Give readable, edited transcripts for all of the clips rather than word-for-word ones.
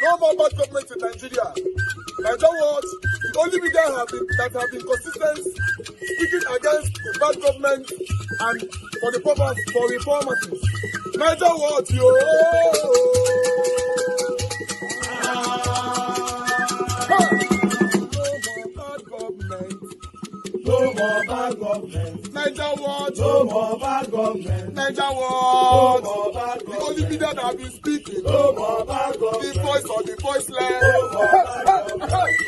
No more bad government in Nigeria. Nigeria what? The only media that have been consistent speaking against the bad government and for the purpose for reformers. Nigeria what? Yo! No more bad government. Niger what? No more bad government. Niger what? No more bad government. The only media that have been speaking. No more bad government. The voice of the voiceless. No more bad government.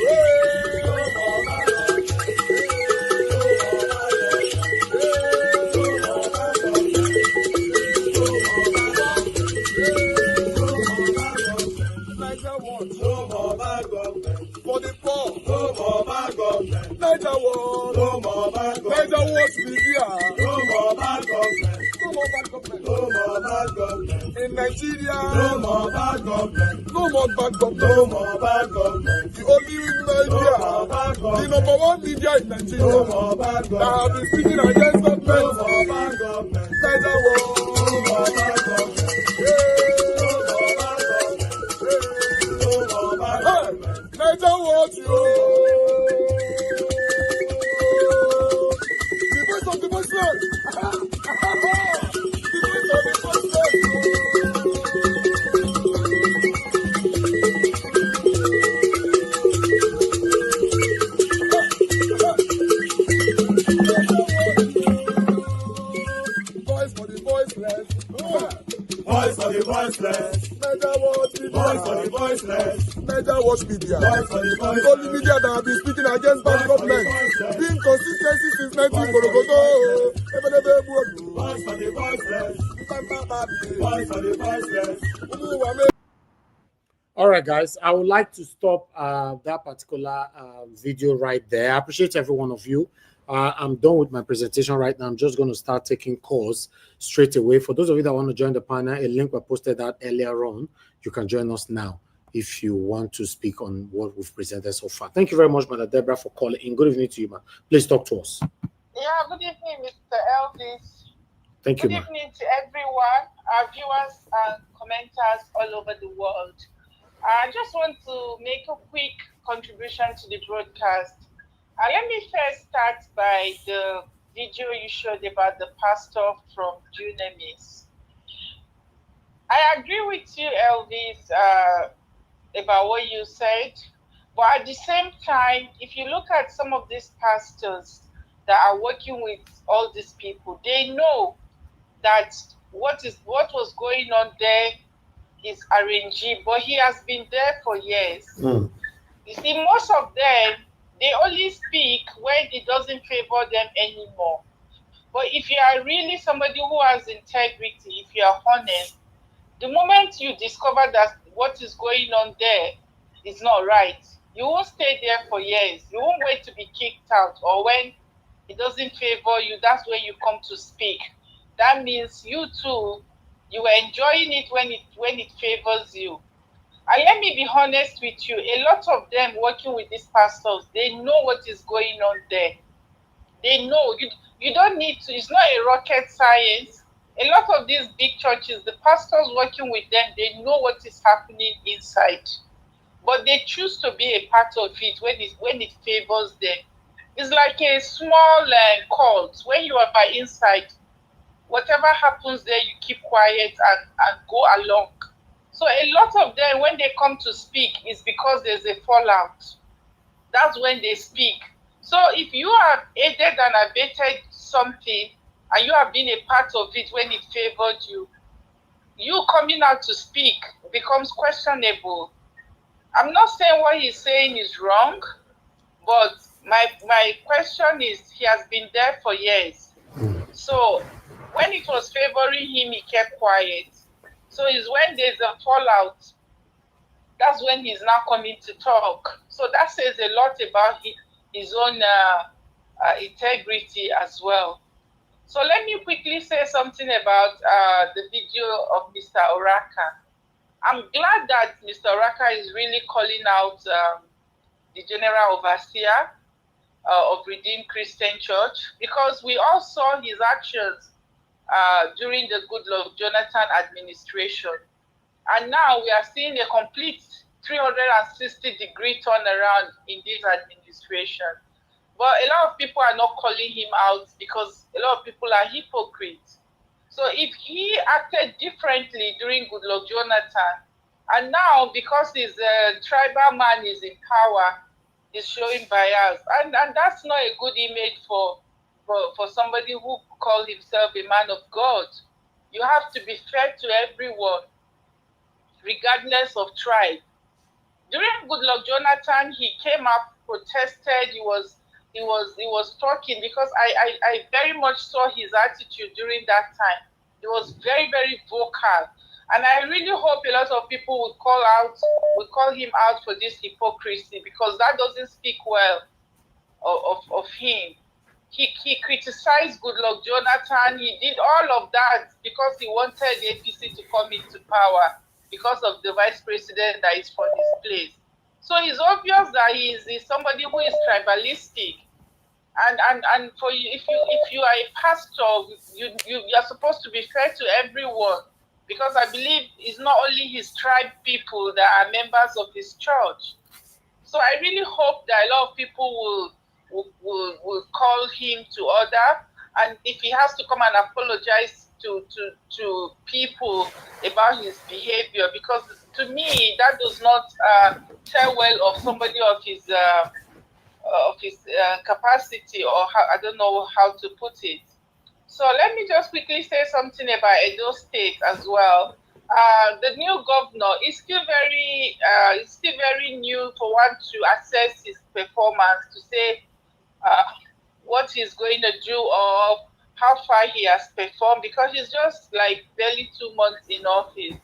No more bad government. Niger what? No more bad government. For the poor. No more bad government. Niger what? No more bad government. Niger what media? No more bad government. No more bad government. No more bad government. In Nigeria. No more bad government. No more bad government. No more bad government. The only media. No more bad government. The number one media in Nigeria. No more bad government. That have been speaking against government. No more bad government. Niger what? No more bad government. Niger what you? The voice of the voiceless. The voice of the voiceless. Voice for the voiceless. Voice for the voiceless. Niger what media? Voice for the voiceless. Niger what media? Voice for the voiceless. The only media that have been speaking against bad government. Being consistency since 1944. Voice for the voiceless. Voice for the voiceless. All right, guys, I would like to stop that particular video right there. I appreciate every one of you. I'm done with my presentation right now. I'm just going to start taking calls straight away. For those of you that want to join the panel, a link was posted out earlier on. You can join us now if you want to speak on what we've presented so far. Thank you very much, Madam Deborah, for calling in. Good evening to you, ma'am. Please talk to us. Yeah, good evening, Mr. Elvis. Thank you, ma'am. Good evening to everyone, our viewers and commenters all over the world. I just want to make a quick contribution to the broadcast. Let me first start by the video you showed about the pastor from Dunamis. I agree with you, Elvis, about what you said. But at the same time, if you look at some of these pastors that are working with all these people, they know that what was going on there is RNG, but he has been there for years. You see, most of them, they only speak when it doesn't favor them anymore. But if you are really somebody who has integrity, if you are honest, the moment you discover that what is going on there is not right, you won't stay there for years. You won't wait to be kicked out, or when it doesn't favor you, that's when you come to speak. That means you too, you are enjoying it when it favors you. And let me be honest with you, a lot of them working with these pastors, they know what is going on there. They know. You don't need to, it's not a rocket science. A lot of these big churches, the pastors working with them, they know what is happening inside. But they choose to be a part of it when it favors them. It's like a small cult. When you are by inside, whatever happens there, you keep quiet and go along. So a lot of them, when they come to speak, it's because there's a fallout. That's when they speak. So if you have aided and abetted something, and you have been a part of it when it favored you, you coming out to speak becomes questionable. I'm not saying what he's saying is wrong, but my question is, he has been there for years. So when it was favoring him, he kept quiet. So it's when there's a fallout, that's when he's now coming to talk. So that says a lot about his own integrity as well. So let me quickly say something about the video of Mr. Oraka. I'm glad that Mr. Oraka is really calling out the General Overseer of Redeemed Christian Church, because we all saw his actions during the Goodluck Jonathan administration. And now we are seeing a complete 360-degree turnaround in this administration. But a lot of people are not calling him out because a lot of people are hypocrites. So if he acted differently during Goodluck Jonathan, and now because his tribal man is in power, he's showing bias, and that's not a good image for somebody who calls himself a man of God. You have to be fair to everyone, regardless of tribe. During Goodluck Jonathan, he came up, protested. He was talking, because I very much saw his attitude during that time. He was very, very vocal, and I really hope a lot of people would call him out for this hypocrisy, because that doesn't speak well of him. He criticized Goodluck Jonathan. He did all of that because he wanted the APC to come into power, because of the vice president that is for his place. So it's obvious that he is somebody who is tribalistic. And for you, if you are a pastor, you are supposed to be fair to everyone, because I believe it's not only his tribe people that are members of his church. So I really hope that a lot of people will call him to order, and if he has to come and apologize to people about his behavior, because to me that does not tell well of somebody of his capacity, or I don't know how to put it. So let me just quickly say something about Edo State as well. The new governor is still very new for one to assess his performance, to say what he's going to do or how far he has performed, because he's just like barely 2 months in office.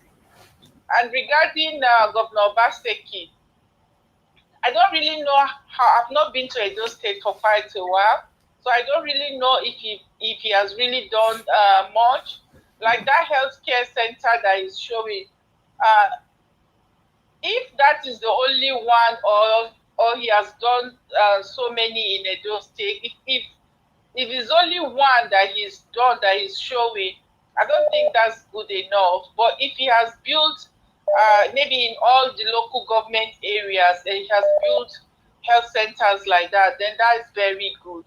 And regarding Governor Obaseki, I don't really know how. I've not been to Edo State for quite a while, so I don't really know if he has really done much. Like that healthcare center that is showing, if that is the only one, or he has done so many in Edo State, if it's only one that he's done that he's showing, I don't think that's good enough. But if he has built maybe in all the local government areas, and he has built health centers like that, then that is very good.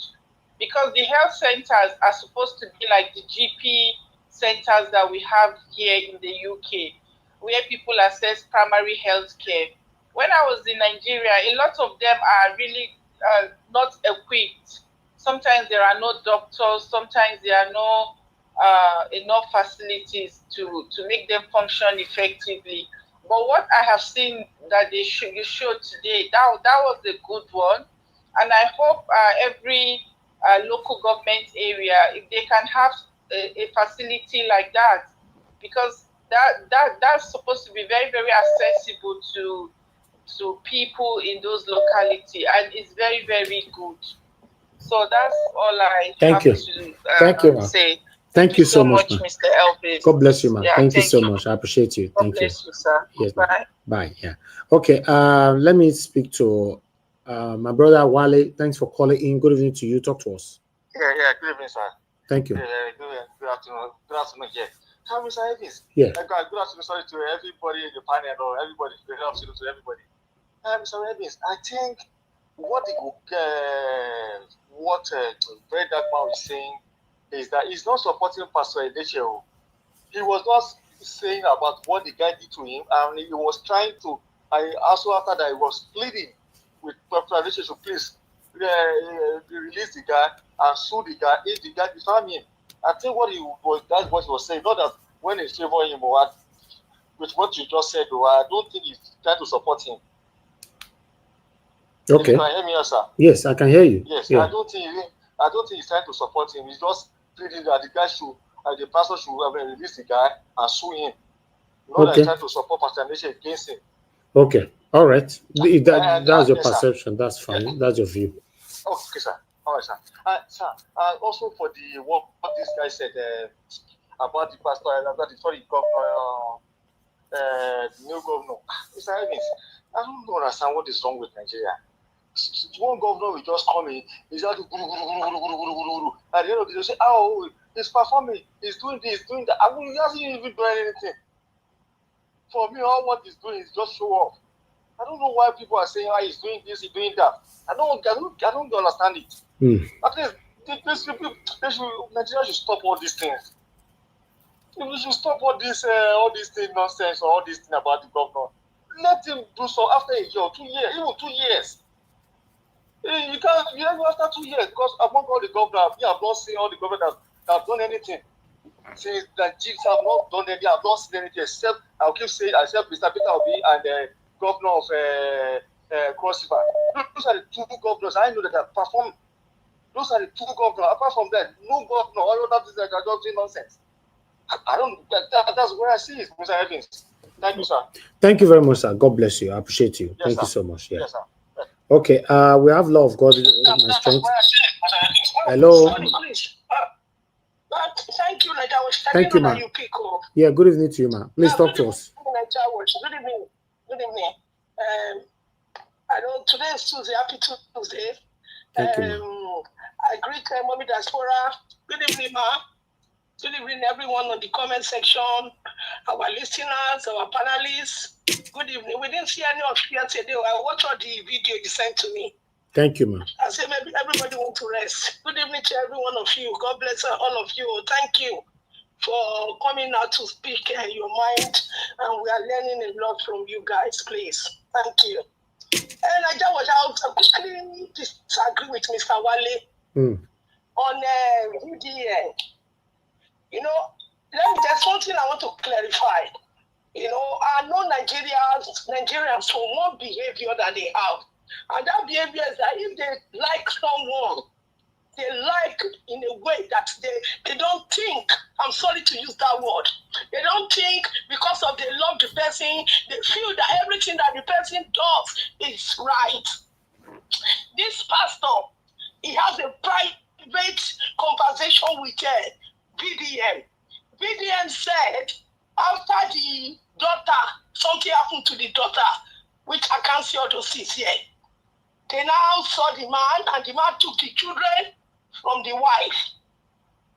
Because the health centers are supposed to be like the GP centers that we have here in the UK, where people access primary health care. When I was in Nigeria, a lot of them are really not equipped. Sometimes there are no doctors, sometimes there are no enough facilities to make them function effectively. But what I have seen that you showed today, that was a good one. And I hope every local government area, if they can have a facility like that, because that's supposed to be very, very accessible to people in those localities, and it's very, very good. So that's all I have to say. Thank you so much, Mr. Elvis. God bless you, man. Yeah, thank you so much. I appreciate you. God bless you, sir. Yes, bye. Bye. Yeah. Okay. Let me speak to my brother Wale. Thanks for calling in. Good evening to you. Talk to us. Yeah. Good evening, sir. Thank you. Good afternoon. Good afternoon. Yeah. How is Elvis? Yeah. Good afternoon. Sorry to everybody in the panel or everybody. Good afternoon to everybody. Mr. Elvis, I think what Very Dark Man is saying is that he's not supporting Pastor Enenche. He was not saying about what the guy did to him, and he was trying to. I also after that he was pleading with Pastor Enenche to please release the guy and sue the guy if the guy disarm him. I think that's what he was saying. Not that when he's favoring him or what, with what you just said, though, I don't think he's trying to support him. Okay. You can hear me, sir? Yes, I can hear you. Yes, yeah. I don't think he's trying to support him. He's just pleading that the guy should, the pastor should release the guy and sue him. Not that he's trying to support Pastor Enenche against him. Okay. All right. That's your perception. Sir. That's fine. Yeah. That's your view. Okay, sir. All right, sir. Sir, also for the what this guy said about the pastor, about the governor, the new governor. Mr. Evans, I don't understand what is wrong with Nigeria. One governor will just come in, he's out to at the end of the day, say, oh, he's performing, he's doing this, doing that. He hasn't even done anything. for me, all what he's doing is just show off. I don't know why people are saying, he's doing this, he's doing that. I don't understand it. At least Nigeria should stop all these things. We should stop all this thing nonsense or all this thing about the governor. Let him do so after a year or 2 years, even 2 years. You can't after 2 years, because among all the governors, we have not seen all the governors that have done anything. Since the chiefs have not done anything, I've not seen anything except I'll keep saying except Mr. Peter Obi and the governor of Cross River. Those are the two governors I know that have performed. Those are the two governors. Apart from that, no governor, all of that is like just doing nonsense. I don't. That's where I see it, Mr. Evans. Thank you, sir. Thank you very much, sir. God bless you. I appreciate you. Yes, Thank sir. you so much. Yeah. Yes, sir. Okay. We have law of God in my strength. Hello. Thank you, Naija. Thank you, ma'am. Yeah. Good evening to you, ma'am. Please talk to us. Good evening. Good evening. I know today is Tuesday. Happy Tuesday. Thank you, ma'am. I greet Mommy Diaspora. Good evening, ma. Good evening, everyone on the comment section, our listeners, our panelists. Good evening. We didn't see any of you today. I watched all the video you sent to me. Thank you, ma'am. I said maybe everybody want to rest. Good evening to every one of you. God bless all of you. Thank you for coming out to speak your mind. And we are learning a lot from you guys, please. Thank you. And I just quickly disagree with Mr. Wale on UDN. You know, there's something I want to clarify. You know, I know Nigerians for one behavior that they have. And that behavior is that if they like someone, they like in a way that they don't think, I'm sorry to use that word, they don't think because of they love the person, they feel that everything that the person does is right. This pastor, he has a private conversation with BDM. BDM said after the daughter, something happened to the daughter, which I can't see all those things here. They now saw the man, and the man took the children from the wife.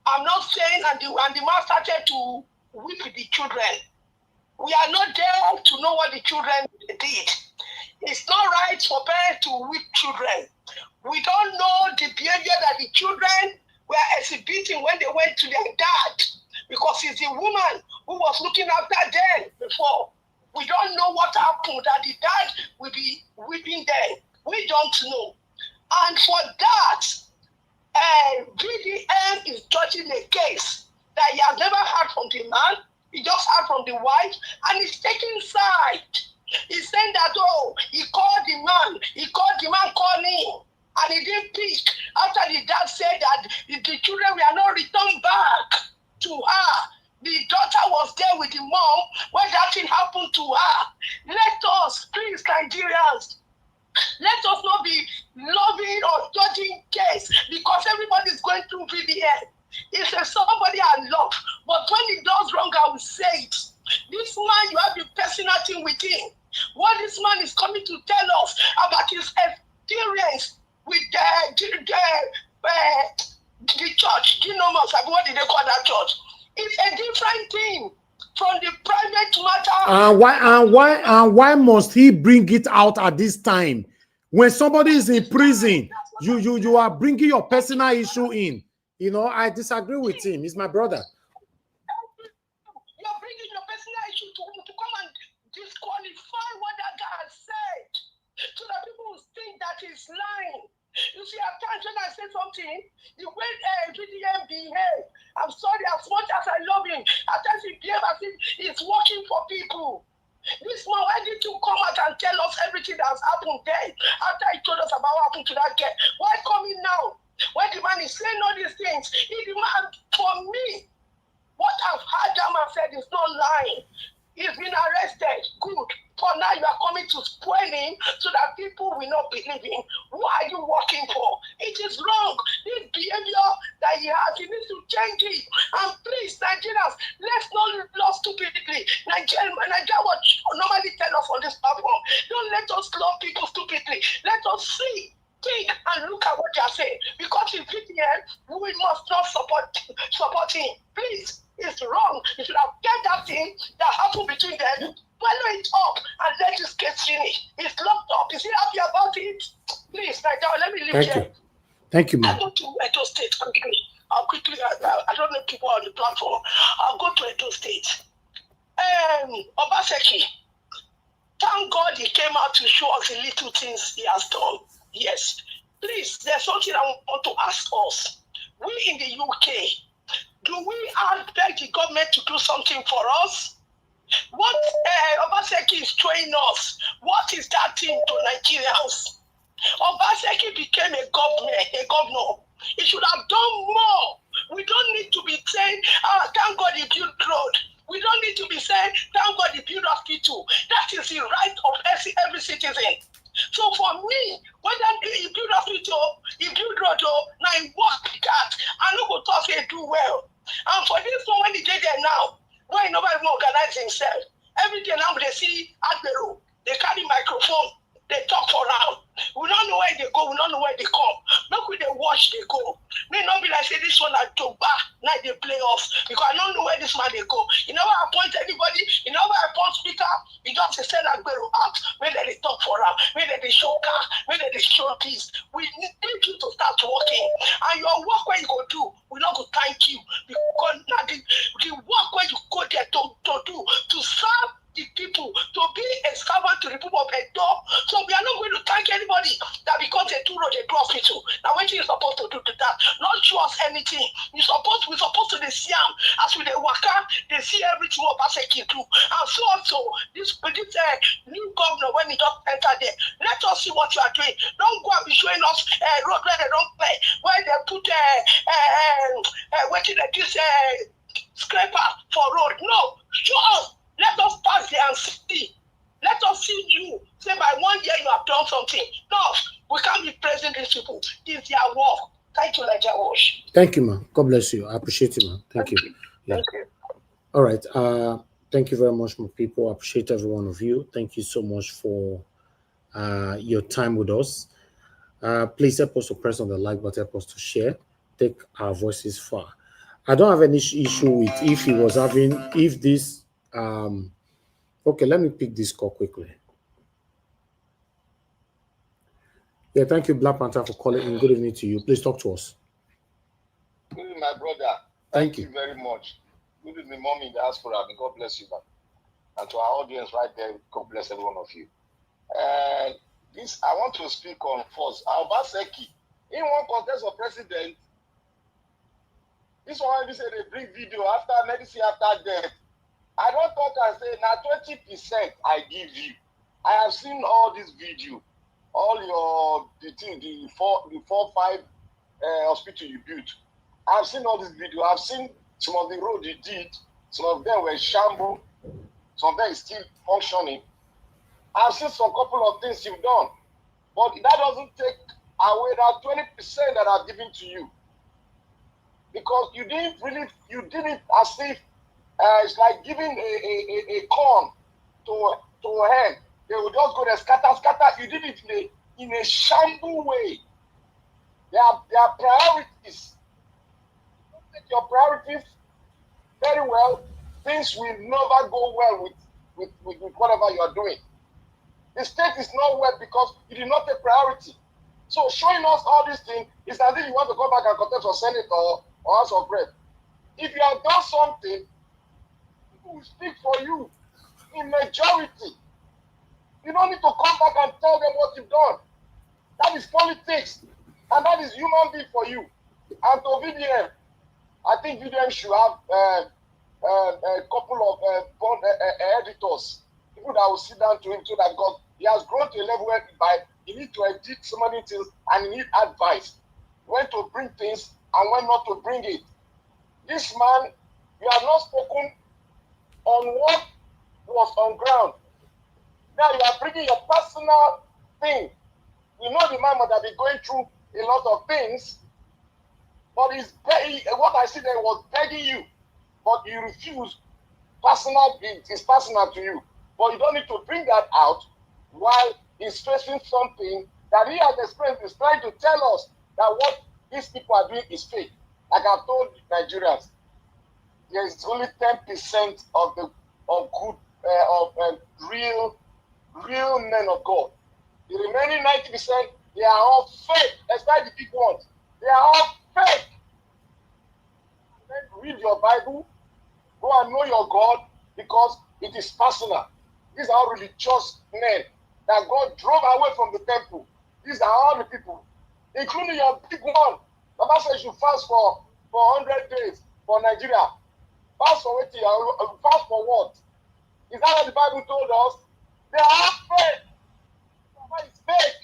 I'm not saying, and the man started to whip the children. We are not there to know what the children did. It's not right for parents to whip children. We don't know the behavior that the children were exhibiting when they went to their dad, because it's the woman who was looking after them before. We don't know what happened, that the dad will be whipping them. We don't know. And for that, BDM is judging a case that he has never heard from the man, he just heard from the wife, and he's taking side. He's saying that, he called the man calling, and he didn't pick. After the dad said that the children were not returned back to her, the daughter was there with the mom when that thing happened to her. Let us, please, Nigerians, let us not be loving or judging case because everybody is going through VDN. It's somebody I love, but when he does wrong, I will say it. This man, you have a personal thing with him. What this man is coming to tell us about his experience with the church, Dunamis, what did they call that church? It's a different thing from the private matter. Why must he bring it out at this time? When somebody is in prison, you are bringing your personal issue in. You know, I disagree with him. He's my brother. You're bringing your personal issue to come and disqualify what that guy has said, so that people will think that he's lying. You see, at times when I say something, the way VDM behave, I'm sorry, as much as I love him, at times he behave as if he's working for people. This man, why did you come out and tell us everything that has happened then, after he told us about what happened to that girl? Why coming now? When the man is saying all these things, he demand for me. What I've heard that man said is not lying. He's been arrested. Good. For now, you are coming to spoil him so that people will not believe him. Who are you working for? It is wrong. This behavior that he has, he needs to change it. And please, Nigerians, let's not love stupidly. Nigeria what normally tell us on this platform. Don't let us love people stupidly. Let us see, think, and look at what they are saying. Because in VTN, we must not support him. Please. It's wrong. You should have kept that thing that happened between them. Swallow it up and let this case finish. It's locked up. Is he happy about it? Please, Nigeria, let me leave Thank here. you. Thank you, I'll ma'am. go to Edo State quickly. I don't know people on the platform. I'll go to Edo State. Obaseki, thank God he came out to show us the little things he has done. Yes. Please, there's something I want to ask us. We in the UK, do we beg the government to do something for us? What Obaseki is showing us, what is that thing to Nigerians? Obaseki became a governor. He should have done more. We don't need to be saying, thank God he built road. We don't need to be saying, thank God he built hospital. That is the right of every citizen. So for me, whether he build hospital, he build road, now he work that, I know go talk say do well. And for this one, when he get there now, when nobody will organize himself, every day now they see Admiral, they carry microphone, they talk for now. We don't know where they go, we don't know where they come. Look where they watch, they go. May not be like say this one at Toba, now they play off. Because I don't know where this man they go. He never appoint anybody, he never appoint speaker, he just send Agbero out. Where they talk for him, where they show car, where they show peace. We need you to start working. And your work where you go do, we not go thank you. Because now the work where you go there to do, to serve the people, to be a servant to the people of Edo. So we are not going to thank anybody that because they do road, they do hospital. Now what are you supposed to do to that? Not show us anything. We're supposed to see them as we they work out, they see everything what Baseki do. And so also this new governor when he just enter there, let us see what you are doing. Don't go and be showing us road where they don't play, where they put scraper for road. No, show us. Let us pass there and see. Let us see you. Say by 1 year you have done something. No, we can't be praising these people. It's their work. Thank you, Nigeria Wash. Thank you, ma'am. God bless you. I appreciate it, ma'am. Thank you. Yeah. Thank you. All right. Thank you very much, my people. I appreciate every one of you. Thank you so much for your time with us. Please help us to press on the like button, help us to share, take our voices far. I don't have any issue with if this okay, let me pick this call quickly. Yeah, thank you, Black Panther, for calling in. Good evening to you. Please talk to us. Good evening, my brother. Thank you very much. Good evening, mom in the diaspora. God bless you, man. And to our audience right there, God bless every one of you. This I want to speak on first. Obaseki, in one contest of president, this one we say they bring video after medicine after death. I don't talk and say now 20% I give you. I have seen all this video, all your the 4-5 hospital you built. I've seen all this video. I've seen some of the road you did. Some of them were shambles. Some of them is still functioning. I've seen some couple of things you've done, but that doesn't take away that 20% that I've given to you, because you did it as if it's like giving a corn to a hen. They will just go there, scatter. You did it in a shamble way. There are priorities. You don't take your priorities very well, things will never go well with whatever you are doing. The state is not well because you did not take priority. So showing us all these things is as if you want to go back and contest for Senate or House of Rep. If you have done something, people will speak for you in majority. You don't need to come back and tell them what you've done. That is politics, and that is human being for you. And to VDM, I think VDM should have a couple of editors, people that will sit down to him so that, because he has grown to a level where he needs to edit so many things and he needs advice. When to bring things and when not to bring it. This man, you have not spoken on what was on ground. Now you are bringing your personal thing. You know the man must have been going through a lot of things, but what I see there was begging you, but you refuse. It's personal to you. But you don't need to bring that out while he's facing something that he has experienced. He's trying to tell us that what these people are doing is fake. Like I've told Nigerians, there is only 10% of good real men of God. The remaining 90%, they are all fake, especially the big ones. They are all fake. Then read your Bible, go and know your God, because it is personal. These are all religious men that God drove away from the temple. These are all the people, including your big one. The Bible says you fast for 100 days for Nigeria. Fast for what? Fast for what? Is that what the Bible told us? They are fake. It's fake.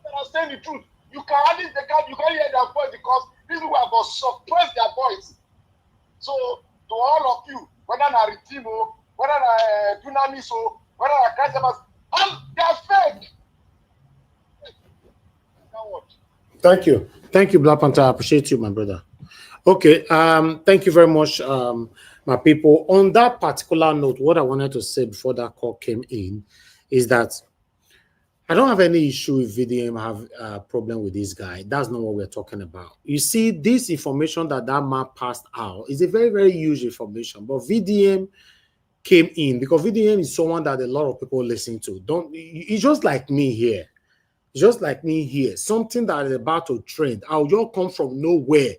They are saying the truth. You can't hear their voice because these people have suppressed their voice. So to all of you, whether na Ritimo, whether na Dunamis, whether na Christ, they are fake. Thank you. Thank you, Black Panther. I appreciate you, my brother. Okay, thank you very much, my people. On that particular note, what I wanted to say before that call came in is that I don't have any issue if VDM have a problem with this guy. That's not what we're talking about. You see, this information that man passed out is a very, very huge information, but VDM came in because VDM is someone that a lot of people listen to. It's just like me here. Just like me here. Something that is about to trend. I'll just come from nowhere.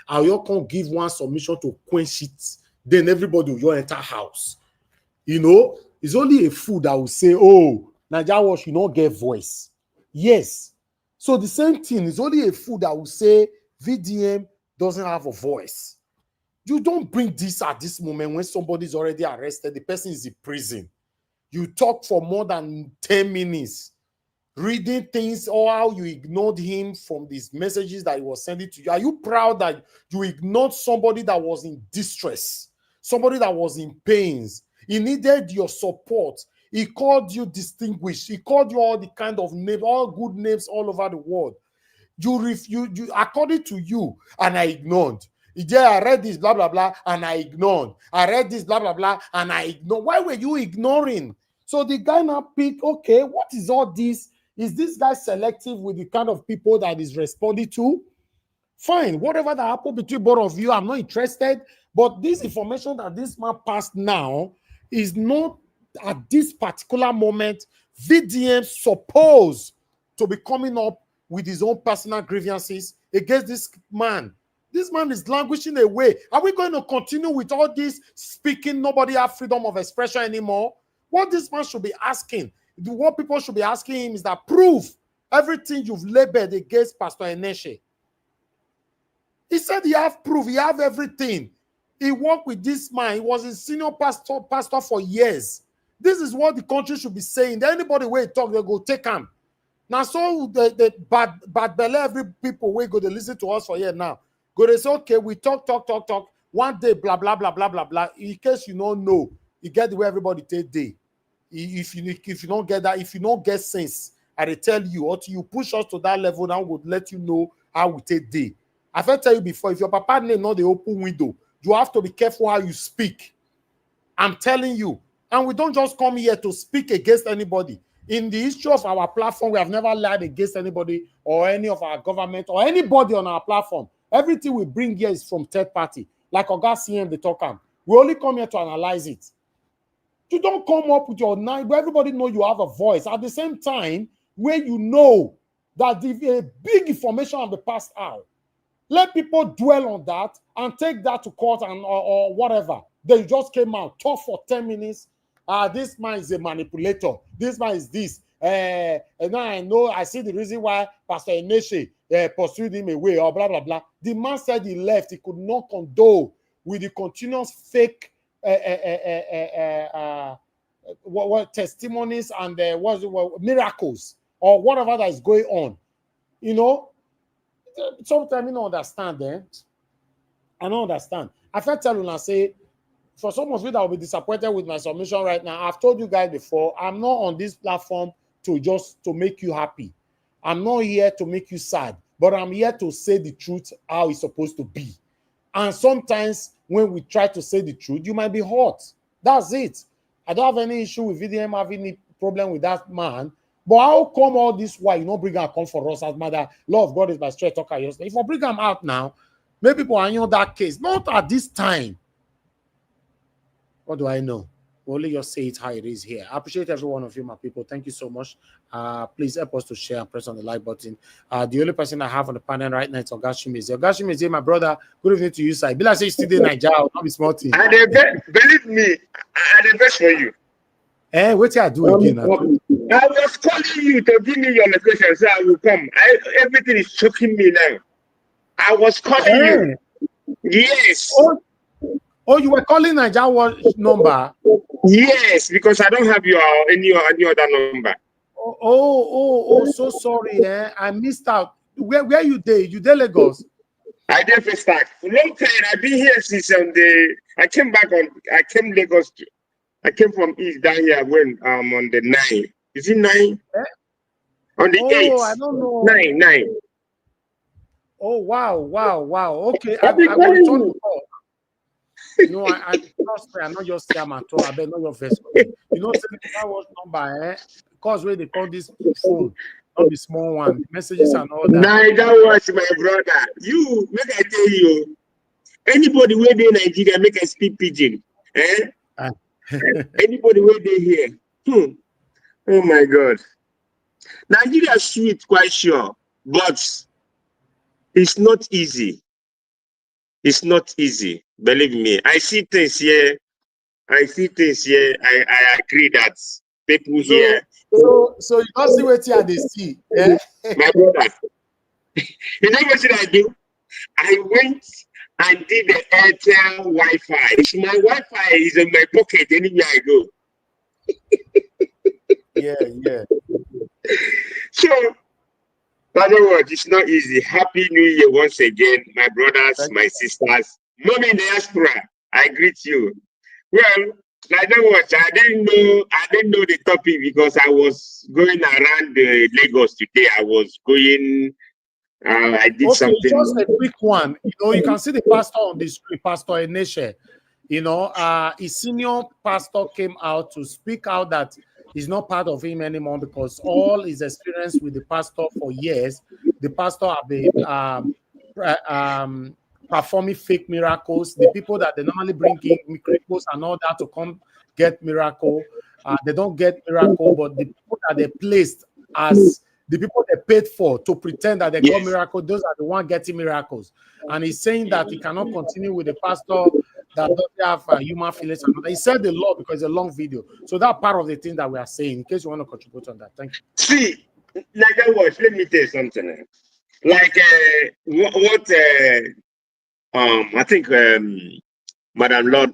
I'll just come give one submission to quench it. Then everybody will just enter house. You know, it's only a fool that will say, oh, Nigerian should not get voice. Yes. So the same thing is only a fool that will say VDM doesn't have a voice. You don't bring this at this moment when somebody's already arrested. The person is in prison. You talk for more than 10 minutes. Reading things or how you ignored him from these messages that he was sending to you. Are you proud that you ignored somebody that was in distress? Somebody that was in pains? He needed your support. He called you distinguished. He called you all the kind of names, all good names all over the world. You according to you, and I ignored. Yeah, I read this, blah, blah, blah, and I ignored. I read this, blah, blah, blah, and I ignored. Why were you ignoring? So the guy now picked, okay, what is all this? Is this guy selective with the kind of people that is responding to? Fine, whatever that happened between both of you, I'm not interested. But this information that this man passed now is not at this particular moment VDM supposed to be coming up with his own personal grievances against this man. This man is languishing away. Are we going to continue with all this speaking? Nobody have freedom of expression anymore. What this man should be asking, what people should be asking him is that prove everything you've labeled against Pastor Enenche. He said he have proof, he have everything. He worked with this man. He was a senior pastor for years. This is what the country should be saying. Anybody where talk, they go take him. Now, so the bad belly, every people will go to listen to us for here now. Go they say, okay, we talk. One day, blah, blah, blah, blah, blah, blah. In case you don't know, you get the way everybody take day. If you don't get that, if you don't get sense, I tell you, or you push us to that level, now would let you know how we take day. I've tell you before, if your papa name not the open window, you have to be careful how you speak. I'm telling you. And we don't just come here to speak against anybody. In the history of our platform, we have never lied against anybody or any of our government or anybody on our platform. Everything we bring here is from third party. Like Oga CM, the talker. We only come here to analyze it. You don't come up with your nine, where everybody know you have a voice. At the same time, where you know that the big information of the past out. Let people dwell on that and take that to court and or whatever. They just came out, talk for 10 minutes. This man is a manipulator. This man is this. And now I know, I see the reason why Pastor Enenche pursued him away or blah, blah, blah. The man said he left. He could not condone with the continuous fake what testimonies and miracles or whatever that is going on. You know, sometimes you don't understand. I don't understand. I felt tell you and say, for some of you that will be disappointed with my submission right now, I've told you guys before, I'm not on this platform to make you happy. I'm not here to make you sad, but I'm here to say the truth how it's supposed to be. And sometimes when we try to say the truth, you might be hurt. That's it. I don't have any issue with VDM having any problem with that man. But how come all this while you not bring him come for us as mother? Lord of God is my straight talker yesterday. If I bring him out now, maybe people are in that case. Not at this time. What do I know? Only just say it how it is here. I appreciate every one of you, my people. Thank you so much. Please help us to share and press on the like button. The only person I have on the panel right now is Ogashimizi. Ogashimizi, my brother. Good evening to you, sir. Bila say still in Nigeria, not be small thing. And believe me, I the best for you. What I do again? I was calling you to give me your location, so I will come. Everything is choking me now. I was calling you. Yes. Oh, you were calling Nigeria number? Yes, because I don't have any other number. So sorry. I missed out. Where you there? You there, Lagos? I did first start. Long time. I've been here since I came Lagos. I came from East down here when on the 9th. Is it 9? On the 8th. I don't know. 9. Oh wow. Okay, I will turn the call. No, I trust me. I'm not just say I'm at all. I bet not your first. You know, that was number, because where they call this phone, not the small one, messages and all that. Nah, that was my brother. You make I tell you, anybody where they Nigeria make I speak pidgin. Anybody where they here. Oh my God. Nigeria is sweet, quite sure, but it's not easy. It's not easy. Believe me. I see things here. I agree that people here. So you don't see what they see. My brother. You know what I do? I went and did the Airtel Wi-Fi. My Wi-Fi is in my pocket anywhere I go. Yeah. So, in other words, it's not easy. Happy New Year once again, my brothers, my sisters, mommy in the diaspora. I greet you. Well, in other words, I didn't know the topic because I was going around Lagos today. I was going. I did something. Just a quick one. You know, you can see the pastor on the screen, Pastor Enenche. You know, his senior pastor came out to speak out that he's not part of him anymore because all his experience with the pastor for years, the pastor have been performing fake miracles. The people that they normally bring in miracles and all that to come get miracle, they don't get miracle, but the people that they placed as the people they paid for to pretend that they got miracle, those are the ones getting miracles. And he's saying that he cannot continue with the pastor that doesn't have human feelings. He said the law because it's a long video. So that part of the thing that we are saying, in case you want to contribute on that. Thank you. See, like that was, let me tell you something. Like I think Madam Lord,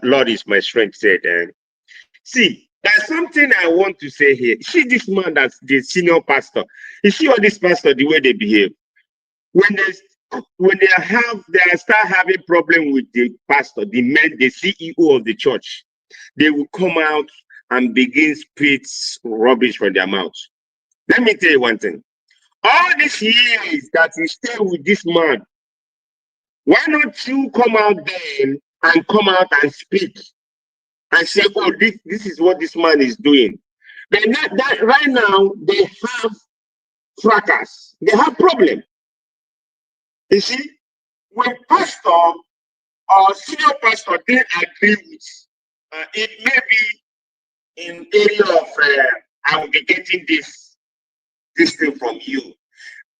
Lord is my strength said. See, there's something I want to say here. See this man that's the senior pastor. You see all these pastors, the way they behave. When they start having problem with the pastor, the CEO of the church, they will come out and begin spit rubbish from their mouth. Let me tell you one thing. All these years that you stay with this man, why not you come out then and come out and speak and say, oh, this is what this man is doing. But not that right now they have fracas, they have problem. You see, when pastor or senior pastor didn't agree with, it may be in area of I will be getting this thing from you,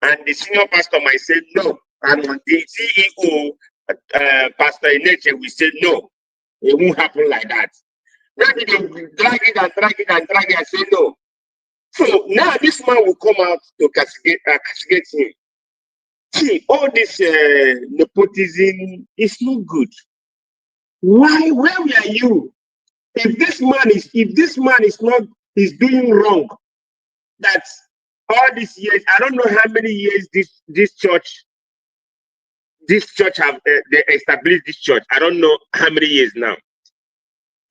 and the senior pastor might say no, and the CEO, Pastor Enenche, will say no, it won't happen like that. Maybe they will drag it and say no. So now this man will come out to castigate him. See, all this nepotism is not good. Why? Where are you? If this man is doing wrong, that all these years, I don't know how many years this church have they established this church. I don't know how many years now.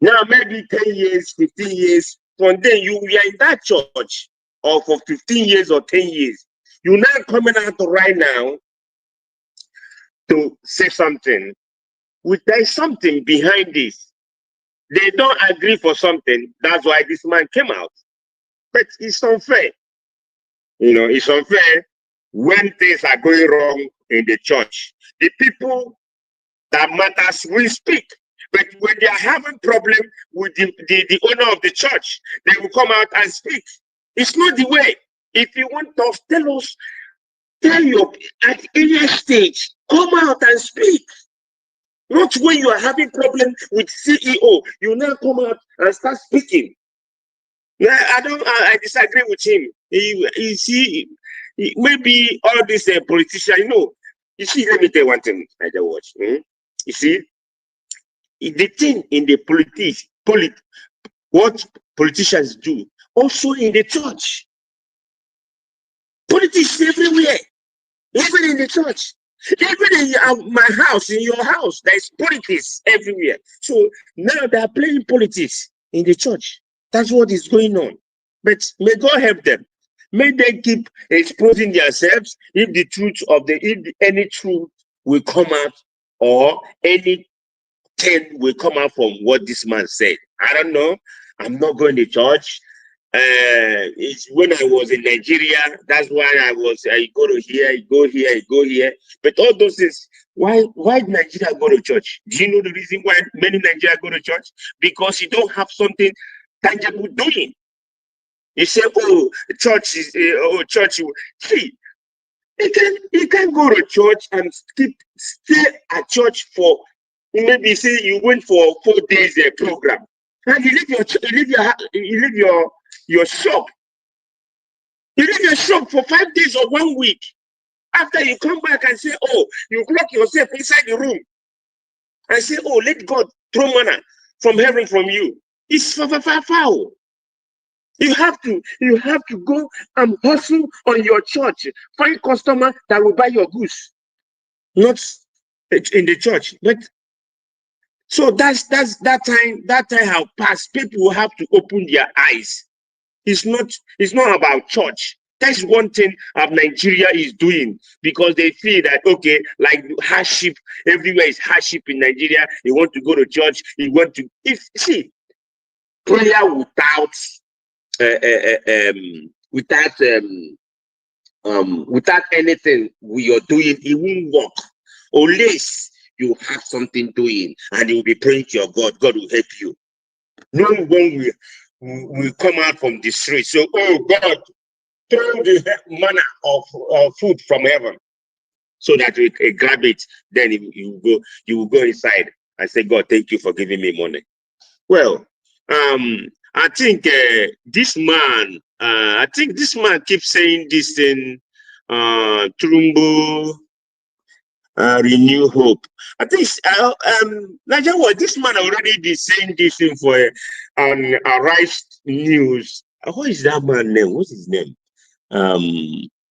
Now maybe 10 years, 15 years. From then you are in that church, or for 15 years or 10 years. You're not coming out right now to say something. There is something behind this. They don't agree for something. That's why this man came out. But it's unfair. You know, it's unfair when things are going wrong in the church. The people that matters will speak. But when they are having problem with the owner of the church, they will come out and speak. It's not the way. If you want to tell us, tell your at any stage, come out and speak. Not when you are having problem with CEO, you now come out and start speaking. Yeah, I disagree with him. You see, maybe all these politicians, you see, let me tell you one thing, I don't watch. You see, the thing in the what politicians do, also in the church. Politics everywhere, even in the church. Even in my house, in your house, there is politics everywhere. So now they are playing politics in the church. That's what is going on. But may God help them. May they keep exposing themselves if any truth will come out, or anything will come out from what this man said. I don't know. I'm not going to church. It's when I was in Nigeria, that's why I go to here, I go here, I go here. But all those things, why Nigeria go to church? Do you know the reason why many Nigeria go to church? Because you don't have something tangible doing. You say, oh, church is church. See, you can go to church and stay at church for maybe, say you went for 4 days program, and you leave your shop. You leave your shop for 5 days or 1 week. After you come back and say, oh, you lock yourself inside the room and say, oh, let God throw manna from heaven from you. It's foul. You have to go and hustle on your church. Find customer that will buy your goods, not in the church. But so that time have passed. People will have to open their eyes. It's not about church. That's one thing Nigeria is doing, because they feel that, okay, like hardship, everywhere is hardship in Nigeria. You want to go to church, you want to prayer without anything we are doing, it won't work unless you have something doing and you will be praying to your God. God will help you. No one will come out from the street. So, oh God, throw the manna of food from heaven, so that we grab it. Then you will go inside and say, God, thank you for giving me money. Well, I think this man keeps saying this thing, TInubu, renew hope. I think Nigerian, this man already been saying this thing for Arise News. What is that man's name? What's his name?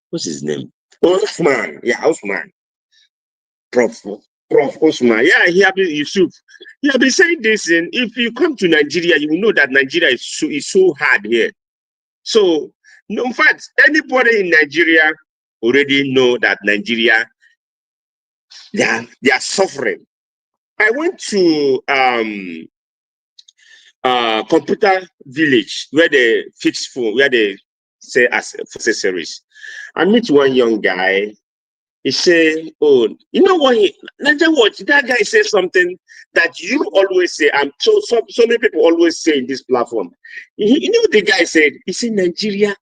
What's his name? Usman. Yeah, Usman. Prof Usman. Yeah, Yusuf. He have been saying this, and if you come to Nigeria, you will know that Nigeria is so hard here. So, in fact, anybody in Nigeria already know that Nigeria, they are suffering. I went to computer village where they fix phone, where they say accessories. I meet one young guy. He said, oh, you know what? That guy says something that you always say, and so many people always say in this platform. You know, the guy said, he said, Nigeria,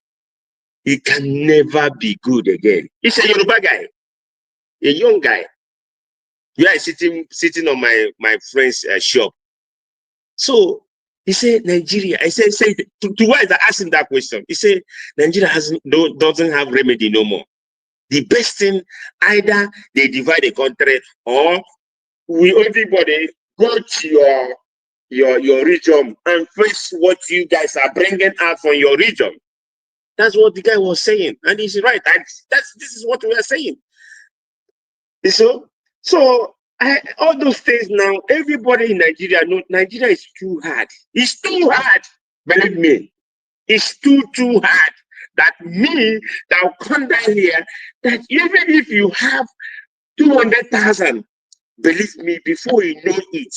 it can never be good again. He's a Yoruba guy, a young guy. You are sitting on my friend's shop. So he said, Nigeria. I said, to why is I asked him that question? He said, Nigeria doesn't have remedy no more. The best thing, either they divide the country, or everybody go to your region and face what you guys are bringing out from your region. That's what the guy was saying, and he's right. This is what we are saying. So all those things now, everybody in Nigeria knows Nigeria is too hard. It's too hard. Believe me, it's too hard. That will come down here, that even if you have 200,000, believe me, before you know it,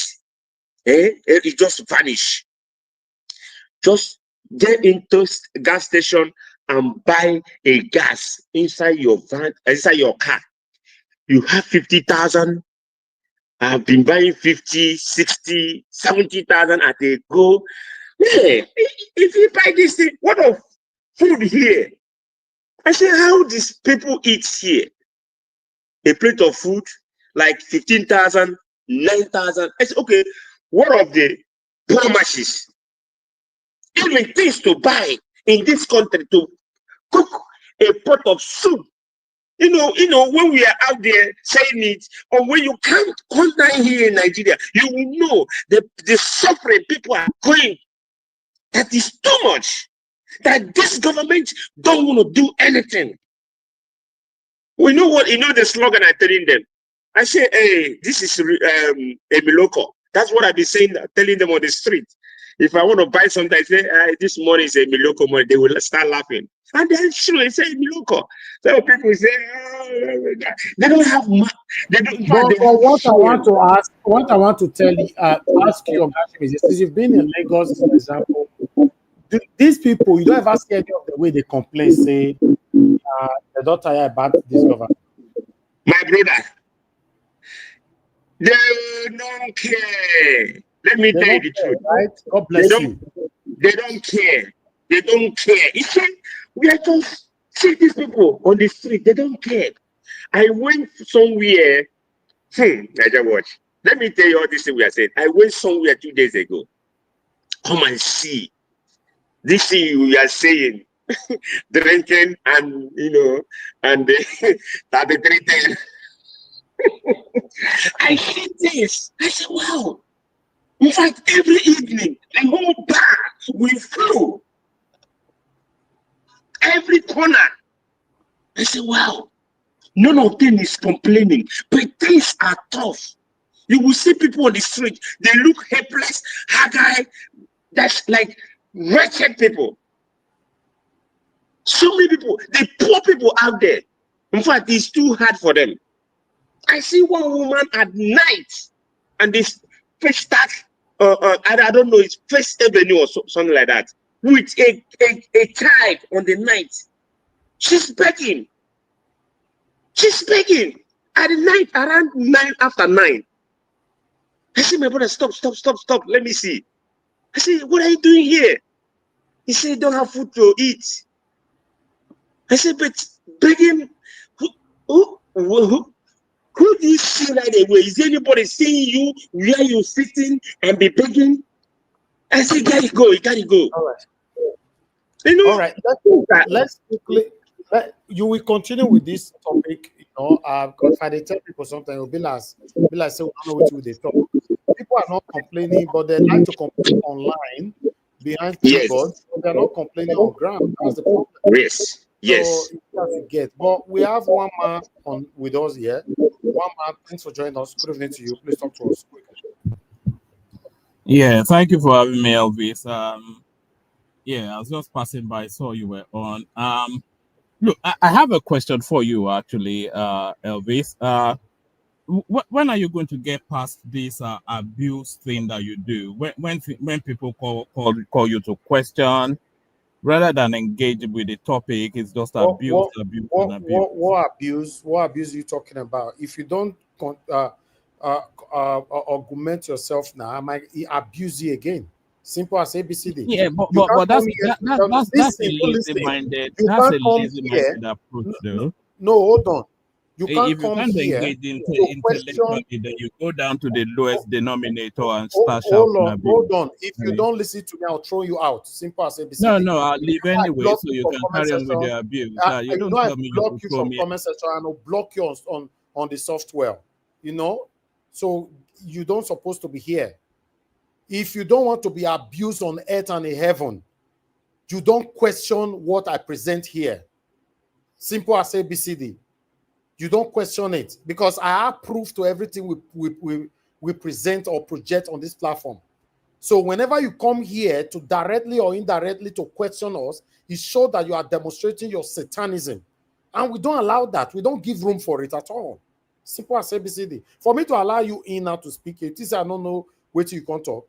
it just vanish. Just get into gas station and buy a gas inside your van, inside your car. You have 50,000, I've been buying 50, 60, 70,000 at a go. Yeah, if you buy this thing, what of food here? I say, how these people eat here? A plate of food, like 15,000, 9,000. I say, okay, what of the poor masses? Even things to buy in this country to cook a pot of soup. When we are out there saying it, or when you come down here in Nigeria, you will know the suffering people are going. That is too much. That this government don't want to do anything. We know what, the slogan I'm telling them. I say, hey, this is a Miloko. That's what I've been saying, telling them on the street. If I want to buy something, I say, this money is a Miloko money. They will start laughing. And then sure, they say Miloko. So people say, they don't have money. They don't. But what I want to tell you, ask you, since you've been in Lagos, for example, these people, you don't ever see any of the way they complain, say, they don't tire about this government. My brother, they don't care. Let me tell you the truth. Right? God bless you. They don't care. They don't care. You see, we are just see these people on the street. They don't care. I went somewhere. Niger watch. Let me tell you all this thing we are saying. I went somewhere 2 days ago. Come and see. This thing we are saying. Drinking and and the 3310. I see this. I said, wow. In fact, every evening, the whole bar will flow. Every corner. I said, wow. None of them is complaining, but things are tough. You will see people on the street. They look helpless, haggard. That's like wretched people. So many people, the poor people out there. In fact, it's too hard for them. I see one woman at night, and this fish start, I don't know, it's First Avenue or something like that, with a child on the night. She's begging. She's begging at the night around 9 after 9. I say, my brother, stop. Let me see. I say, what are you doing here? He said, don't have food to eat. I said, but begging, who do you see right away? Is anybody seeing you where you're sitting and be begging? I said, you gotta go. All right. All right. Let's quickly. You will continue with this topic, because if I tell people something, it will be like, say, we don't know what they talk. People are not complaining, but they like to complain online behind keyboards. But they're not complaining on ground. That's the problem. Yes. So you get. But we have one man with us here. One man, thanks for joining us. Good evening to you. Please talk to us quickly. Yeah, thank you for having me, Elvis. I was just passing by, saw you were on. Look, I have a question for you, actually, Elvis. When are you going to get past this abuse thing that you do? When people call you to question, rather than engage with the topic, it's just abuse. What abuse are you talking about? If you don't augment yourself now, I might abuse you again. Simple as ABCD. Yeah, but that's a lazy-minded. That's a lazy-minded approach, though. No, hold on. If you can't engage intellectually, then you go down to the lowest denominator and start shouting. Hold on. If you don't listen to me, I'll throw you out. Simple as ABCD. No, I'll leave anyway, so you can carry on with the abuse. You don't tell me block you from comment section, and I'll block you on the software. So you don't supposed to be here. If you don't want to be abused on earth and in heaven, you don't question what I present here. Simple as ABCD. You don't question it, because I have proof to everything we present or project on this platform. So whenever you come here to directly or indirectly to question us, it shows that you are demonstrating your satanism. And we don't allow that. We don't give room for it at all. Simple as ABCD. For me to allow you in now to speak, it is I don't know where you can talk.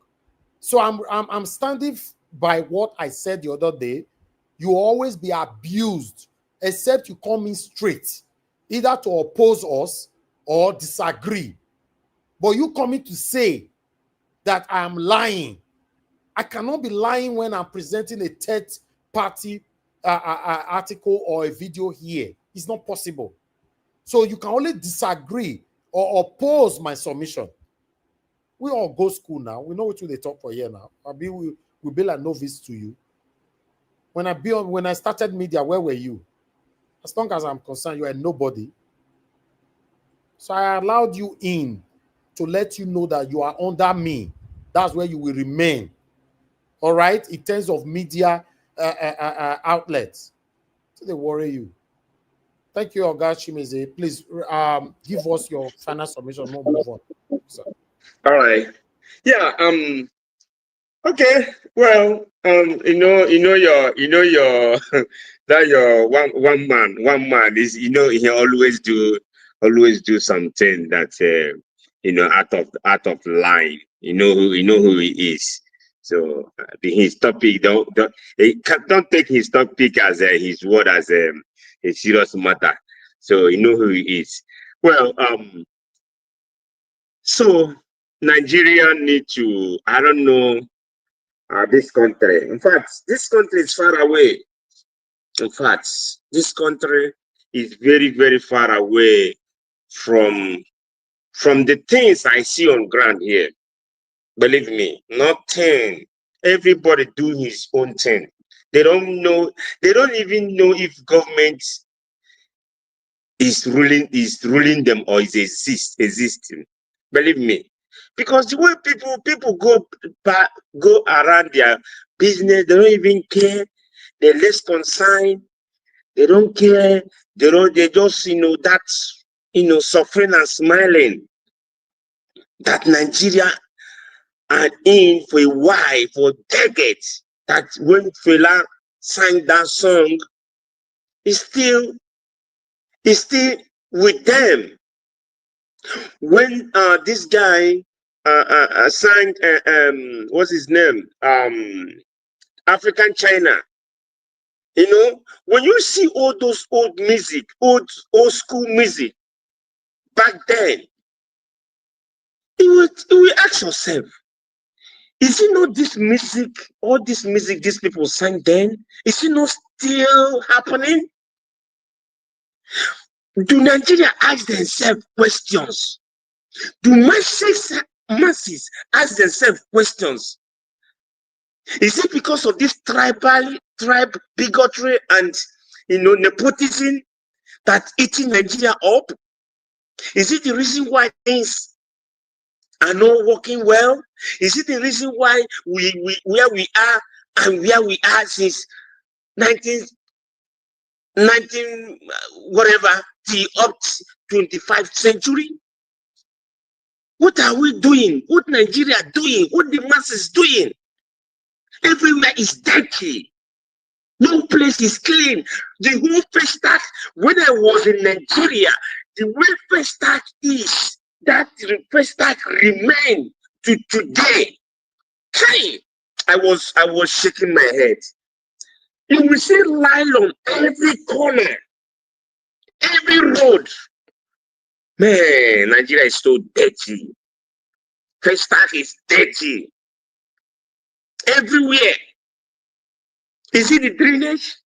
So I'm standing by what I said the other day. You will always be abused, except you come in straight, either to oppose us or disagree. But you coming to say that I'm lying. I cannot be lying when I'm presenting a third party article or a video here. It's not possible. So you can only disagree or oppose my submission. We all go school now. We know what they talk for here now. We'll be like novice to you. When I started media, where were you? As long as I'm concerned, you are nobody. So I allowed you in to let you know that you are under me. That's where you will remain. All right? In terms of media outlets. So they worry you. Thank you, Oga Chimeze. Please give us your final submission. We'll move on. So. All right. Yeah. Okay. Well, your that your one man is, he always do something that out of line. You know who he is. So his topic don't take his topic as his word as a serious matter. So you know who he is. Well, so Nigeria need to, I don't know, this country. In fact, this country is far away. In fact, this country is very, very far away from the things I see on ground here. Believe me, nothing. Everybody do his own thing. They don't even know if government is ruling them or is existing. Believe me. Because the way people go around their business, they don't even care. They're less concerned. They don't care. They just that's suffering and smiling. That Nigeria are in for a while, for decades. That when Fela sang that song, is still with them. When this guy sang what's his name? African China. When you see all those old music, old school music back then, you will ask yourself, is it not this music, all this music these people sang then? Is it not still happening? Do Nigeria ask themselves questions? Do masses ask themselves questions? Is it because of this tribe bigotry and nepotism that's eating Nigeria up? Is it the reason why things are not working well? Is it the reason why where we are and where we are since 19 whatever the up 25th century? What are we doing? What Nigeria doing? What the masses doing? Everywhere is dirty. No place is clean. The whole first start, when I was in Nigeria, the way first start is, that the first start remain to today. Hey, I was shaking my head. You will see nylon every corner, every road. Man, Nigeria is so dirty. First start is dirty. Everywhere. Is it the drainage?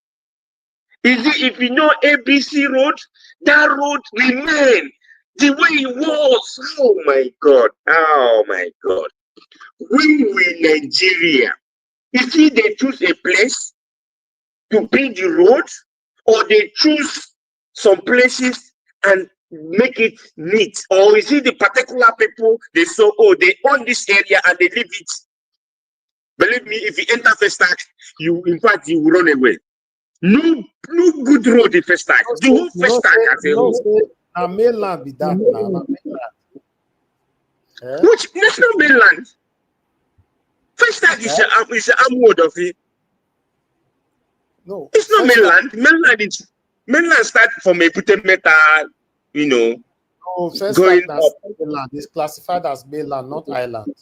Is it, if you know ABC road, that road remain the way it was? Oh my God. Oh my God. When we Nigeria, you see they choose a place to build the road, or they choose some places and make it neat, or is it the particular people they saw, they own this area and they leave it? Believe me, if you enter Festac, you will run away. No good road in Festac. The whole Festac as a whole. Now mainland be that now. Which national mainland? Festac is an arm word of it. No, it's not mainland. Mainland start from a metal, No, going up. Mainland is classified as mainland, not island.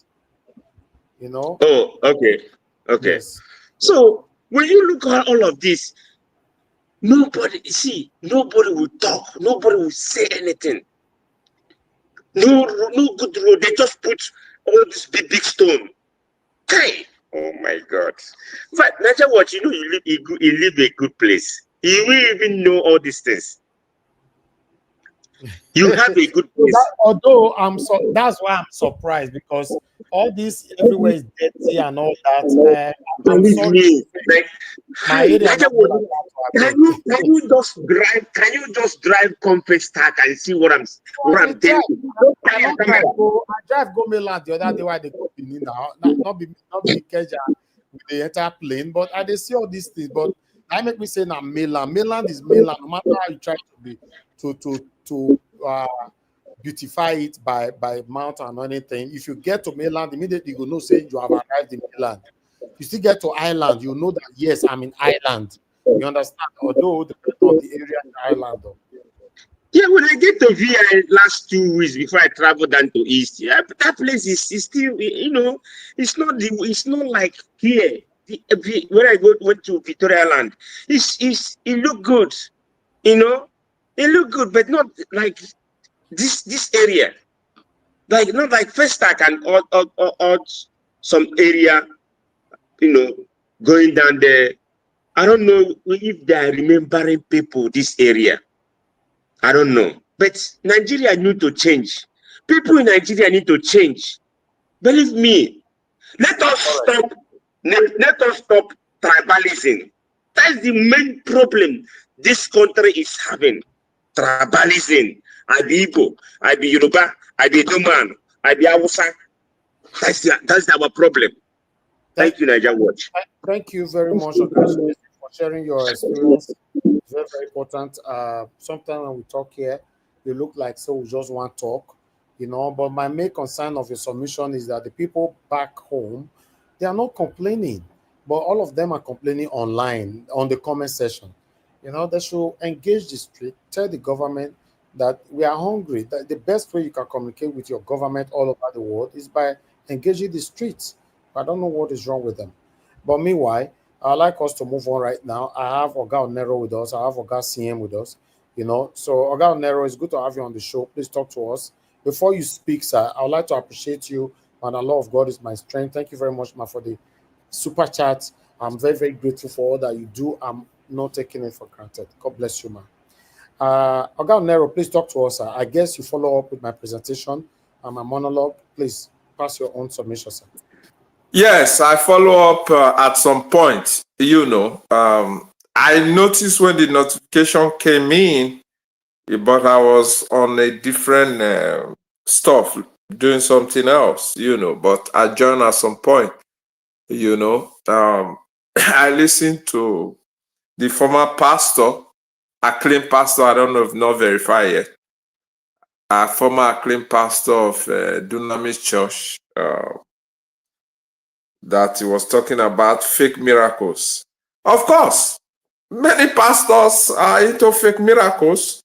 Oh, okay. Yes. So when you look at all of this, nobody will talk, nobody will say anything. No good road. They just put all this big stone. Hey, oh my God! But Naja, what you know, you live a good place. You will even know all these things. You have a good place. Although that's why I'm surprised, because all this everywhere is dirty and all that. I'm Believe sorry. me, like, My area. Naja, can you just drive? Can you just drive Compass Stack and see what I'm telling you? I drive go mainland the other day while they go Benin now. Not be Keja with the entire plane, but I they see all these things. But I make me say now mainland. Mainland is mainland. No matter how you try to be to beautify it by mountain or anything. If you get to mainland, immediately you will know say you have arrived in mainland. You still get to island, you know that yes, I'm in island. You understand? Although depending on the area in Ireland, though. Yeah, when I get to VI last 2 weeks before I travel down to East, yeah, that place is still, it's not like here. When I went to Victoria Land, it looked good, it looked good, but not like this area, like not like First Stack and all some area, going down there. I don't know if they are remembering people this area. I don't know. But Nigeria need to change. People in Nigeria need to change. Believe me. Let us stop tribalism. That's the main problem this country is having. Tribalism. I be Igbo, I be Yoruba, I be Doman, I be Hausa. That's our problem. Thank you, Niger Watch. Thank you very much for sharing your experience. It's very, very important. Sometimes when we talk here, you look like so we just want to talk, But my main concern of your submission is that the people back home, they are not complaining, but all of them are complaining online on the comment section. They should engage the street, tell the government that we are hungry. That the best way you can communicate with your government all over the world is by engaging the streets. I don't know what is wrong with them. But meanwhile, I'd like us to move on right now. I have Oga Onero with us. I have Oga CM with us. So Oga Onero, it's good to have you on the show. Please talk to us. Before you speak, sir, I would like to appreciate you. And the law of God is my strength. Thank you very much, ma, for the super chat. I'm very, very grateful for all that you do. I'm not taking it for granted. God bless you, ma. Oga Onero, please talk to us, sir. I guess you follow up with my presentation and my monologue. Please pass your own submission, sir. Yes, I follow up at some point. I noticed when the notification came in, but I was on a different stuff, doing something else, but I joined at some point, I listened to the former pastor, acclaimed pastor, I don't know if not verified yet, a former acclaimed pastor of Dunamis Church, that he was talking about fake miracles. Of course, many pastors are into fake miracles.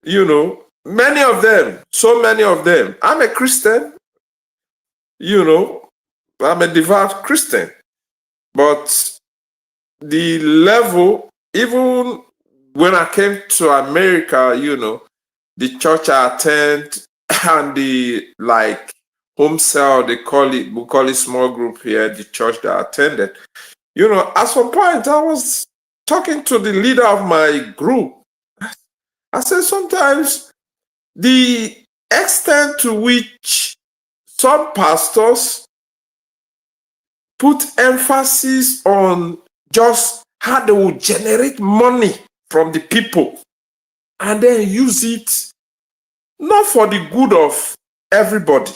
Many of them, so many of them. I'm a Christian, I'm a devout Christian. But the level, even when I came to America, the church I attend and the home cell, we call it small group here, the church that I attended. At some point I was talking to the leader of my group. I said sometimes the extent to which some pastors put emphasis on just how they will generate money from the people and then use it not for the good of everybody,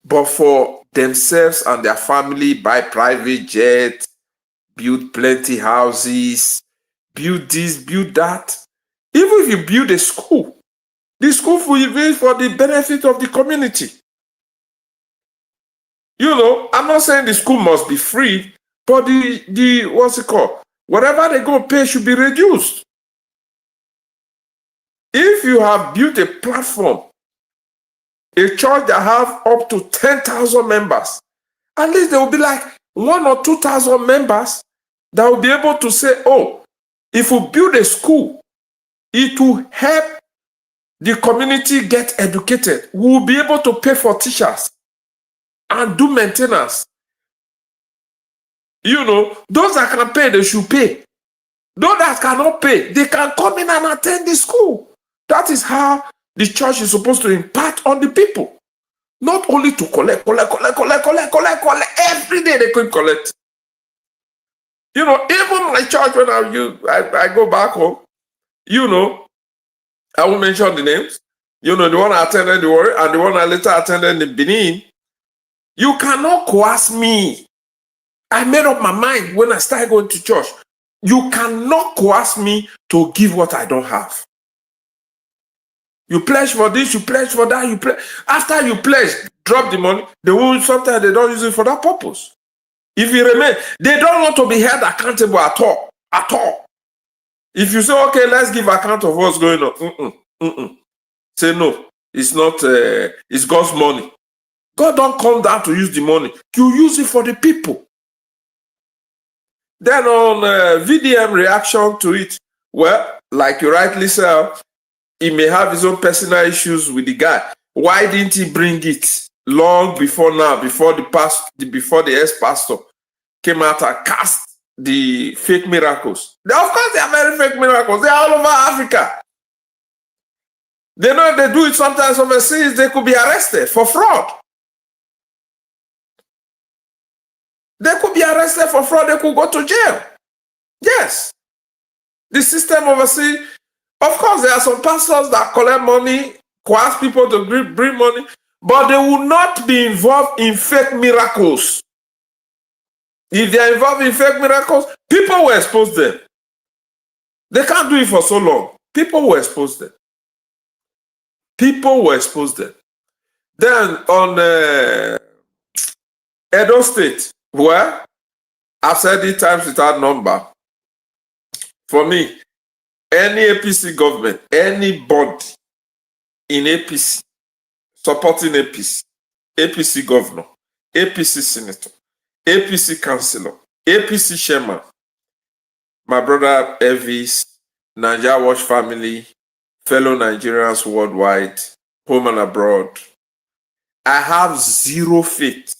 but for themselves and their family, buy private jets, build plenty houses, build this, build that. Even if you build a school, the school will be for the benefit of the community. I'm not saying the school must be free, but the what's it called? Whatever they go pay should be reduced. If you have built a platform, a church that have up to 10,000 members, at least there will be like 1,000 or 2,000 members that will be able to say, oh, if we build a school, it will help the community get educated. We will be able to pay for teachers and do maintenance. You know, those that can pay, they should pay. Those that cannot pay, they can come in and attend the school. That is how the church is supposed to impact on the people. Not only to collect. Every day they could collect. You know, even my church, when I go back home, you know, I won't mention the names. You know, the one I attended the Warrior and the one I later attended in Benin. You cannot coerce me. I made up my mind when I started going to church. You cannot coerce me to give what I don't have. You pledge for this, you pledge for that, you pledge. After you pledge, drop the money. They will, sometimes they don't use it for that purpose. If you remain, they don't want to be held accountable at all. At all. If you say, okay, let's give account of what's going on. Say no, it's not, it's God's money. God don't come down to use the money. You use it for the people. Then on VDM reaction to it, well, like you rightly said, he may have his own personal issues with the guy. Why didn't he bring it long before now, before the ex-pastor came out and cast the fake miracles? Of course, they are very fake miracles. They are all over Africa. They know if they do it sometimes overseas, they could be arrested for fraud. They could be arrested for fraud. They could go to jail. Yes. The system overseas. Of course, there are some pastors that collect money, coerce people to bring money, but they will not be involved in fake miracles. If they are involved in fake miracles, people will expose them. They can't do it for so long. People will expose them. People will expose them. Then on Edo State, where I've said it times without number, for me, any APC government, anybody in APC, supporting APC, APC governor, APC senator, APC councillor, APC chairman, my brother Elvis, Nigeria Watch family, fellow Nigerians worldwide, home and abroad, I have zero faith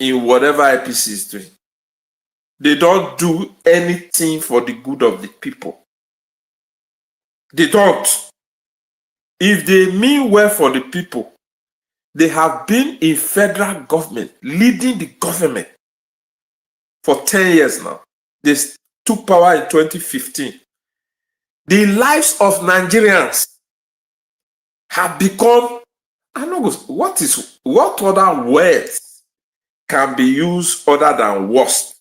in whatever APC is doing. They don't do anything for the good of the people. They don't. If they mean well for the people, they have been in federal government, leading the government for 10 years now. They took power in 2015. The lives of Nigerians have become, I don't know, what other words can be used other than worst?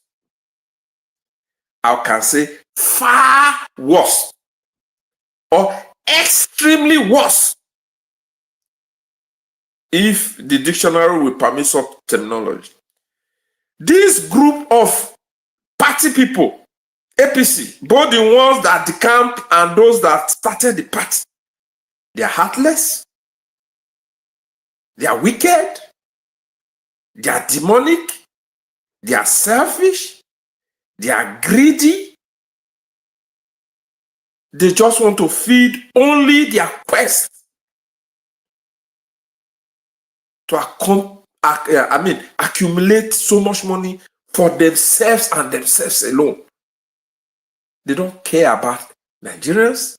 I can say far worse or extremely worse, if the dictionary will permit such terminology. This group of party people, APC, both the ones that decamp and those that started the party, they are heartless, they are wicked, they are demonic, they are selfish, they are greedy. They just want to feed only their quest to accumulate so much money for themselves and themselves alone. They don't care about Nigerians.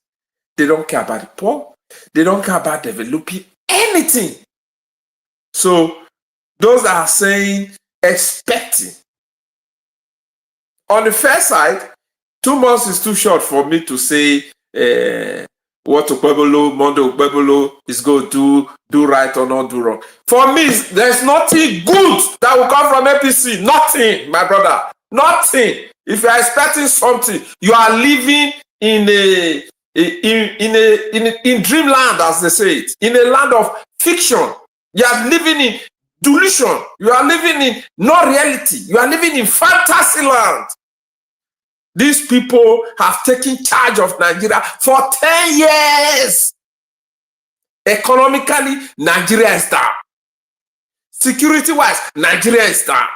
They don't care about the poor. They don't care about developing anything. So those that are saying, expecting. On the first side, 2 months is too short for me to say what Okpebolo, Monday Okpebolo is going to do right or not do wrong. For me, there's nothing good that will come from APC. Nothing, my brother. Nothing. If you are expecting something, you are living in dreamland, as they say it, in a land of fiction. You are living in delusion. You are living in no reality. You are living in fantasy land. These people have taken charge of Nigeria for 10 years. Economically, Nigeria is down. Security-wise, Nigeria is down.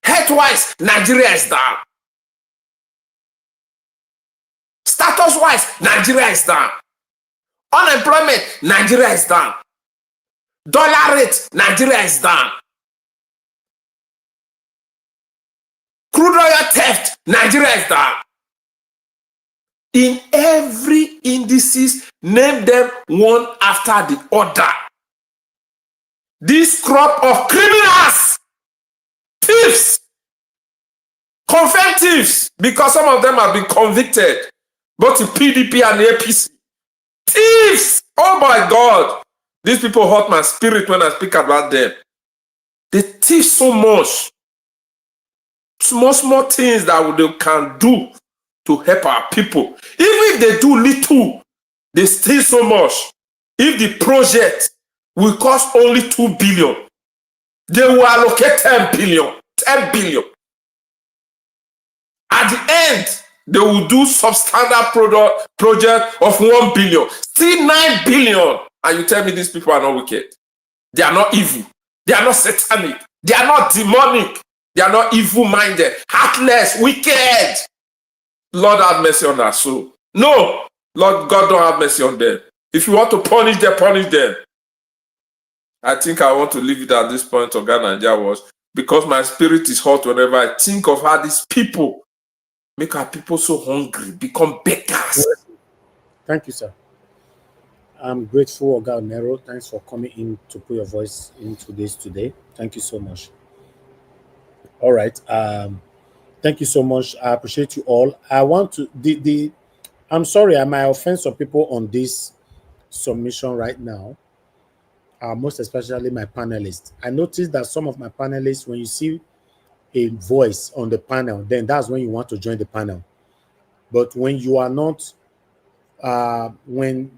Health-wise, Nigeria is down. Status-wise, Nigeria is down. Unemployment, Nigeria is down. Dollar rate, Nigeria is down. Crude oil theft, Nigeria is down. In every indices, name them one after the other. This crop of criminals, thieves, confirmed thieves, because some of them have been convicted, both in PDP and the APC. Thieves! Oh my God! These people hurt my spirit when I speak about them. They thief so much. Small things that they can do to help our people. Even if they do little, they steal so much. If the project will cost only 2 billion, they will allocate 10 billion. 10 billion. At the end, they will do substandard project of 1 billion. Still 9 billion. And you tell me these people are not wicked. They are not evil. They are not satanic. They are not demonic. They are not evil-minded, heartless, wicked. Lord have mercy on our soul. No, Lord God don't have mercy on them. If you want to punish them, punish them. I think I want to leave it at this point of Ghana was because my spirit is hot whenever I think of how these people make our people so hungry, become beggars. Thank you, sir. I'm grateful, Oga Nero. Thanks for coming in to put your voice into this today. Thank you so much. All right. Thank you so much. I appreciate you all. I want to I'm sorry, I might offend some people on this submission right now. Most especially my panelists. I noticed that some of my panelists, when you see a voice on the panel, then that's when you want to join the panel. But when you are not, when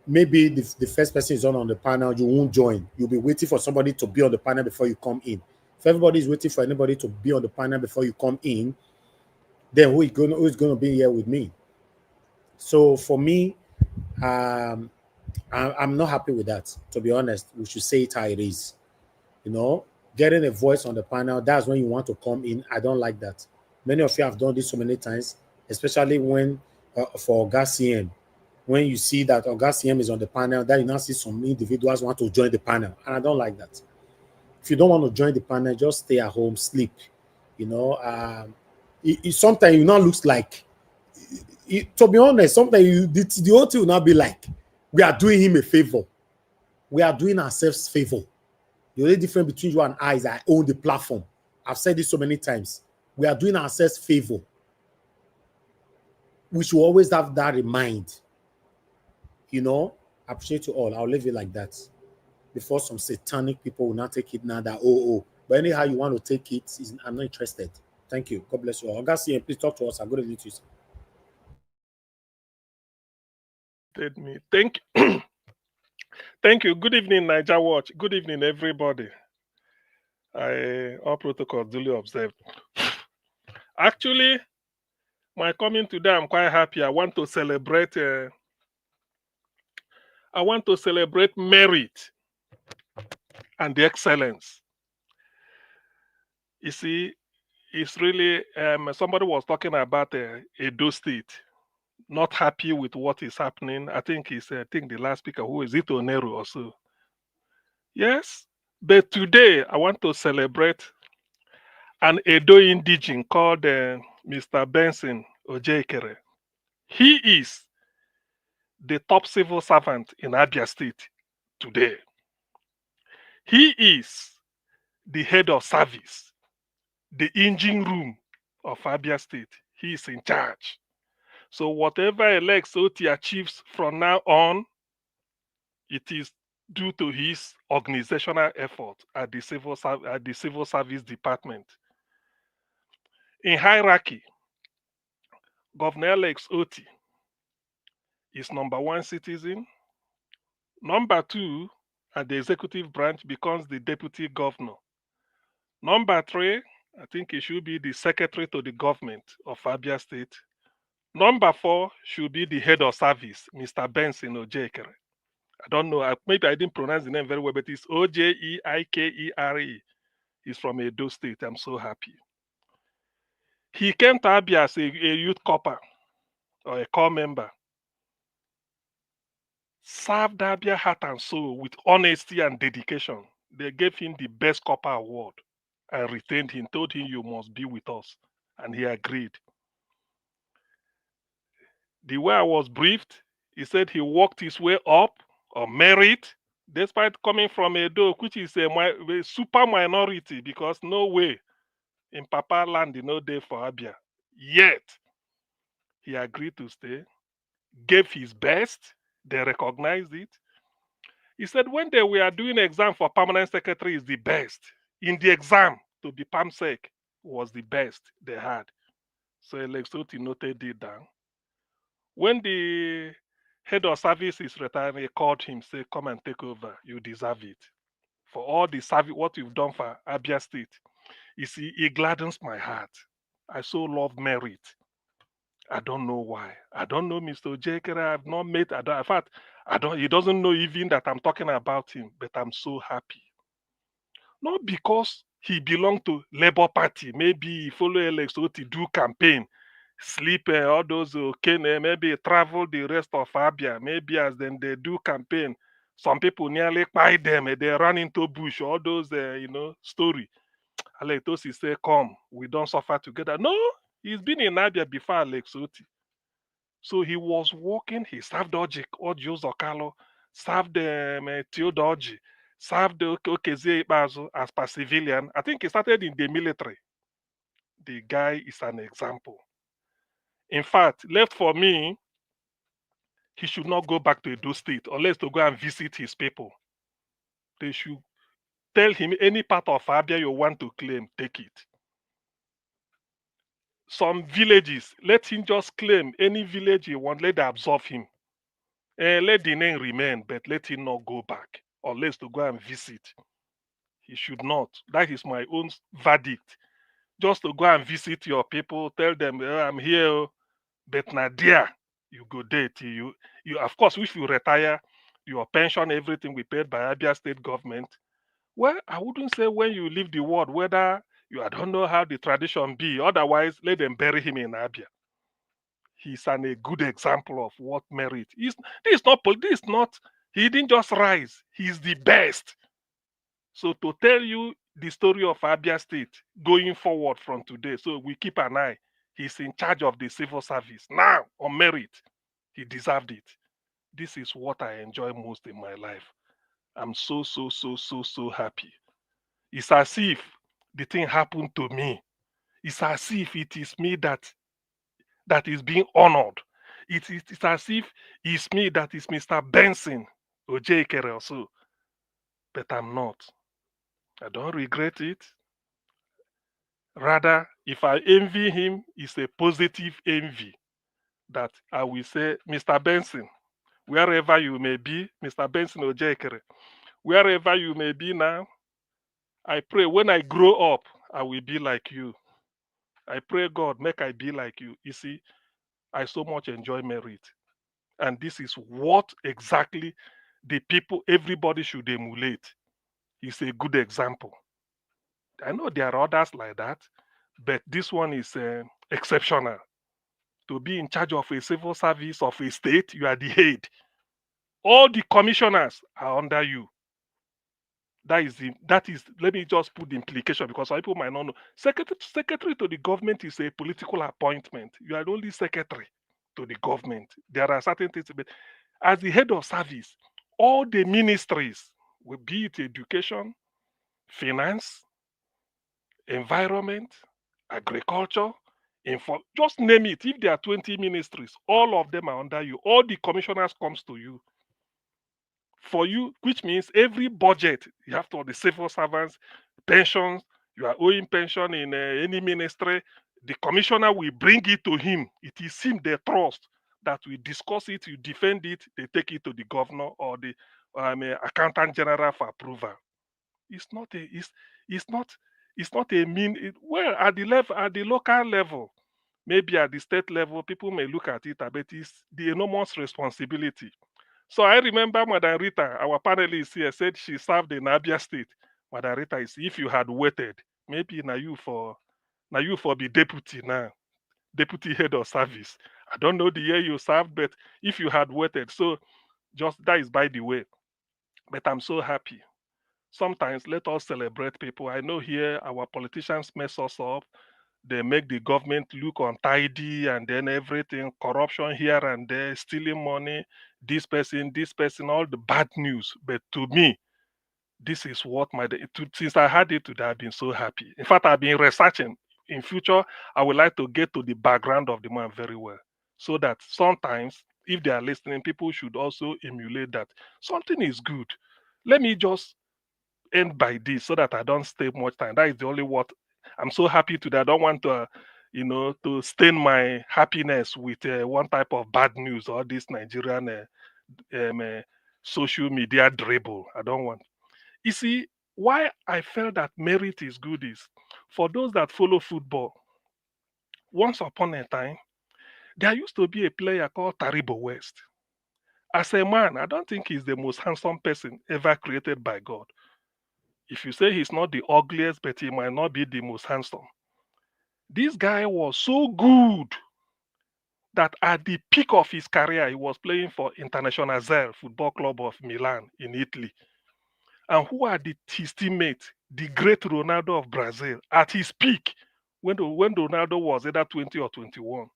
maybe the first person is on the panel, you won't join. You'll be waiting for somebody to be on the panel before you come in. If everybody is waiting for anybody to be on the panel before you come in, then who is going to be here with me? So for me, I'm not happy with that. To be honest, we should say it how it is. You know, getting a voice on the panel, that's when you want to come in. I don't like that. Many of you have done this so many times, especially when for Oga CM. When you see that Oga CM is on the panel, then you now see some individuals want to join the panel. And I don't like that. If you don't want to join the panel, just stay at home, sleep. You know, sometimes you now looks like, to be honest, sometimes the whole thing will not be like, we are doing him a favor. We are doing ourselves a favor. The only difference between you and I is I own the platform. I've said this so many times. We are doing ourselves a favor. We should always have that in mind. You know, I appreciate you all. I'll leave it like that. Before some satanic people will not take it now that, but anyhow you want to take it, I'm not interested. Thank you. God bless you all. Augustine, please talk to us. I'm going to leave you. Thank you. Thank you. Good evening, Niger Watch. Good evening, everybody. All protocols duly observed. Actually, my coming today, I'm quite happy. I want to celebrate merit and the excellence. You see, it's really somebody was talking about Edo State, not happy with what is happening. I think the last speaker, who is it, Onero or so. Yes, but today I want to celebrate an Edo indigene called Mr. Benson Ojekere. He is the top civil servant in Abia State today. He is the head of service, the engine room of Abia State. He is in charge. So whatever Alex Oti achieves from now on, it is due to his organizational effort at the civil service department. In hierarchy, Governor Alex Oti is number 1 citizen. Number 2, at the executive branch, becomes the deputy governor. Number 3, I think he should be the secretary to the government of Abia State. Number 4 should be the head of service, Mr. Benson Ojekere. I don't know, maybe I didn't pronounce the name very well, but it's Ojeikere. He's from Edo State. I'm so happy. He came to Abia as a youth copper or a core member, served Abia heart and soul with honesty and dedication. They gave him the best copper award and retained him, told him, you must be with us. And he agreed. The way I was briefed, he said he worked his way up on merit, despite coming from Edo, which is a super minority, because no way in Papa land, no day for Abia. Yet, he agreed to stay, gave his best, they recognized it. He said when they were doing exam for permanent secretary is the best. In the exam to be PAMSEC was the best they had. So Alexoti noted it down. When the head of service is retiring, he called him, say, come and take over. You deserve it. For all the service, what you've done for Abia State. You see, it gladdens my heart. I so love merit. I don't know why. I don't know Mr. Ojekere. I've not met. In fact, he doesn't know even that I'm talking about him, but I'm so happy. Not because he belonged to Labour Party. Maybe he follow Alex Oti do campaign, sleep all those maybe travel the rest of Abia. Maybe as then they do campaign, some people nearly buy them and they run into bush. All those story. Alex Oti say, "Come, we don't suffer together." No, he's been in Abia before Alex Oti. So he was working, he served Oji Zokalo, served Theodoji, served Okezie Ikpeazu as per civilian. I think he started in the military. The guy is an example. In fact, left for me, he should not go back to Edo State unless to go and visit his people. They should tell him any part of Abia you want to claim, take it. Some villages, let him just claim any village he wants, let them absorb him. Let the name remain, but let him not go back unless to go and visit. He should not. That is my own verdict. Just to go and visit your people, tell them, I'm here, but Nadia, you go there till you of course, if you retire, your pension, everything we paid by Abia State government. Well, I wouldn't say when you leave the world, whether I don't know how the tradition be. Otherwise, let them bury him in Abia. He's a good example of what merit is. This is not, he didn't just rise, he's the best. So to tell you the story of Abia State going forward from today, so we keep an eye. He's in charge of the civil service now on merit. He deserved it. This is what I enjoy most in my life. I'm so happy. It's as if the thing happened to me. It's as if it is me that is being honored. It's as if it's me that is Mr. Benson Ojekere also. But I'm not. I don't regret it. Rather, if I envy him, it's a positive envy that I will say, Mr. Benson, wherever you may be, Mr. Benson Ojekere, wherever you may be now, I pray when I grow up, I will be like you. I pray God, make I be like you. You see, I so much enjoy merit. And this is what exactly the people, everybody should emulate. He's a good example. I know there are others like that, but this one is exceptional. To be in charge of a civil service of a state, you are the head. All the commissioners are under you. That is. Let me just put the implication because some people might not know. Secretary to the government is a political appointment. You are the only secretary to the government. There are certain things, but as the head of service, all the ministries, will be it education, finance, environment, agriculture, just name it. If there are 20 ministries, all of them are under you. All the commissioners comes to you. For you, which means every budget, you have to, the civil servants, pensions, you are owing pension in any ministry, the commissioner will bring it to him. It is him they trust that we discuss it, you defend it, they take it to the governor or the accountant general for approval. It's not a mean. Well, at the local level, maybe at the state level, people may look at it, but it's the enormous responsibility. So I remember Madam Rita, our panelist here, said she served in Abia State. Madam Rita is, if you had waited, maybe now you for be deputy now, deputy head of service. I don't know the year you served, but if you had waited, so just that is by the way. But I'm so happy. Sometimes let us celebrate people. I know here our politicians mess us up. They make the government look untidy and then everything, corruption here and there, stealing money, this person, all the bad news. But to me, this is what since I had it today, I've been so happy. In fact, I've been researching. In future, I would like to get to the background of the man very well, so that sometimes, if they are listening, people should also emulate that. Something is good. Let me just end by this so that I don't stay much time. That is the only what I'm so happy today. I don't want to, to stain my happiness with one type of bad news or this Nigerian social media dribble. I don't want. You see, why I felt that merit is good is for those that follow football. Once upon a time, there used to be a player called Taribo West. As a man, I don't think he's the most handsome person ever created by God. If you say he's not the ugliest, but he might not be the most handsome. This guy was so good that at the peak of his career, he was playing for Internazionale Football Club of Milan in Italy. And who are his teammates? The great Ronaldo of Brazil at his peak, when Ronaldo was either 20 or 21.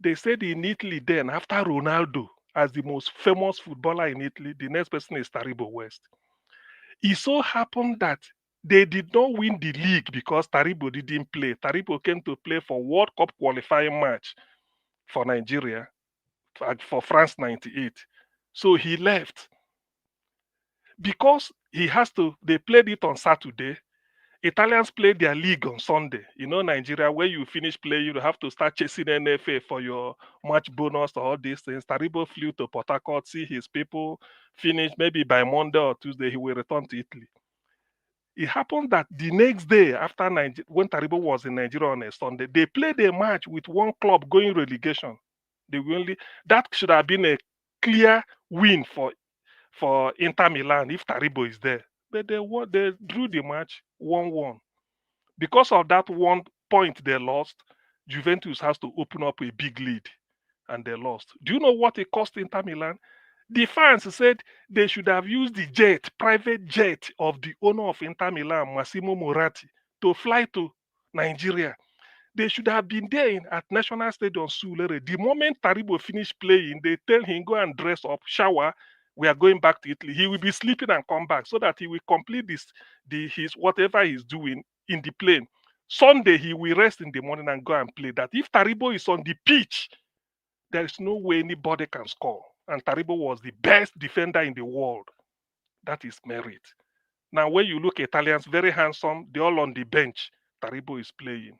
They said in Italy then, after Ronaldo, as the most famous footballer in Italy, the next person is Taribo West. It so happened that they did not win the league because Taribo didn't play. Taribo came to play for World Cup qualifying match for Nigeria, for France 98. So he left. Because they played it on Saturday. Italians played their league on Sunday. Nigeria, when you finish playing, you have to start chasing NFA for your match bonus or all these things. Taribo flew to Port Harcourt, see his people, finish maybe by Monday or Tuesday, he will return to Italy. It happened that the next day, after when Taribo was in Nigeria on a Sunday, they played a match with one club going relegation. That should have been a clear win for Inter Milan if Taribo is there. But they drew the match 1-1. Because of that 1 point they lost, Juventus has to open up a big lead, and they lost. Do you know what it cost Inter Milan? The fans said they should have used the private jet of the owner of Inter Milan, Massimo Moratti, to fly to Nigeria. They should have been there at National Stadium Sulere. The moment Taribo finished playing, they tell him, go and dress up, shower, we are going back to Italy. He will be sleeping and come back so that he will complete his whatever he's doing in the plane. Sunday, he will rest in the morning and go and play. That if Taribo is on the pitch, there is no way anybody can score. And Taribo was the best defender in the world. That is merit. Now, when you look at Italians, very handsome, they're all on the bench. Taribo is playing.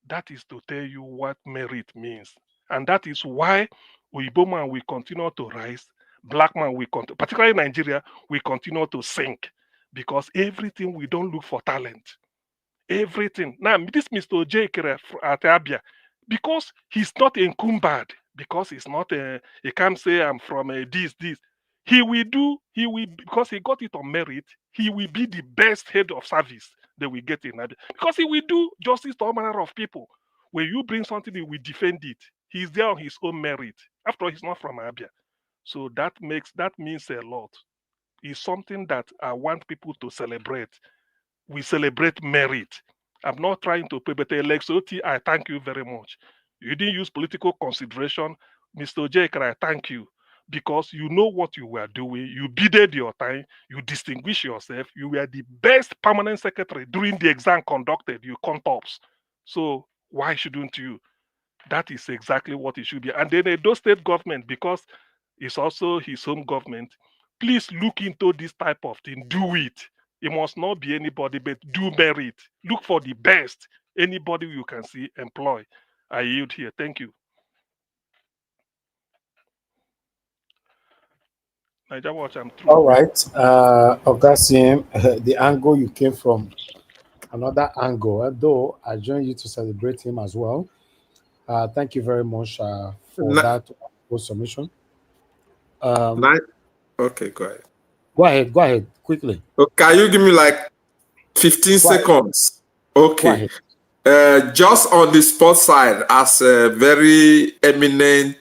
That is to tell you what merit means. And that is why Oyibo man will continue to rise. Black man will continue, particularly in Nigeria, will continue to sink. Because everything, we don't look for talent. Everything. Now, this Mr. J. at Abia, because he's not encumbered, because he's not, he can't say I'm from this. Because he got it on merit, he will be the best head of service that we get in Abia. Because he will do justice to all manner of people. When you bring something, he will defend it. He's there on his own merit. After all, he's not from Abia. So that means a lot. It's something that I want people to celebrate. We celebrate merit. I'm not trying to pay, but Lexoti, I thank you very much. You didn't use political consideration. Mr. J. I thank you because you know what you were doing. You bided your time. You distinguished yourself. You were the best permanent secretary during the exam conducted. You come tops. So why shouldn't you? That is exactly what it should be. And then Edo State government, because it's also his home government, please look into this type of thing. Do it. It must not be anybody, but do merit. Look for the best. Anybody you can see, employ. I yield here. Thank you. Niger Watch, I'm through. All right. Ogasim, the angle you came from, another angle, though I join you to celebrate him as well. Thank you very much for that submission. Okay, go ahead. Go ahead, quickly. Okay, can you give me like 15 seconds? Okay. just on the sports side, as a very eminent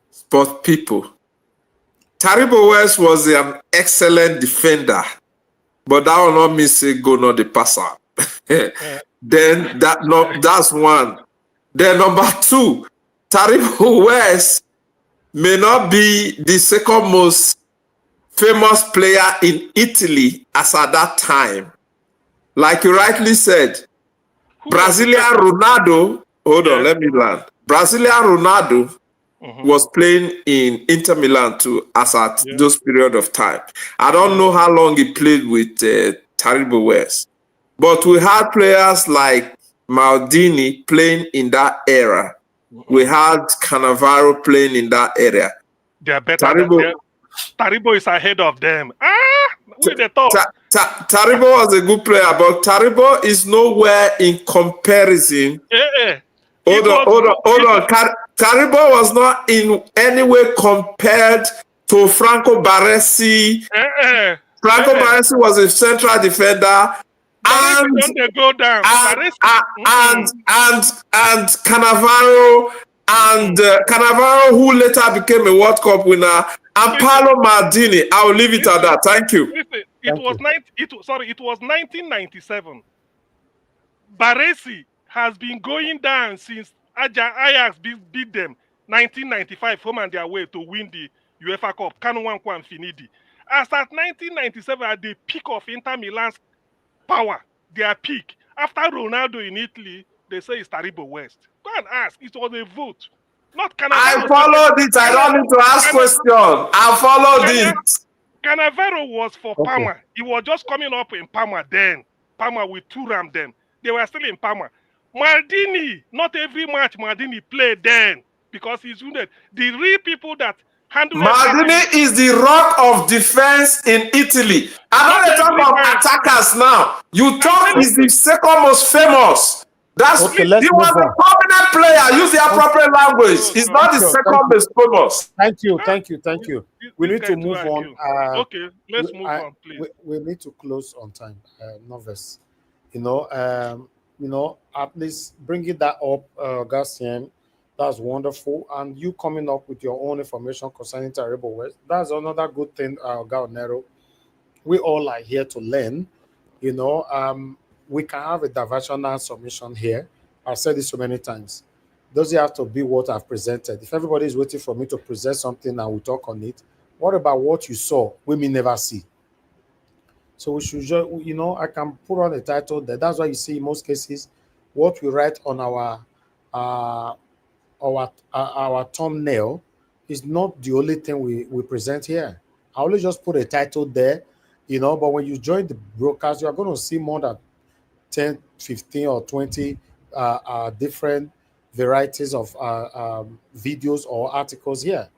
sport people, Taribo West was an excellent defender, but that will not mean say go not the passer. Then that's one. Then number two, Taribo West may not be the second most famous player in Italy as at that time. Like you rightly said, Brazilian Ronaldo, hold on, let me land. Brazilian Ronaldo was playing in Inter Milan too, as at those period of time. I don't know how long he played with Taribo West, but we had players like Maldini playing in that era. We had Cannavaro playing in that area. They are better than them. Taribo is ahead of them. Who they thought? Taribo was a good player, but Taribo is nowhere in comparison. Hold on. Taribo was not in any way compared to Franco Baresi. Franco Baresi was a central defender. And Cannavaro, Cannavaro, who later became a World Cup winner, and Paolo Maldini. I will leave it at that. Thank you. It was 1997. Baresi has been going down since Ajax beat them 1995 home and their way to win the UEFA Cup. Canwanko and Finidi. As at 1997, at the peak of Inter Milan's power, their peak. After Ronaldo in Italy, they say it's Taribo West. Go and ask. It was a vote. Not Cannavaro. I followed it. I don't need to ask questions. I followed it. Cannavaro was for Parma. He was just coming up in Parma then. Parma with Thuram then. They were still in Parma. Maldini, not every match Maldini played then because he's wounded. The real people that handle Maldini is the rock of defense in Italy. I'm not talking about attackers now. You talk is the second most famous. That's he was a prominent player. Use the appropriate language. He's not the second most famous. Thank you. We need to move on. Okay, let's move on, please. We need to close on time, Novice. At least bringing that up, Garcian, that's wonderful. And you coming up with your own information concerning Taribo West, that's another good thing, Gaonero. We all are here to learn. We can have a diversional submission here. I've said this so many times. Doesn't have to be what I've presented. If everybody is waiting for me to present something and we talk on it, what about what you saw we may never see? So we should, I can put on a title there. That's why you see in most cases, what we write on our thumbnail is not the only thing we present here. I only just put a title there, but when you join the broadcast, you're going to see more than 10, 15, or 20 different varieties of videos or articles here.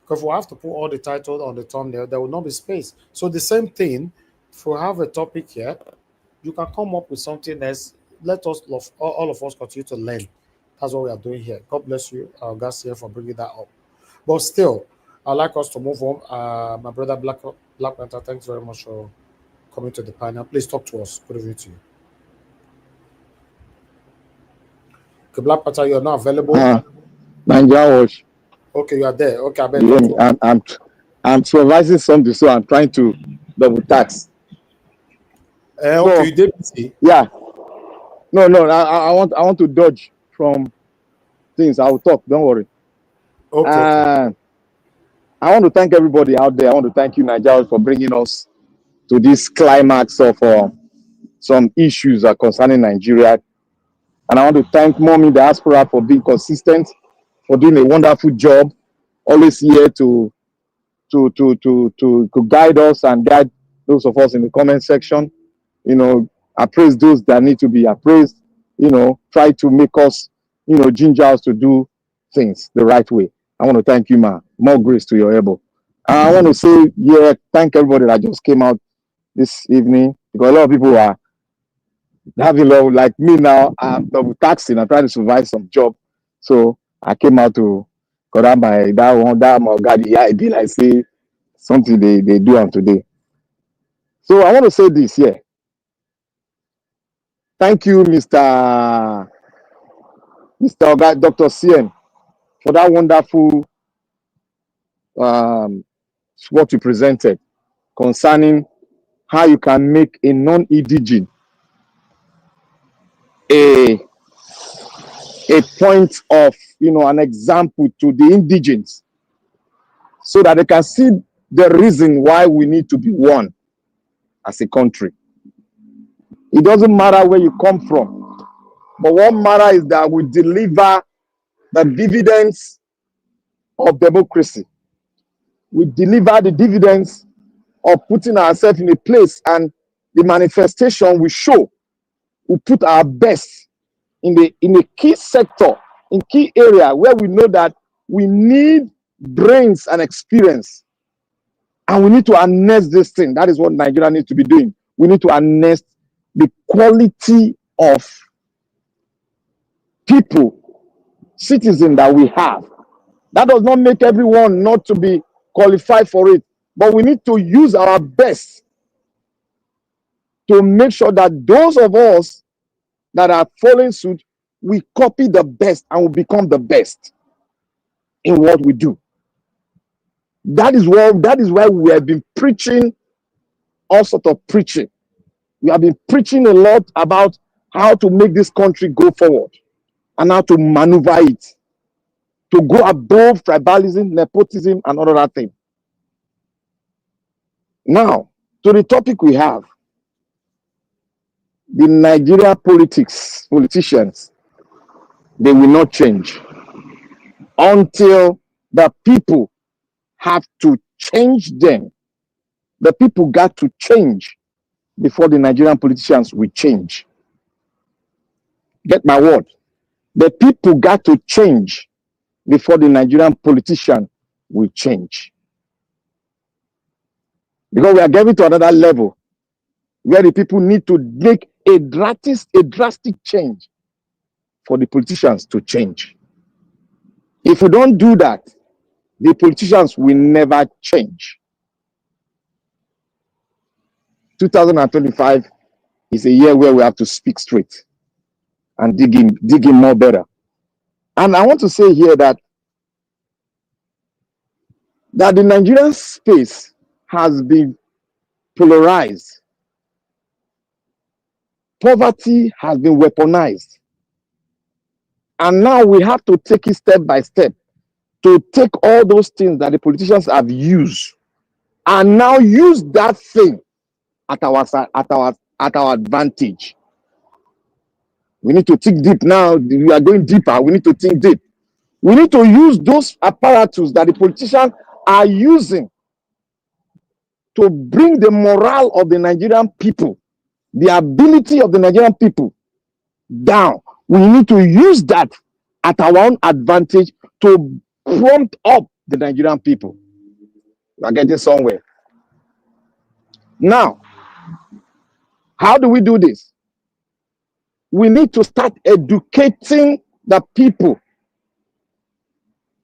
Because we have to put all the titles on the thumbnail, there will not be space. So the same thing, if we have a topic here, you can come up with something else. Let us, all of us, continue to learn. That's what we are doing here. God bless you, Garcia, for bringing that up. But still, I'd like us to move on. My brother Black Panther, thanks very much for coming to the panel. Please talk to us. Good evening to you. Okay, Black Panther, you're not available. Nigeria Watch. Okay, you are there. Okay, I bet. I'm supervising something, so I'm trying to double tax. Okay, you did see. Yeah. No. I want to dodge from things. I will talk. Don't worry. Okay. I want to thank everybody out there. I want to thank you, Nigeria, for bringing us to this climax of some issues concerning Nigeria. And I want to thank Mommy Diaspora for being consistent, for doing a wonderful job, always here to guide us and guide those of us in the comment section. Appraise those that need to be appraised. Try to make us, ginger us to do things the right way. I want to thank you, ma. More grace to your elbow. I want to say, thank everybody that just came out this evening, because a lot of people are having love like me now. I'm double taxing. I'm trying to survive some job, so I came out to cut out my idea. I say something they do on today. So I want to say this here. Thank you, Mr. Mr. Oga, Dr. CN, for that wonderful what you presented concerning how you can make a non-indigene a point of, an example to the indigents, so that they can see the reason why we need to be one as a country. It doesn't matter where you come from, but what matters is that we deliver the dividends of democracy. We deliver the dividends of putting ourselves in a place, and the manifestation we show. We put our best in a key sector, in key area where we know that we need brains and experience, and we need to harness this thing. That is what Nigeria needs to be doing. We need to harness the quality of people, citizens that we have. That does not make everyone not to be qualified for it, but we need to use our best to make sure that those of us that are following suit, we copy the best and we become the best in what we do. That is why we have been preaching all sorts of preaching. We have been preaching a lot about how to make this country go forward and how to maneuver it to go above tribalism, nepotism, and all other things. Now, to the topic we have, the Nigeria politicians, they will not change until the people have to change them. The people got to change before the Nigerian politicians will change. Get my word. The people got to change before the Nigerian politician will change. Because we are getting to another level where the people need to make a drastic change for the politicians to change. If we don't do that, the politicians will never change. 2025 is a year where we have to speak straight and dig in more better. And I want to say here that the Nigerian space has been polarized. Poverty has been weaponized. And now we have to take it step by step to take all those things that the politicians have used and now use that thing at our advantage. We need to think deep now. We are going deeper. We need to think deep. We need to use those apparatus that the politicians are using to bring the morale of the Nigerian people, the ability of the Nigerian people down. We need to use that at our own advantage to prompt up the Nigerian people. We are getting somewhere. Now, how do we do this? We need to start educating the people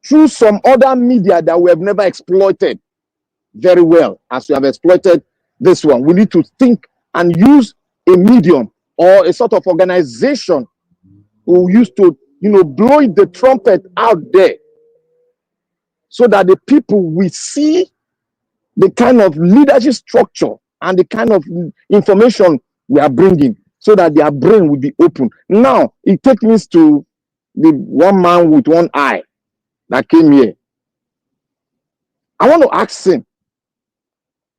through some other media that we have never exploited very well as we have exploited this one. We need to think and use a medium or a sort of organization who used to, blow the trumpet out there so that the people will see the kind of leadership structure and the kind of information we are bringing so that their brain will be open. Now, it takes me to the one man with one eye that came here. I want to ask him,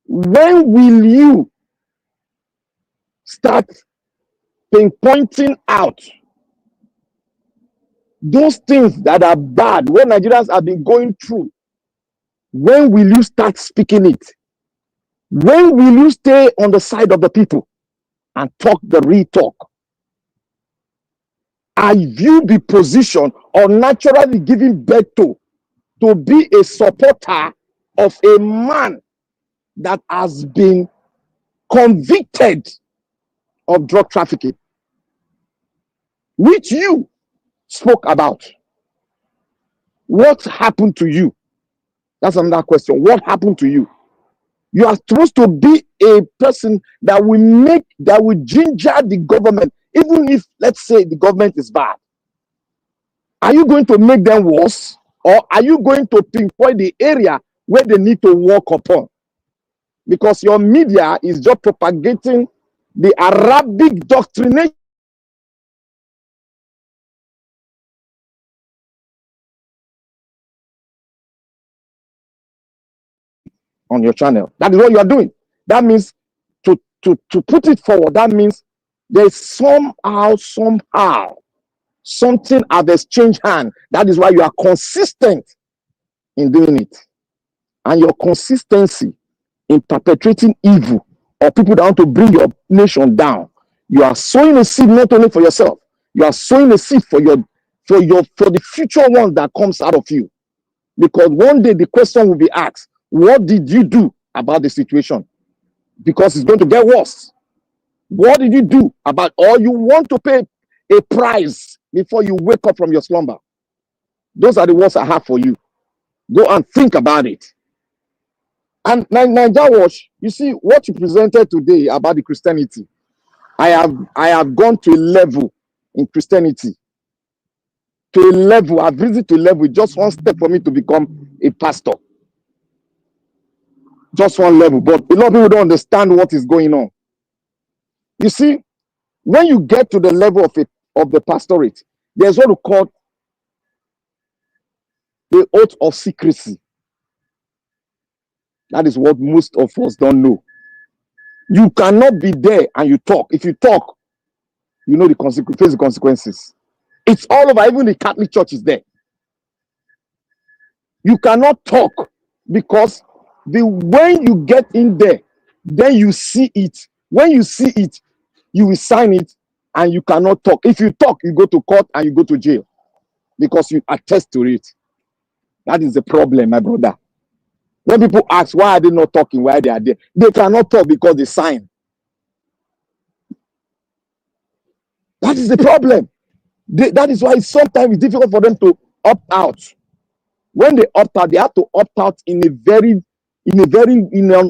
when will you start pinpointing out those things that are bad, when Nigerians have been going through? When will you start speaking it? When will you stay on the side of the people and talk the real talk? Are you the position or naturally giving birth to be a supporter of a man that has been convicted of drug trafficking, which you spoke about? What happened to you? That's another question. What happened to you? You are supposed to be a person that will ginger the government, even if, let's say, the government is bad. Are you going to make them worse, or are you going to pinpoint the area where they need to work upon? Because your media is just propagating the Arabic doctrination on your channel. That is what you are doing. That means to put it forward, that means there's somehow something have exchanged hand. That is why you are consistent in doing it. And your consistency in perpetrating evil or people that want to bring your nation down, you are sowing a seed not only for yourself, you are sowing a seed for the future one that comes out of you. Because one day the question will be asked, what did you do about the situation? Because it's going to get worse. What did you do about, or you want to pay a price before you wake up from your slumber? Those are the words I have for you. Go and think about it. And Niger Watch, you see what you presented today about the Christianity. I have gone to a level in Christianity. To a level, I've risen to a level, just one step for me to become a pastor. Just one level. But a lot of people don't understand what is going on. You see, when you get to the level of the pastorate, there's what we call the oath of secrecy. That is what most of us don't know. You cannot be there and you talk. If you talk, you know face the consequences. It's all over. Even the Catholic Church is there. You cannot talk because when you get in there, then you see it. When you see it, you will sign it and you cannot talk. If you talk, you go to court and you go to jail because you attest to it. That is the problem, my brother. When people ask why are they not talking, why they are there, they cannot talk because they sign. That is the problem. That is why sometimes it's difficult for them to opt out. When they opt out, they have to opt out in an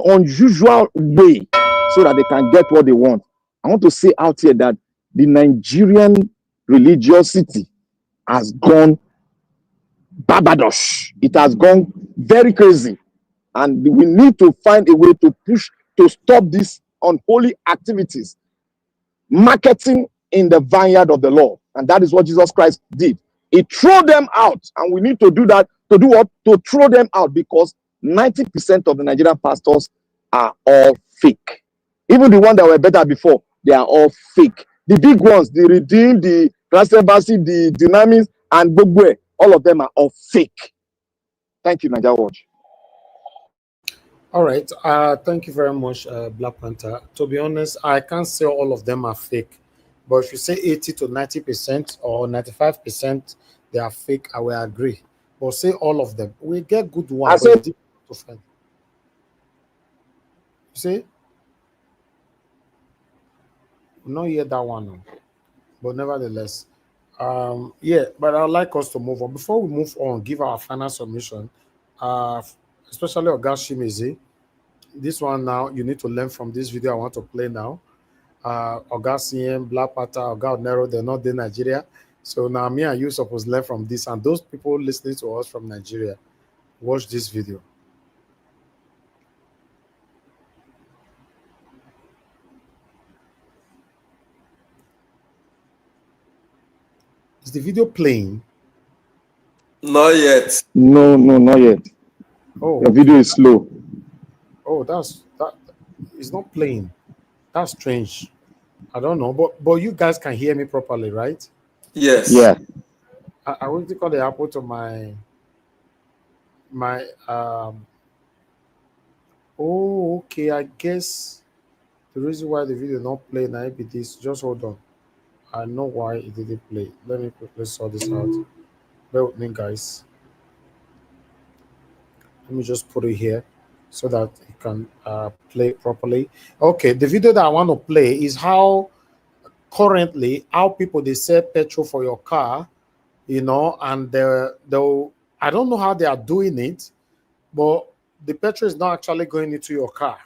unusual way so that they can get what they want. I want to say out here that the Nigerian religiosity has gone Barbados. It has gone very crazy. And we need to find a way to push to stop these unholy activities. Marketing in the vineyard of the Lord. And that is what Jesus Christ did. He threw them out. And we need to do that. To do what? To throw them out, because 90% of the Nigerian pastors are all fake. Even the ones that were better before, they are all fake. The big ones, the Redeemed, the Embassy, the Dunamis, and Bogwe, all of them are all fake. Thank you, Niger Watch. All right. Thank you very much, Black Panther. To be honest, I can't say all of them are fake. But if you say 80 to 90% or 95%, they are fake, I will agree. But say all of them. We get good ones. You see? Not yet that one. No. But nevertheless, yeah, but I'd like us to move on. Before we move on, give our final submission, especially Oga Shimizi. This one now, you need to learn from this video I want to play now. Oga CM, Black Panther, Oga Nero, they're not in Nigeria. So now me and you supposed to learn from this. And those people listening to us from Nigeria, watch this video. Is the video playing? Not yet. No, not yet. Oh, the video is slow. Oh, that is not playing. That's strange. I don't know, but you guys can hear me properly, right? Yes. Yeah. I want to call the apple to my oh, okay. I guess the reason why the video not playing now be this. Just hold on. I know why it didn't play. Let me quickly sort this out. Bear with me, guys. Let me just put it here so that it can play properly. Okay, the video that I want to play is how currently how people they sell petrol for your car, you know, and they'll I don't know how they are doing it, but the petrol is not actually going into your car.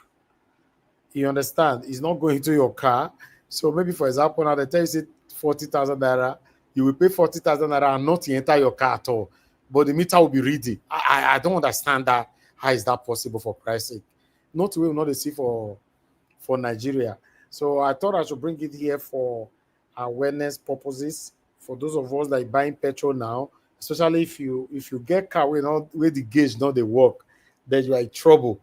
You understand? It's not going to your car. So maybe, for example, now they tell you 40,000 naira, you will pay 40,000 naira and not enter your car at all. But the meter will be reading. I don't understand that. How is that possible, for Christ's sake? Not we will not see for Nigeria. So I thought I should bring it here for awareness purposes. For those of us that are buying petrol now, especially if you get car where the gauge not they work, then you are in trouble.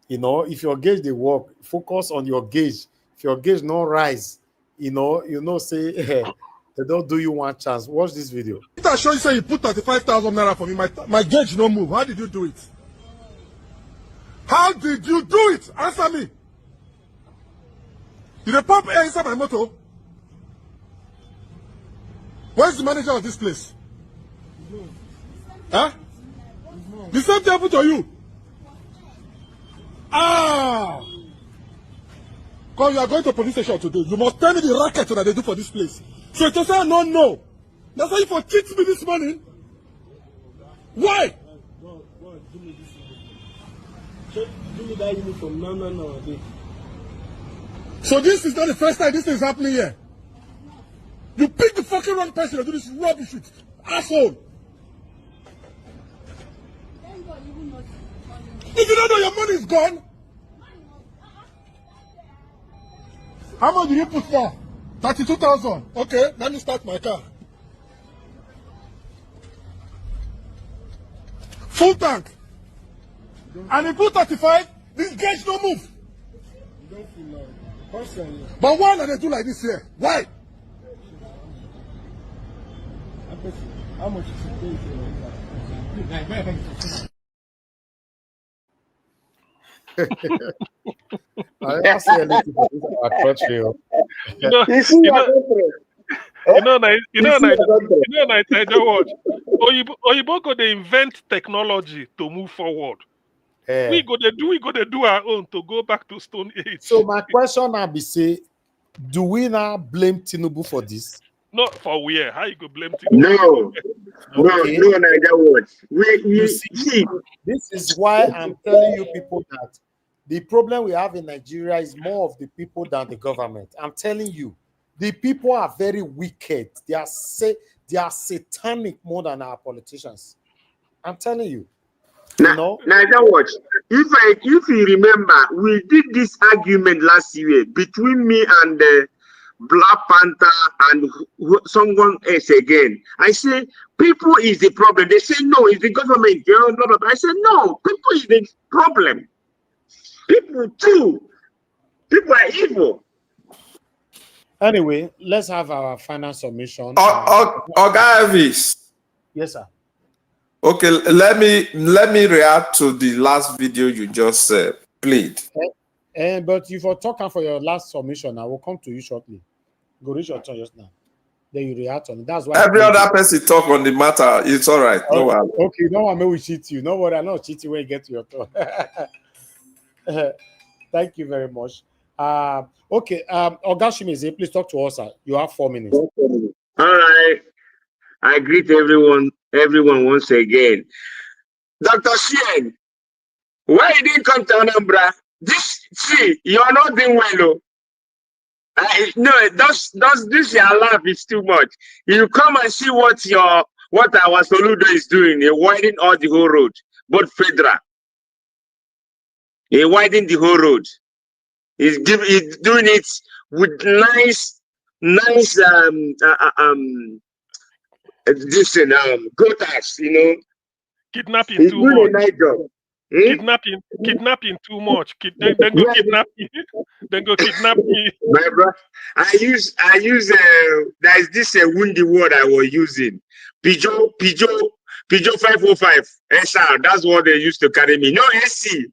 You know, if your gauge they work, focus on your gauge. If your gauge not rise, say they don't do you one chance. Watch this video. I show you say you put 35,000 naira for me. My gauge no move. How did you do it? How did you do it? Answer me. Did they pump air inside my motor? Where's the manager of this place? Huh? The same thing happened to you. Because you are going to police station today. You must tell me the racket that they do for this place. So to say no. That's why you for cheat me this morning. Why? Give me that uniform. No. So this is not the first time this is happening here. You pick the fucking wrong person to do this rubbish shit. Asshole. If you don't know your money is gone. How much did you put for? 32,000. Okay, let me start my car. Full tank. And he put 35, this gauge don't move. You don't feel like but why do they do like this here? Why? How much is it? I don't say anything about this our country. Nigeria watch. Oyibo go they invent technology to move forward. We go to do our own to go back to Stone Age. So my question now be say, do we now blame TInubu for this? Not for where? How you go blame TInubu? No, Nigeria watch. You see, this is why I'm telling you people that the problem we have in Nigeria is more of the people than the government. I'm telling you, the people are very wicked. They are satanic more than our politicians. I'm telling you. Nigeria watch. If you remember, we did this argument last year between me and the Black Panther and someone else again. I say people is the problem. They say no, it's the government. I say no, people is the problem. People too. People are evil. Anyway, let's have our final submission. Elvis. Yes, sir. Okay, let me react to the last video you just played. But if you're talking for your last submission, I will come to you shortly. Go reach your turn just now. Then you react on it. That's why every other person talk on the matter. It's all right. No worry. Okay, no one will cheat you. No worry, I'm not cheating when you get to your turn. Thank you very much. Okay, Ogashimize, please talk to us. Sir. You have 4 minutes. All right. I greet everyone once again. Dr. Shien, why you didn't come to Anambra? You're not doing well. This your laugh is too much. You come and see what our Soludo is doing. He widening all the whole road, both federal. He widening the whole road. He's doing it with nice gutters, Kidnapping he's too doing much. A nice job. Kidnapping too much. Then go kidnap me. Then go kidnap me. My bro, I use there's this windy word I was using. Pijo 505 SR. That's what they used to carry me. No SC.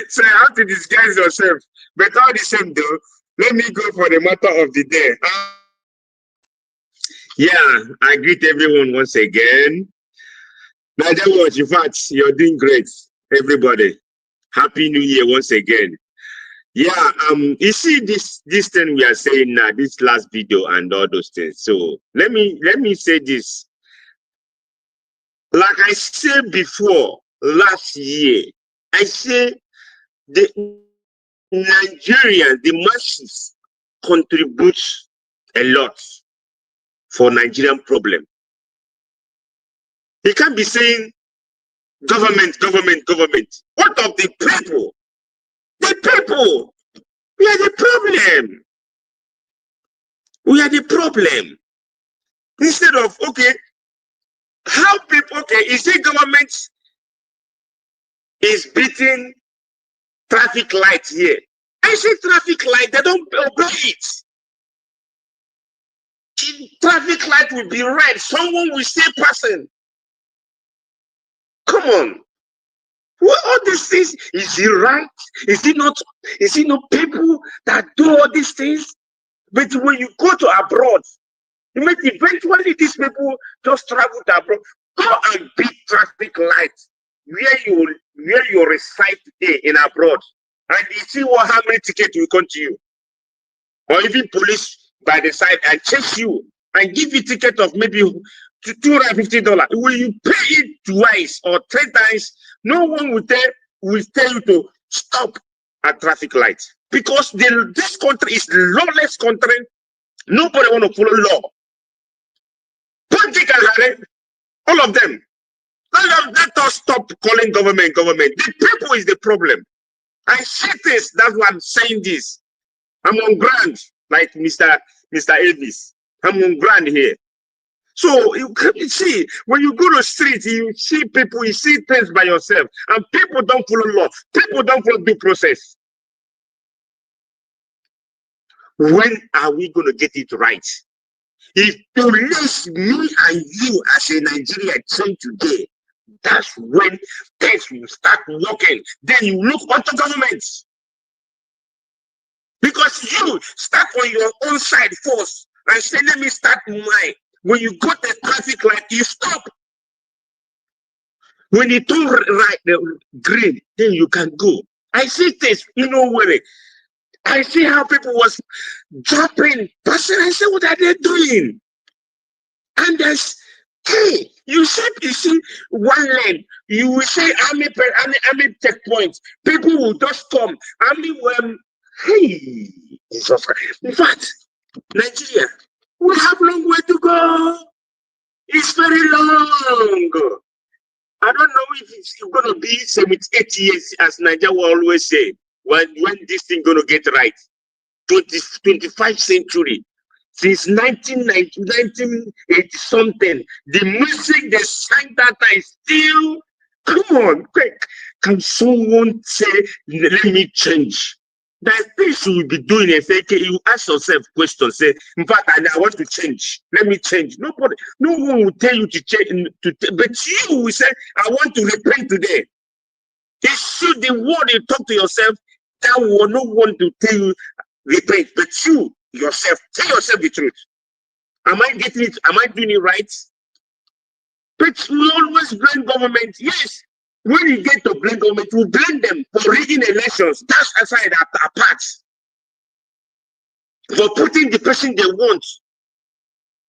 So you have to disguise yourself. But all the same though, let me go for the matter of the day. Yeah, I greet everyone once again. Nigeria watch, in fact, you're doing great, everybody. Happy New Year once again. Yeah, you see this thing we are saying now, this last video and all those things. So let me say this. Like I said before, last year, I say the Nigerians, the masses, contributes a lot for Nigerian problem. He can't be saying government, government, government. What of the people? The people, we are the problem. We are the problem. Instead of, okay, how people, okay, you say government is beating traffic lights here. I say traffic light, they don't obey it. If traffic light will be red, someone will say passing. Come on. Well, all these things, is it right? Is it not? Is it not people that do all these things? But when you go to abroad, you may eventually these people just travel to abroad. Go and beat traffic lights where you reside today in abroad, and you see how many tickets will come to you, or even police by the side and chase you and give you ticket of maybe $250. Will you pay it twice or 3 times? No one will tell you to stop at traffic lights, because this country is lawless country. Nobody want to follow law. Politically, all of them. Let us stop calling government government. The people is the problem. I say this, that's why I'm saying this. I'm on ground, like Mr. Elvis. I'm on ground here. So you can see, when you go to the street, you see people, you see things by yourself, and people don't follow law. People don't follow due process. When are we going to get it right? If police, me and you as a Nigerian change today, that's when things will start working. Then you look onto governments. Because you start on your own side first and say, let me start mine. When you got the traffic light, you stop. When you turn right, the green, then you can go. I see this, worry. I see how people was jumping, passing. I say, what are they doing? And there's, hey, you see one lane, you will say army checkpoints. People will just come. Army will, hey, in fact, Nigeria, we have long way to go. It's very long. I don't know if it's going to be 78 years, as Nigeria will always say, when this thing going to get right. 25th century. Since 1980 something, the music they sang that time is still, come on, quick. Can someone say, let me change? That things you will be doing. If you ask yourself questions, say, in fact, I want to change. Let me change. No one will tell you to change, but you will say, I want to repent today. It's you, the word you talk to yourself, that will no one to tell you repent, but you yourself, tell yourself the truth. Am I getting it? Am I doing it right? But we always blame government. Yes, when you get to blame government, we blame them for rigging elections. That's aside apart. For putting the person they want.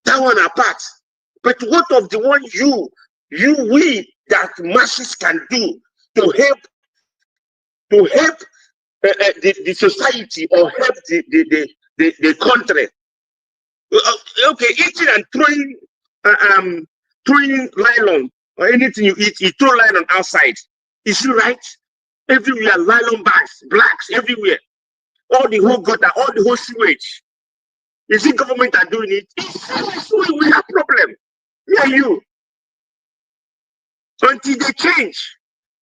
That one apart. But what of the one we that masses can do to help the society or help the country? Okay, eating and throwing nylon or anything you eat, you throw nylon outside. Is it right? Everywhere, nylon bags, blacks, everywhere. All the whole gutter, all the whole sewage. Is it government are doing it? It's we have problem. Yeah, you. Until they change,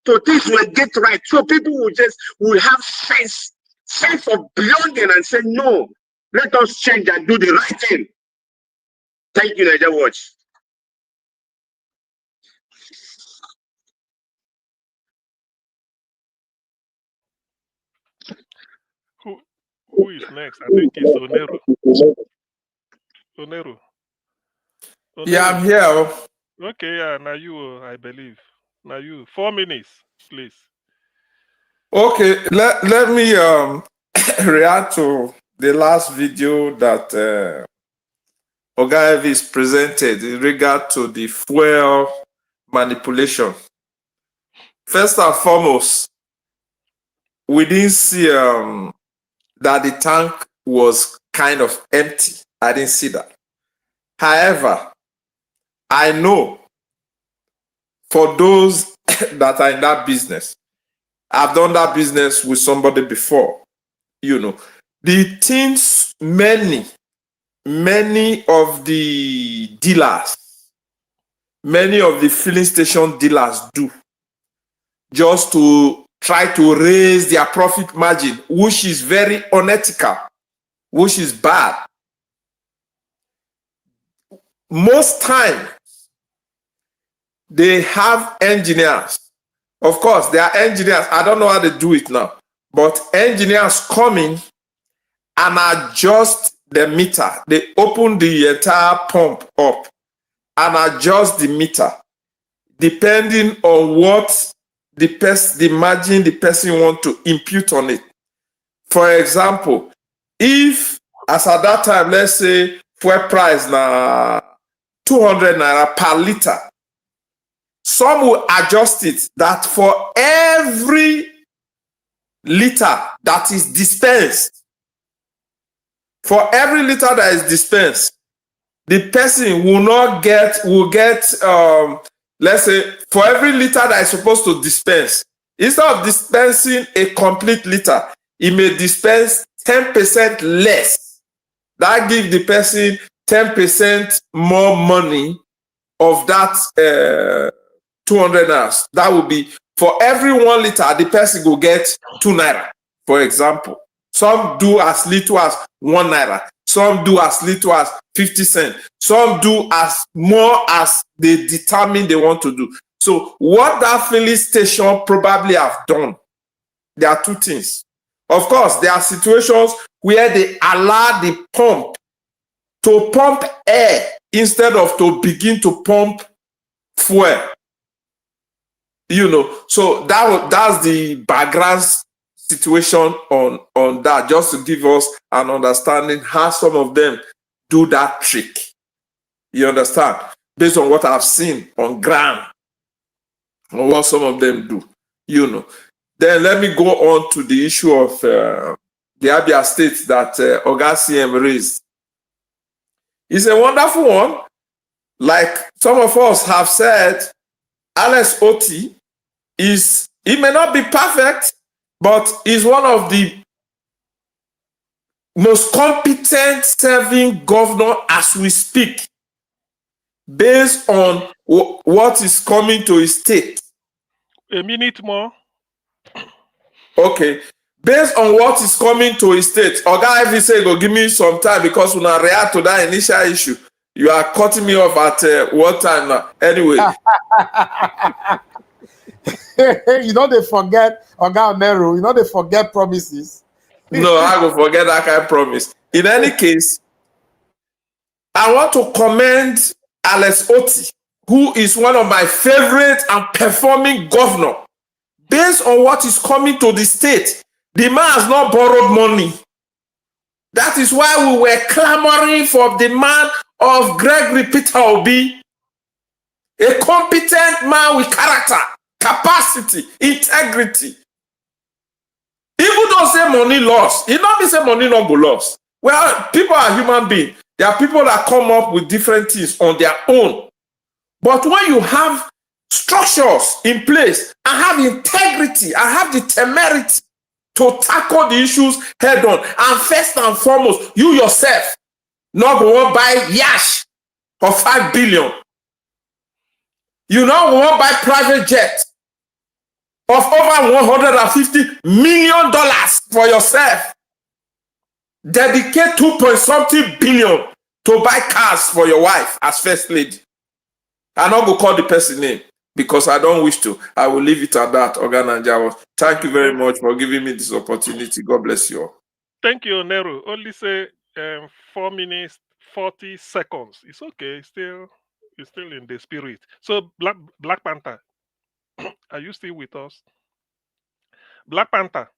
so things will get right. So people will have sense of belonging and say, no, let us change and do the right thing. Thank you, Niger Watch. Who is next? I think it's Oneru. Oneru. Yeah, I'm here. Okay, yeah, now you, I believe. Now you, 4 minutes, please. Okay, let me react to the last video that Oga Elvis presented in regard to the fuel manipulation. First and foremost, we didn't see that the tank was kind of empty. I didn't see that. However, I know for those that are in that business, I've done that business with somebody before, you know, the things many of the dealers, many of the filling station dealers do just to try to raise their profit margin, which is very unethical, which is bad. Most time, they have engineers. Of course, there are engineers. I don't know how they do it now, but engineers come in and adjust the meter. They open the entire pump up and adjust the meter depending on what the margin the person want to impute on it. For example, if as at that time, let's say fuel price na 200 naira per liter, some will adjust it that for every liter that is dispensed, the person will get let's say for every liter that is supposed to dispense, instead of dispensing a complete liter, it may dispense 10% less. That gives the person 10% more money of that 200 naira. That would be for every 1 liter, the person will get 2 naira, for example. Some do as little as 1 naira. Some do as little as 50 cents. Some do as more as they determine they want to do. So what that filling station probably have done, there are 2 things. Of course, there are situations where they allow the pump to pump air instead of to begin to pump fuel. You know, so that's the background situation on that, just to give us an understanding how some of them do that trick. You understand? Based on what I've seen on ground, on what some of them do, you know. Then let me go on to the issue of the Abia State that Oga CM raised. It's a wonderful one. Like some of us have said, Alex Oti he may not be perfect, but is one of the most competent serving governor as we speak, based on what is coming to his state. A minute more. Okay. Based on what is coming to his state, Oga Ivy say go give me some time because when I react to that initial issue, you are cutting me off at what time now? Anyway. You know they forget Oga Oneru, you know they forget promises. No, I will forget that kind of promise. In any case, I want to commend Alex Oti, who is one of my favorite and performing governor. Based on what is coming to the state, the man has not borrowed money. That is why we were clamoring for the man of Gregory Peter Obi, a competent man with character, capacity, integrity. Even though say money lost, it not be say money not go lost. Well, people are human beings. There are people that come up with different things on their own. But when you have structures in place and have integrity and have the temerity to tackle the issues head on, and first and foremost, you yourself not go and buy yash for 5 billion. You not go and buy private jet of over $150 million for yourself. Dedicate 2.something billion to buy cars for your wife as first lady. I'm not going to call the person name because I don't wish to. I will leave it at that, Oga Nanjawa. Thank you very much for giving me this opportunity. God bless you all. Thank you, Nero. Only say 4 minutes, 40 seconds. It's okay. You're still in the spirit. So, Black Panther, are you still with us? Black Panther.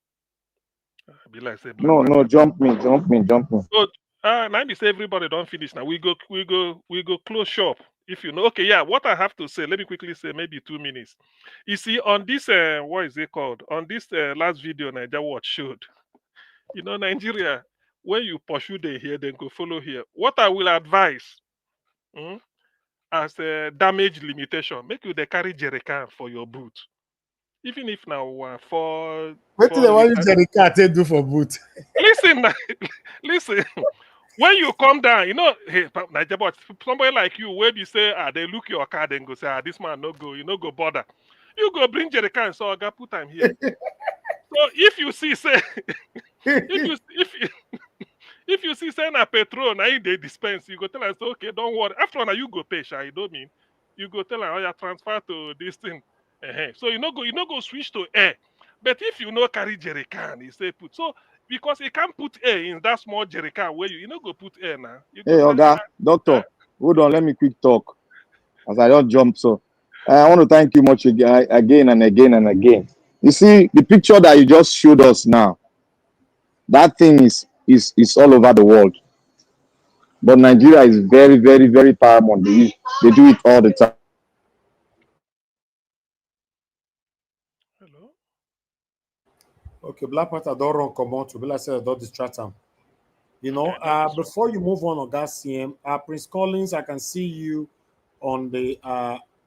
Be like say Black Panther. No, jump me. So, now me say everybody don't finish now. We go close shop. If you know, okay, yeah. What I have to say, let me quickly say, maybe 2 minutes. You see, on this, what is it called? On this last video Nigeria Watch showed, you know, Nigeria, when you pursue them here, then go follow here. What I will advise as a damage limitation, make you they carry jerrycan for your boot. Even if now for what do they want you jerrycan do for boot? Listen, listen. When you come down, you know, hey, somebody like you, where you say, they look your card and go say, this man no go, you no go bother. You go bring jerrycan, so I got put time here. So if you see, say, if you see saying a petrol, now they dispense, you go tell us, okay, don't worry. After all, you go pay, you don't mean. You go tell her, oh, yeah, transfer to this thing. So you go switch to air. But if you no carry jerrycan, you say put. So because you can't put air in that small jerrycan where you go put air now. Hey, Oga, doctor, hold on, let me quick talk. As I don't jump, so I want to thank you much again and again and again. You see, the picture that you just showed us now, that thing is all over the world. But Nigeria is very, very, very paramount. They do it all the time. Hello? Okay, Black Panther don't run come on to be like said, don't distract him. You know, before you move on CM, Prince Collins, I can see you on the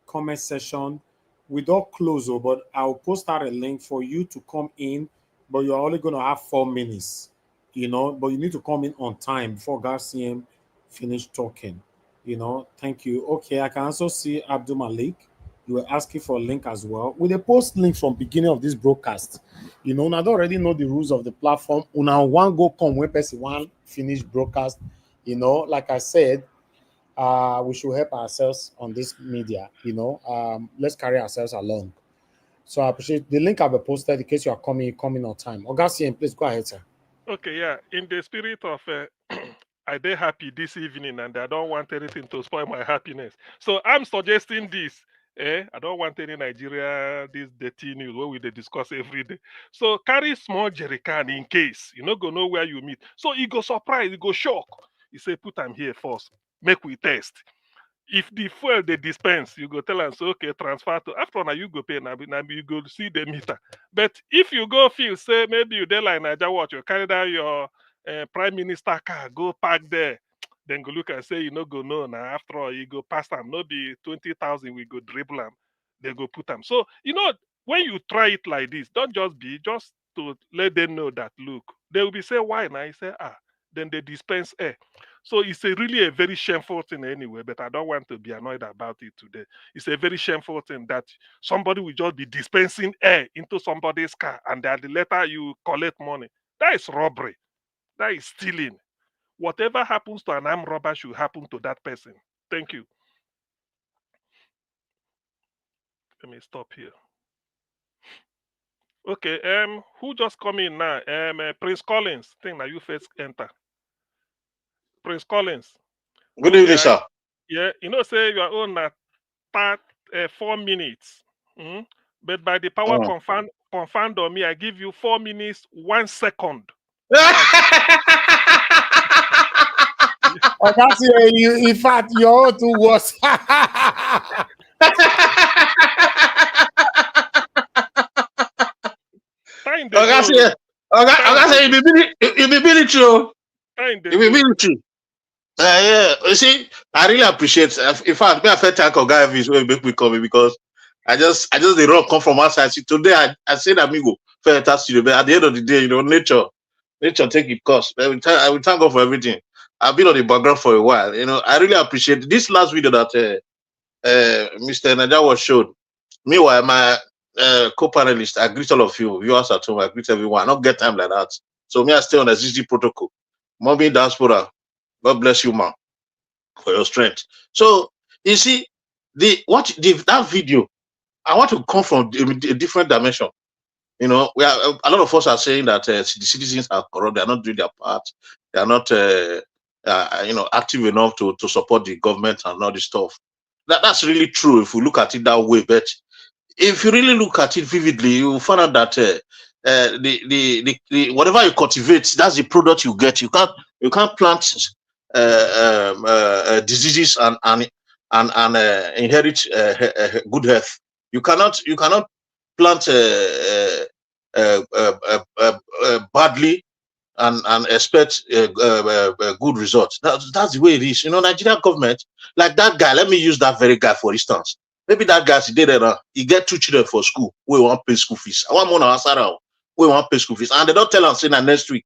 comment section. We don't close, but I'll post out a link for you to come in, but you're only going to have 4 minutes, you know, but you need to come in on time before CM finish talking, you know. Thank you. Okay, I can also see Abdul Malik. You were asking for a link as well. With a post link from beginning of this broadcast, you know, I don't already know the rules of the platform. Una one go come when person one finish broadcast, you know, like I said, we should help ourselves on this media, you know. Let's carry ourselves along. So I appreciate the link I've posted in case you are coming on time. Augustine, please go ahead, sir. Okay, yeah. In the spirit of I dey happy this evening and I don't want anything to spoil my happiness. So I'm suggesting this. I don't want any Nigeria, this dirty news where we dey discuss every day. So carry small jerrycan in case. You no go know where you meet. So you go surprise, you go shock. You say, put them here first. Make we test. If the fuel they dispense, you go tell us, so, okay, transfer to after now you go pay now you go see the meter. But if you go feel say maybe you dey like Niger watch, you carry down your prime minister car, go park there, then go look and say you no go know now. After all, you go pass them, no be 20,000, we go dribble them, they go put them. So you know when you try it like this, don't just to let them know that look, they will be say why now. You say then they dispense air. So it's really a very shameful thing anyway, but I don't want to be annoyed about it today. It's a very shameful thing that somebody will just be dispensing air into somebody's car and that later you collect money. That is robbery. That is stealing. Whatever happens to an armed robber should happen to that person. Thank you. Let me stop here. Okay, who just come in now? Prince Collins. I think that you first enter. Prince Collins. Good evening, sir. Yeah, you know, say your own 4 minutes. But by the power confound on me, I give you 4 minutes, 1 second. You, in fact, your own too was. You be military. Yeah, you see, I really appreciate. In fact, me I felt thank Oga Elvis when make me come because I just the rock come from outside. See, today I said amigo fair studio, but at the end of the day, you know, nature take its course. I will thank God for everything. I've been on the background for a while. You know, I really appreciate this last video that Mr. Naja was shown. Meanwhile, my co-panelist, I greet all of you, viewers at home, I greet everyone. I don't get time like that. So me, I stay on the ZZ protocol. Mommy diaspora, God bless you, man, for your strength. So you see, that video, I want to come from a different dimension. You know, a lot of us are saying that the citizens are corrupt, they are not doing their part, they are not you know, active enough to support the government and all this stuff. That's really true if we look at it that way. But if you really look at it vividly, you will find out that the whatever you cultivate, that's the product you get. You can't plant diseases and inherit good health. You cannot plant badly and expect a good result. That's the way it is. You know, Nigerian government, like that guy, let me use that very guy for instance. Maybe that guy, he get 2 children for school, we want pay school fees. I want more we want pay school fees. And they don't tell him, say, that next week,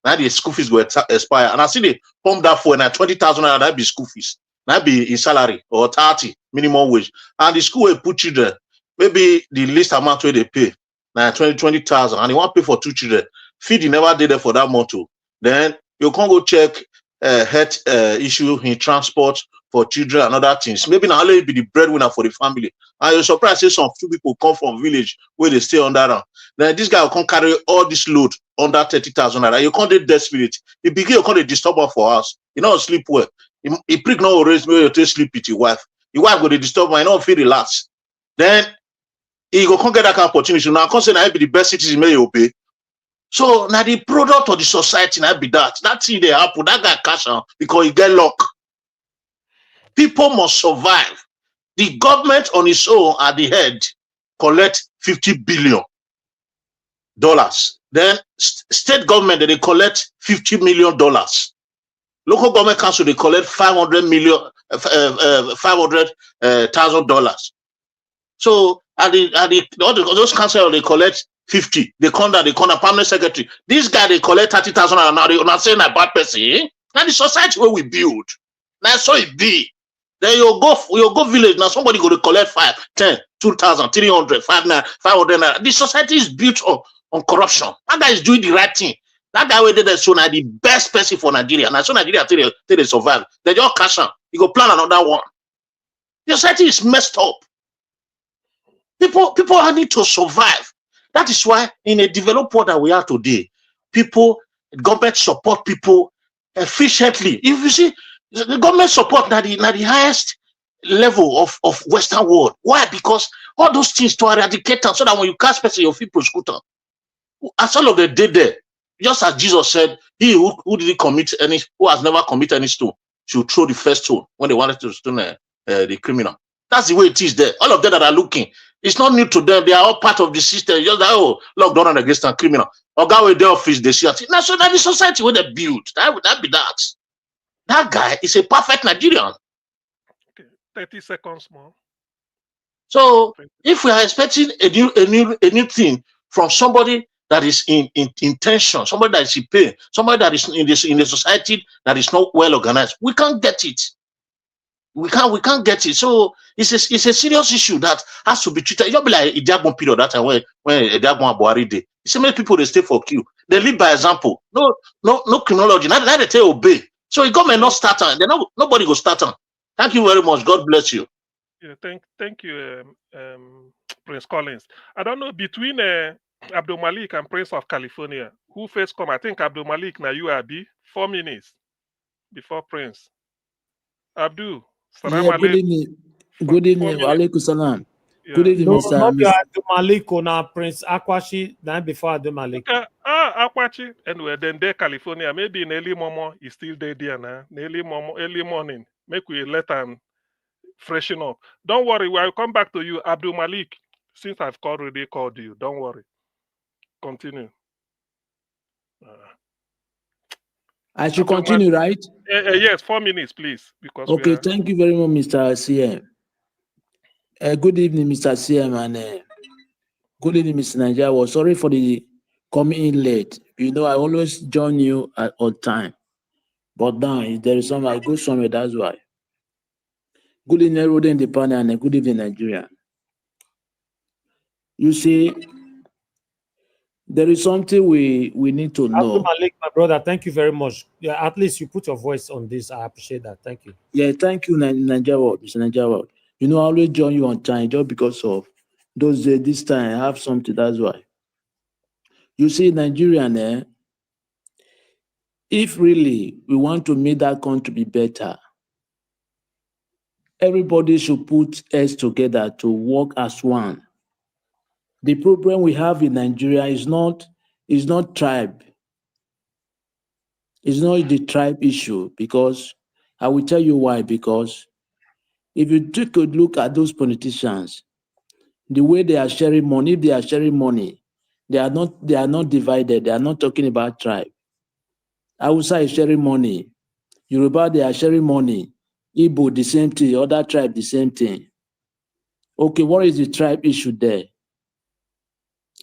now the school fees will expire. And I see they pump that for now 20,000, that be school fees. That be in salary or 30 minimum wage. And the school will put children, maybe the least amount where they pay, now 20,000, and they want to pay for 2 children. Feed never did it for that motto. Then you can't go check health issue in transport for children and other things. Maybe now only be the breadwinner for the family. And you're surprised say some few people come from village where they stay under them. Then this guy can't carry all this load under 30,000 naira. You can't get desperate. He begin you can't disturb her for us. You know sleep well. He prick no raise me to sleep with your wife. Your wife go to disturb her, you know feel relax. Then he go can't get that kind of opportunity. Now can't say I be the best citizen may obey. So now the product of the society now be that. That thing they happen, that guy cash out because he get luck. People must survive. The government on its own at the head collect $50 billion. Then state government they collect $50 million. Local government council they collect $500,000. So at those council they collect 50. They come down, permanent secretary. This guy they collect 30,000 and now they not saying a bad person. Eh? Now the society where we build. Now so it be. Then you go village. Now somebody go to collect 5, 10, 2,000, 300, 500. The society is built on corruption. That guy is doing the right thing. That guy where they so now the best person for Nigeria. Now so Nigeria till they survive. They just cash out. You go plan another one. The society is messed up. People need to survive. That is why in a developed world that we are today, government support people efficiently. If you see, the government support na the highest level of Western world. Why? Because all those things to eradicate them so that when you catch person, your feet prosecute them. As all of them did there, just as Jesus said, he who has never committed any stone should throw the first stone when they wanted to stone the criminal. That's the way it is there. All of them that are looking, it's not new to them. They are all part of the system. Just like, lockdown and against a criminal. Or go with their office, they see it. Now, so that the society where they build, that would be that. That guy is a perfect Nigerian. Okay, 30 seconds more. So if we are expecting a new thing from somebody that is in tension, somebody that is in pain, somebody that is in the society that is not well organized, we can't get it. We can't get it. So it's a serious issue that has to be treated. It don't be like a Diagon period that time when a Diagon Abuari day. So many people they stay for queue. They live by example. No criminology. Now they tell obey. So the government not start on. Nobody go start on. Thank you very much. God bless you. Yeah, thank you, Prince Collins. I don't know between Abdul Malik and Prince of California, who first come? I think Abdul Malik now you Abi 4 minutes before Prince. Abdul. Yeah, good evening. Good evening. Walaikum salam. Yeah. Good evening, Mr. Not Abdul Malik or now Prince Akwashi, then before Abdul Malik. Akwashi. Anyway, then there California, maybe in early momo, he's still there now. Early morning. Make we let him freshen up. Don't worry, I'll come back to you, Abdul Malik. Since I've already called you, don't worry. Continue. I should continue, right? Yes, 4 minutes, please. Because okay, thank you very much, Mr. CM. Good evening, Mr. CM, and good evening, Mr. Nigeria. Well, sorry for the coming in late. You know, I always join you at all time. But now, if there is something, I go somewhere, that's why. Good evening, everybody in the panel, and good evening, Nigeria. You see, there is something we need to know. Abdul Malik, my brother, thank you very much. Yeah, at least you put your voice on this. I appreciate that. Thank you. Yeah, thank you, Nigeria World, Mr. Nigeria World. You know, I always join you on time just because of those days. This time I have something, that's why. You see, Nigerian, if really we want to make that country be better, everybody should put heads together to work as one. The problem we have in Nigeria is not tribe. It's not the tribe issue, because I will tell you why. Because if you take a look at those politicians, the way they are sharing money, if they are sharing money, they are not divided. They are not talking about tribe. Hausa is sharing money. Yoruba, they are sharing money. Igbo, the same thing. Other tribe, the same thing. Okay, what is the tribe issue there?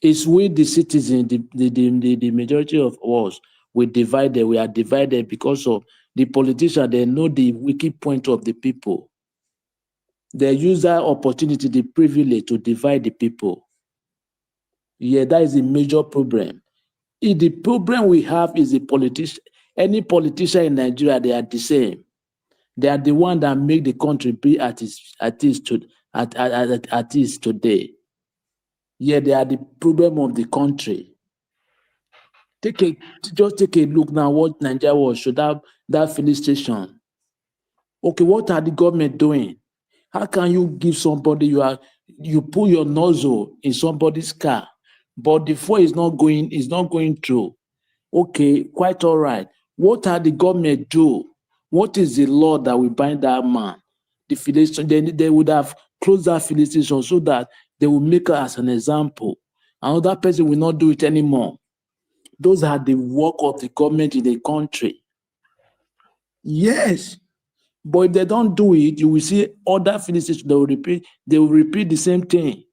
It's with the citizens, the majority of us, we are divided because of the politicians. They know the wicked point of the people. They use that opportunity, the privilege to divide the people. Yeah, that is a major problem. If the problem we have is the politician, any politician in Nigeria, they are the same. They are the one that make the country be at its today. Yeah, they are the problem of the country. Just take a look now what Nigeria was, should have that filling station. Okay, what are the government doing? How can you give somebody, you put your nozzle in somebody's car, but the fuel is not going through? Okay, quite all right. What are the government do? What is the law that will bind that man? The filling station, they would have closed that filling station so that they will make her as an example. Another person will not do it anymore. Those are the work of the government in the country. Yes. But if they don't do it, you will see other filling stations, they will repeat the same thing.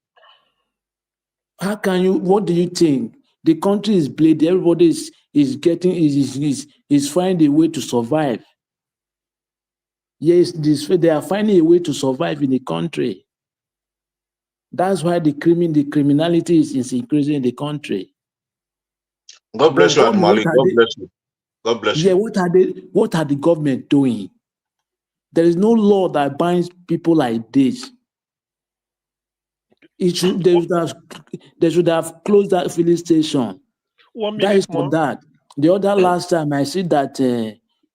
How can you, what do you think? The country is bleeding, everybody is finding a way to survive. Yes, they are finding a way to survive in the country. That's why the criminality is increasing in the country. God bless you, Admali. God bless you. God bless you. Yeah, what are the government doing? There is no law that binds people like this. They should have closed that filling station. 1 minute That is more. for that. The other last time I see that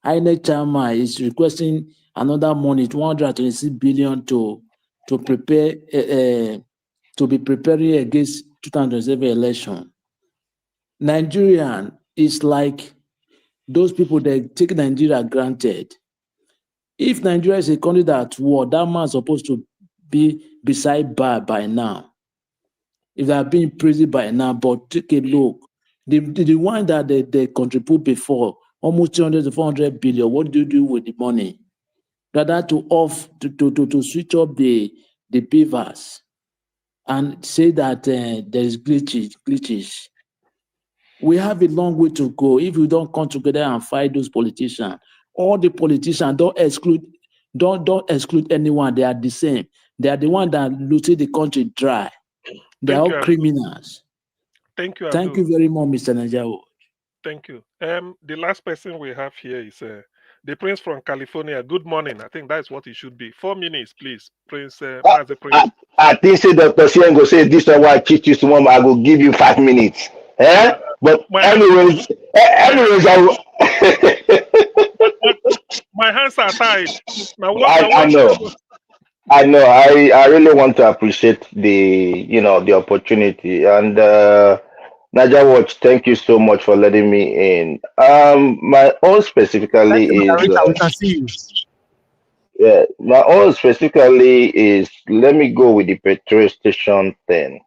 Enenche chairman is requesting another money, 126 billion to prepare to be preparing against 2007 election. Nigerian is like those people that take Nigeria granted. If Nigeria is a country that's at war, that man is supposed to be beside bar by now. If they are being imprisoned by now, but take a look. The one that they contribute before, almost 200 to 400 billion, what do you do with the money? Rather to switch up the beavers and say that there is glitches. We have a long way to go if we don't come together and fight those politicians. All the politicians, don't exclude anyone. They are the same. They are the one that looted the country dry. They are all criminals. Thank you, Thank you very much, Mr. Najawo. Thank you. The last person we have here is the Prince from California. Good morning. I think that's what it should be. 4 minutes, please. Prince, Master Prince. I think say Dr. Sien go say this is why I cheat you tomorrow. I will give you 5 minutes. But anyways, my hands are tied. Now, I know. I really want to appreciate the opportunity, and Naja Watch, thank you so much for letting me in. My own specifically is my own specifically is, let me go with the petrol station thing.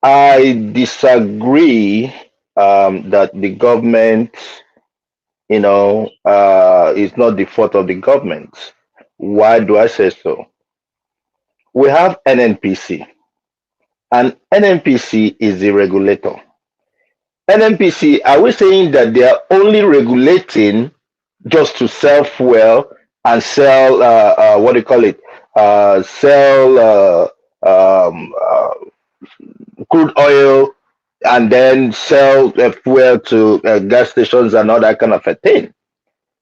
I disagree that the government, is not the fault of the government. Why do I say so? We have NNPC, and NNPC is the regulator. NNPC, are we saying that they are only regulating just to sell fuel and sell what do you call it? Sell crude oil and then sell fuel to gas stations and all that kind of a thing.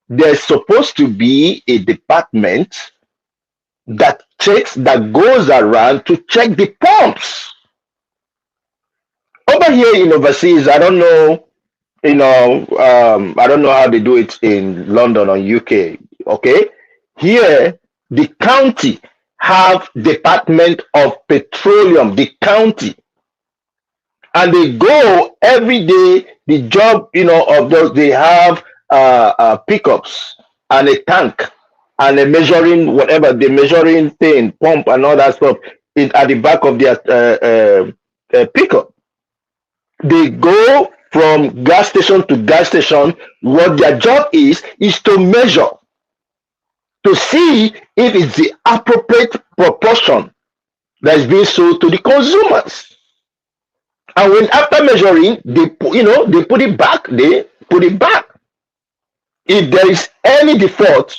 There's supposed to be a department that goes around to check the pumps. Over here in overseas, I don't know, I don't know how they do it in London or UK. Okay, here the county have Department of Petroleum, the county, and they go every day. The job, of those, they have pickups and a tank and a measuring, whatever the measuring thing, pump and all that stuff at the back of their pickup. They go from gas station to gas station. What their job is to measure, to see if it's the appropriate proportion that is being sold to the consumers. And when after measuring, they they put it back. They put it back. If there is any default,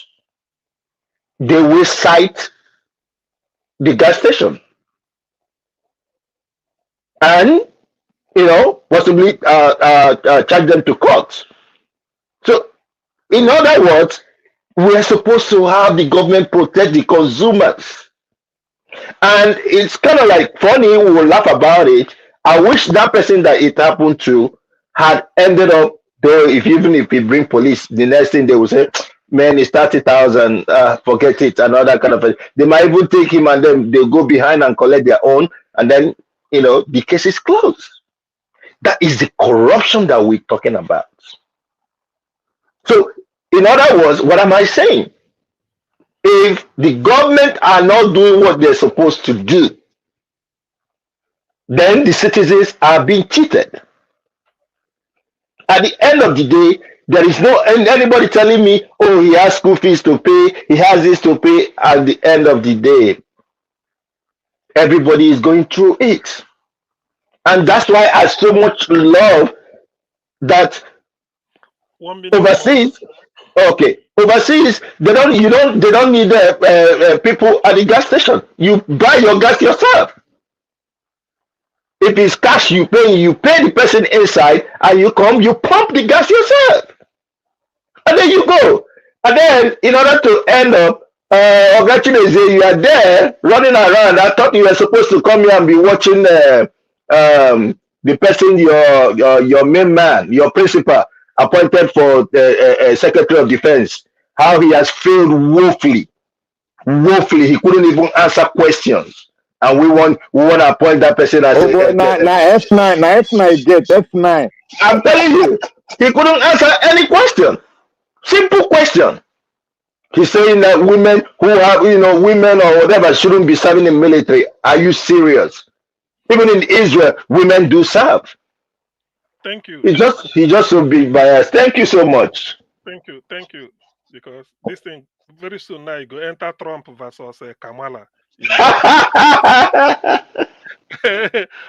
they will cite the gas station and possibly charge them to court. So, in other words, we are supposed to have the government protect the consumers. And it's kind of like funny, we will laugh about it. I wish that person that it happened to had ended up, though, even if we bring police, the next thing they will say, man, it's 30,000, forget it, and all that kind of thing. They might even take him and then they'll go behind and collect their own, and then, the case is closed. That is the corruption that we're talking about. So, in other words, what am I saying? If the government are not doing what they're supposed to do, then the citizens are being cheated. At the end of the day, there is no anybody telling me, oh, he has school fees to pay, he has this to pay. At the end of the day, everybody is going through it. And that's why I so much love that overseas. Okay, overseas they don't need people at the gas station. You buy your gas yourself. If it's cash you pay the person inside, and you pump the gas yourself, and then you go. And then in order to end up, you are there running around. I thought you were supposed to come here and be watching the person, your main man, your principal, appointed for Secretary of Defense, how he has failed woefully. He couldn't even answer questions, and we want to appoint that person as F9 get F9. I'm telling you, he couldn't answer any question. Simple question. He's saying that women who have, women or whatever shouldn't be serving in military. Are you serious? Even in Israel, women do serve. Thank you. He just so big biased. Thank you so much. Thank you. Because this thing very soon now you go enter Trump versus Kamala.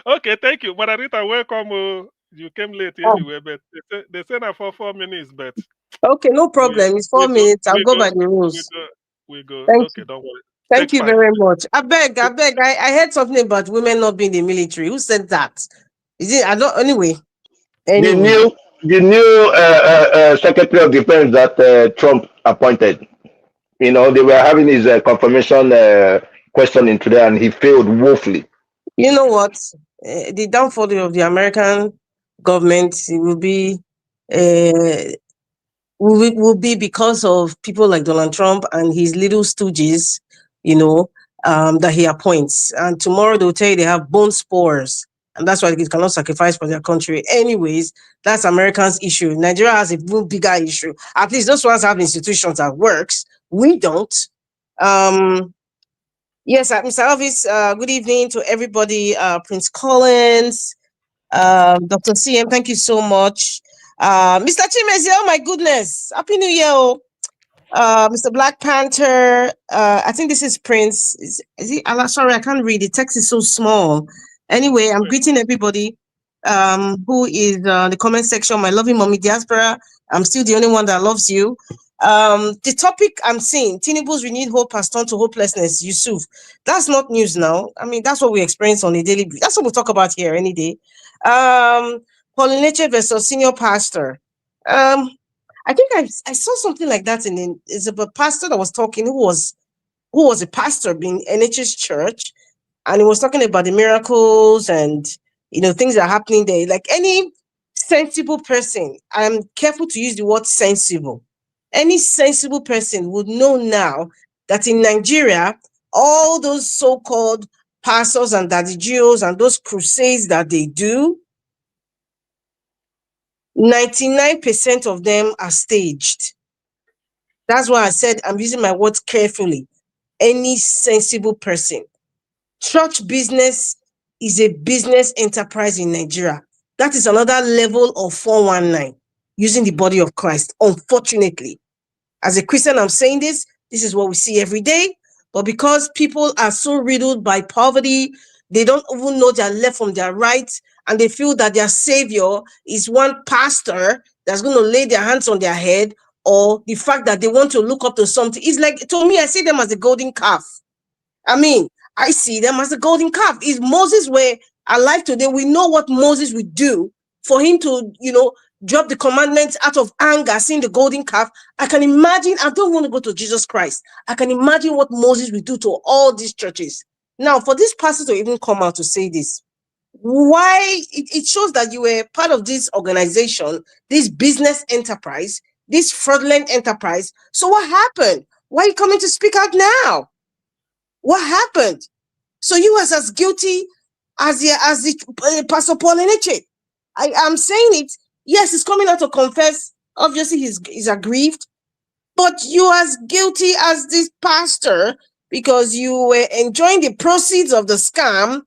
Okay, thank you. Margarita, welcome. You came late anyway, but they said that for 4 minutes, but okay, no problem. It's 4 minutes. I'll go by the rules. We go. Thank Okay, don't worry. Thank you very much. I beg. I heard something about women not being in the military. Who said that? Is it? I don't. Anyway. The new Secretary of Defense that Trump appointed. They were having his confirmation questioning today, and he failed woefully. You know what? The downfall of the American government will be because of people like Donald Trump and his little stooges, that he appoints. And tomorrow they'll tell you they have bone spores. And that's why they cannot sacrifice for their country. Anyways, that's Americans' issue. Nigeria has a bigger issue. At least those ones have institutions that works. We don't. Yes, Mr. Elvis, good evening to everybody. Prince Collins, Dr. CM, thank you so much. Mr. Chimezi, oh my goodness. Happy New Year. Mr. Black Panther, I think this is Prince. Is he? Sorry, I can't read. The text is so small. Anyway, I'm greeting everybody who is in the comment section. My loving mommy diaspora. I'm still the only one that loves you. The topic I'm seeing, TInubu's renewed hope has turned to hopelessness. Yusuf, that's not news now. I mean, that's what we experience on a daily basis. That's what we talk about here any day. Enenche versus senior pastor. I think I saw something like that it's about a pastor that was talking who was a pastor being Enenche's church, and he was talking about the miracles and things that are happening there. Like any sensible person, I'm careful to use the word sensible. Any sensible person would know now that in Nigeria, all those so-called pastors and daddy Jews and those crusades that they do, 99% of them are staged. That's why I said I'm using my words carefully. Any sensible person. Church business is a business enterprise in Nigeria. That is another level of 419, using the body of Christ, unfortunately. As a Christian, I'm saying this is what we see every day. But because people are so riddled by poverty, they don't even know their left from their right, and they feel that their savior is one pastor that's going to lay their hands on their head, or the fact that they want to look up to something. It's like, to me, I see them as a golden calf. I mean, I see them as a golden calf. If Moses were alive today, we know what Moses would do for him to, drop the commandments out of anger, seeing the golden calf. I can imagine, I don't want to go to Jesus Christ. I can imagine what Moses would do to all these churches. Now, for this pastor to even come out to say this, why? It shows that you were part of this organization, this business enterprise, this fraudulent enterprise. So what happened? Why are you coming to speak out now? What happened? So you was as guilty as the Pastor Paul Enenche. I'm saying it. Yes, he's coming out to confess. Obviously, he's aggrieved. But you as guilty as this pastor, because you were enjoying the proceeds of the scam,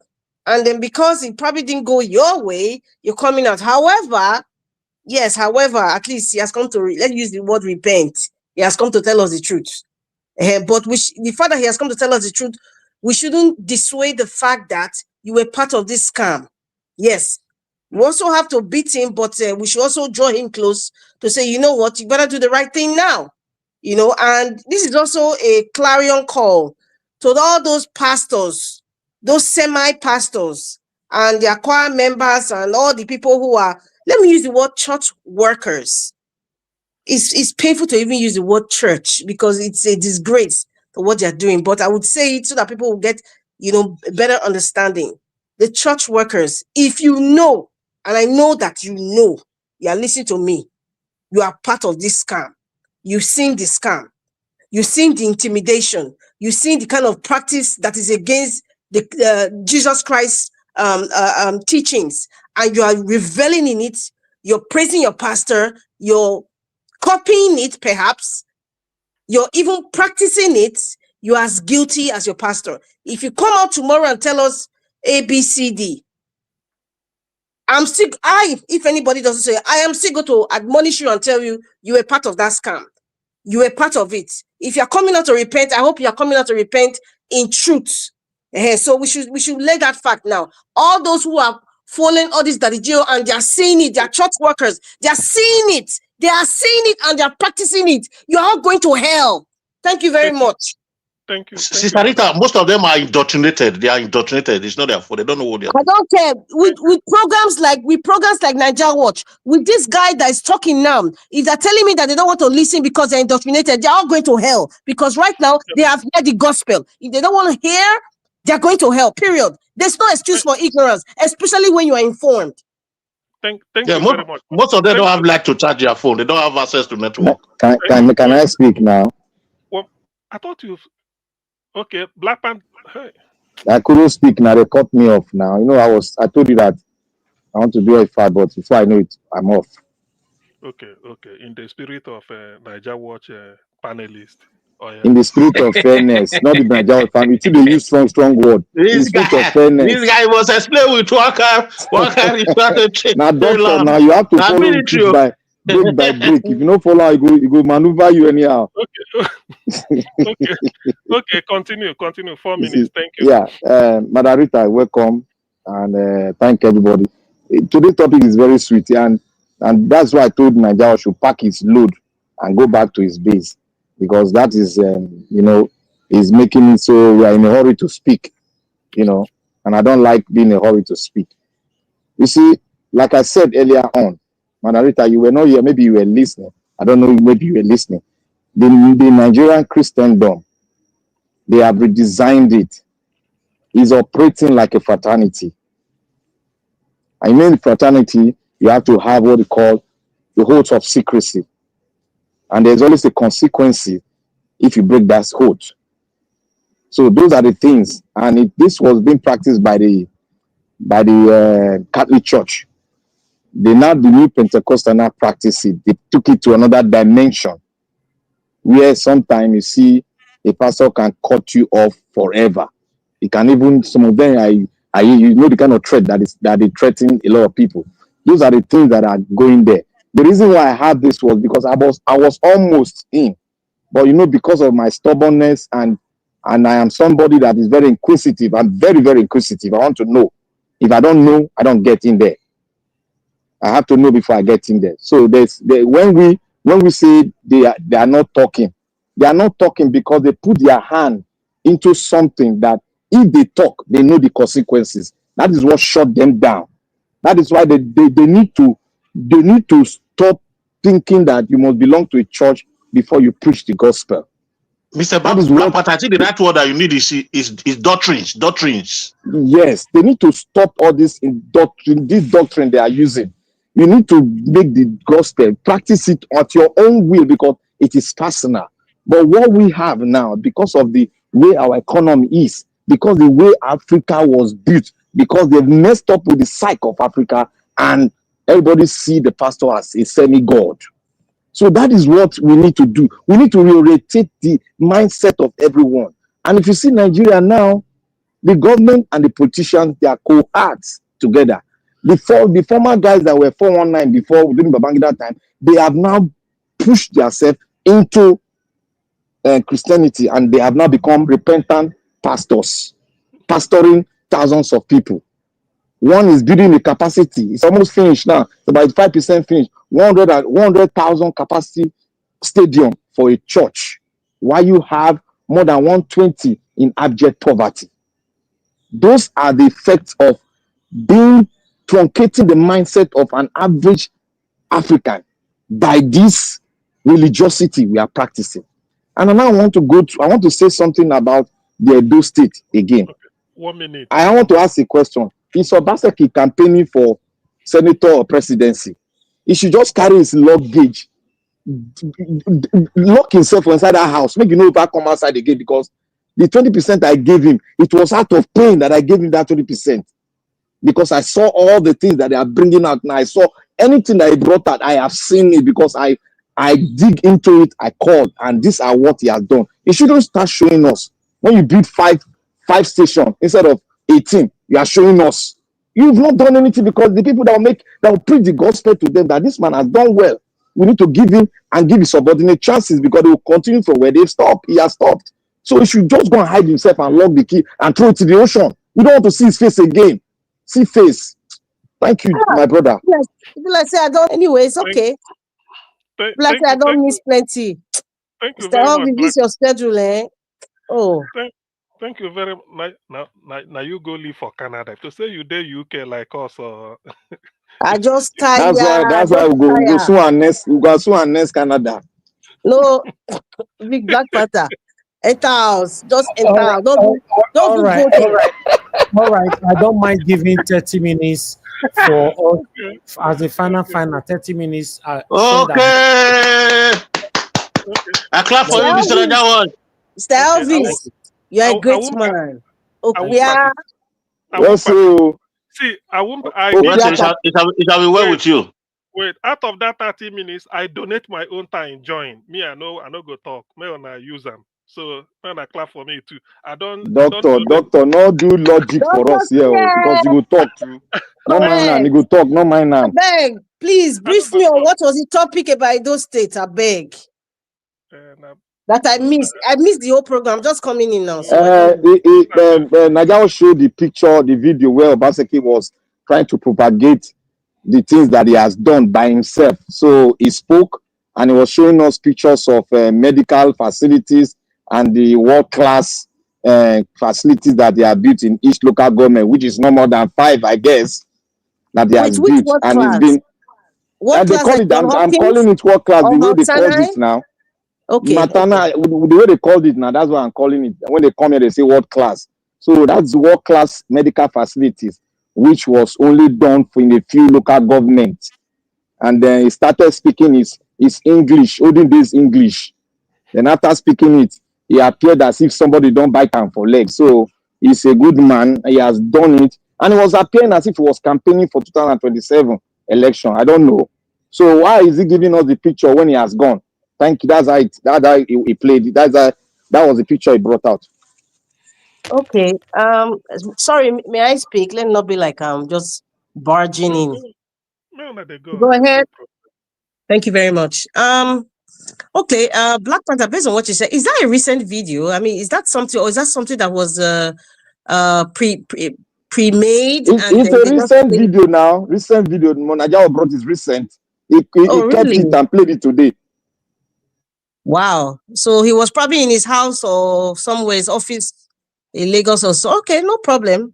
and then because it probably didn't go your way, you're coming out. However, at least he has come to, let's use the word repent. He has come to tell us the truth. But the fact that he has come to tell us the truth, we shouldn't dissuade the fact that you were part of this scam. Yes, we also have to beat him, but we should also draw him close to say, you know what, you better do the right thing now. And this is also a clarion call to all those pastors, those semi-pastors, and their choir members, and all the people who are, let me use the word church workers. It's painful to even use the word church because it's a disgrace to what they're doing. But I would say it so that people will get, a better understanding. The church workers, if you know, and I know that you are listening to me, you are part of this scam. You've seen the scam. You've seen the intimidation. You've seen the kind of practice that is against the Jesus Christ teachings, and you are reveling in it. You're praising your pastor. You're copying it, perhaps. You're even practicing it. You're as guilty as your pastor. If you come out tomorrow and tell us A, B, C, D, if anybody doesn't say, I am still going to admonish you and tell you, you were part of that scam. You were part of it. If you're coming out to repent, I hope you're coming out to repent in truth. So we should lay that fact now. All those who are following all this Dadijio and they are saying it, they are church workers, they are seeing it. They are saying it and they are practicing it. You are all going to hell. Thank you very much. Thank you. Sister Rita, most of them are indoctrinated. They are indoctrinated. It's not their fault. They don't know what they are. I don't care. With programs like Niger Watch, with this guy that is talking now, if they're telling me that they don't want to listen because they're indoctrinated, they're all going to hell. Because right now they have heard the gospel. If they don't want to hear, they're going to hell. Period. There's no excuse for ignorance, especially when you are informed. Thank you very much. Most of them don't have like to charge their phone. They don't have access to network. Can I speak now? Well, I thought you. Okay, Black Panther. Hey. I couldn't speak now. They cut me off now. I told you that I want to do it far, but before I know it, I'm off. Okay. In the spirit of Niger Watch panelist. Oh, yeah. In the spirit of fairness, not the Niger Watch family. Till they use strong word. This guy was explained with Waka Now, doctor, now you have to follow it break by break. If you don't follow, you go maneuver you anyhow. Okay. Continue. 4 minutes. Thank you. Yeah, Madam Rita, welcome, and thank everybody. Today's topic is very sweet, and that's why I told Nigeria should pack his load and go back to his base, because that is, is making it so we are in a hurry to speak, and I don't like being in a hurry to speak. You see, like I said earlier on, Madam Rita, you were not here. Maybe you were listening. I don't know. Maybe you were listening. The Nigerian Christendom, they have redesigned it. It's operating like a fraternity. I mean, fraternity, you have to have what they call the oath of secrecy. And there's always a consequence if you break that oath. So those are the things. And this was being practiced by the Catholic Church. The new Pentecostal now practice it. They took it to another dimension, where sometimes you see a pastor can cut you off forever. He can even, some of them, the kind of threat that they threaten a lot of people. Those are the things that are going there. The reason why I had this was because I was almost in, but you know, because of my stubbornness and I am somebody that is very inquisitive. I'm very, very inquisitive. I want to know. If I don't know, I don't get in there. I have to know before I get in there. So when we say they are not talking, they are not talking because they put their hand into something that if they talk, they know the consequences. That is what shut them down. That is why they need to stop thinking that you must belong to a church before you preach the gospel. Mr. But I think the right word that you need is doctrines. Doctrines. Yes, they need to stop all this doctrine they are using. You need to make the gospel, practice it at your own will because it is personal. But what we have now, because of the way our economy is, because the way Africa was built, because they've messed up with the psyche of Africa, and everybody see the pastor as a semi-god. So that is what we need to do. We need to rotate the mindset of everyone. And if you see Nigeria now, the government and the politicians, they are cohorts together. The former guys that were 419 before during Babangida time, they have now pushed themselves into Christianity, and they have now become repentant pastors, pastoring thousands of people. One is building the capacity. It's almost finished now. It's about 5% finished. 100,000 capacity stadium for a church, while you have more than 120 in abject poverty. Those are the effects of truncating the mindset of an average African by this religiosity we are practicing. And now I want to say something about the Edo State again. Okay. 1 minute. I want to ask a question. Is Obaseki campaigning for senator or presidency? He should just carry his luggage, lock himself inside that house, make you back come outside again, because the 20% I gave him, it was out of pain that I gave him that 20%. Because I saw all the things that they are bringing out now. I saw anything that he brought out, I have seen it because I dig into it, I called, and these are what he has done. He shouldn't start showing us. When you build five stations instead of 18, you are showing us. You've not done anything, because the people that will preach the gospel to them that this man has done well, we need to give him and give his subordinate chances, because they will continue from where they've stopped. He has stopped. So he should just go and hide himself and lock the key and throw it to the ocean. We don't want to see his face again. See face. Thank you, my brother. Yes. People like say I don't. Anyway, it's okay. People like say I don't miss plenty. Thank you very much. This your schedule, eh? Oh. Thank you very much. Now you go live for Canada. To say you there UK like us, I just tired. That's why we go soon and next Canada. No, big Black Panther. Enter house. Just enter house. Don't All right. I don't mind giving 30 minutes for as a final 30 minutes. Okay. I clap for you, Mr. Rajawan. Mr. Elvis, you're a great man. Okay. See, I won't. It shall be well with you. Wait, out of that 30 minutes, I donate my own time. Join me. I know go talk. Me on I use them. So when I clap for me too. Doctor, no do logic for us here, because you go talk to. No mind, you go talk. No mind now. I beg, please brief me on what was the topic about Edo State. I beg. That I missed. I missed the whole program. Just coming in now. Nigel showed the picture, the video where Obaseki was trying to propagate the things that he has done by himself. So he spoke and he was showing us pictures of medical facilities and the world-class facilities that they have built in each local government, which is no more than 5, I guess, that they have built. And it's been. And they call it. I'm calling it world class. The way they called it now. Okay. Matana, the way they called it now, that's what I'm calling it. When they come here, they say world class. So that's world class medical facilities, which was only done in a few local governments. And then he started speaking his English, olden days English. Then after speaking it, he appeared as if somebody don't bite him for legs. So he's a good man. He has done it. And he was appearing as if he was campaigning for 2027 election. I don't know. So why is he giving us the picture when he has gone? Thank you. That's how he played. That was the picture he brought out. Okay. Sorry, may I speak? Let me not be like I'm just barging in. No, no, they Go go. ahead. Thank you very much. Okay, Black Panther, based on what you said, is that a recent video? I mean, is that something, or is that something that was pre-made? It's a recent video now. Recent video. Monajawa brought is recent. He kept it and played it today. Wow. So he was probably in his house or somewhere, his office in Lagos or so. Okay, no problem.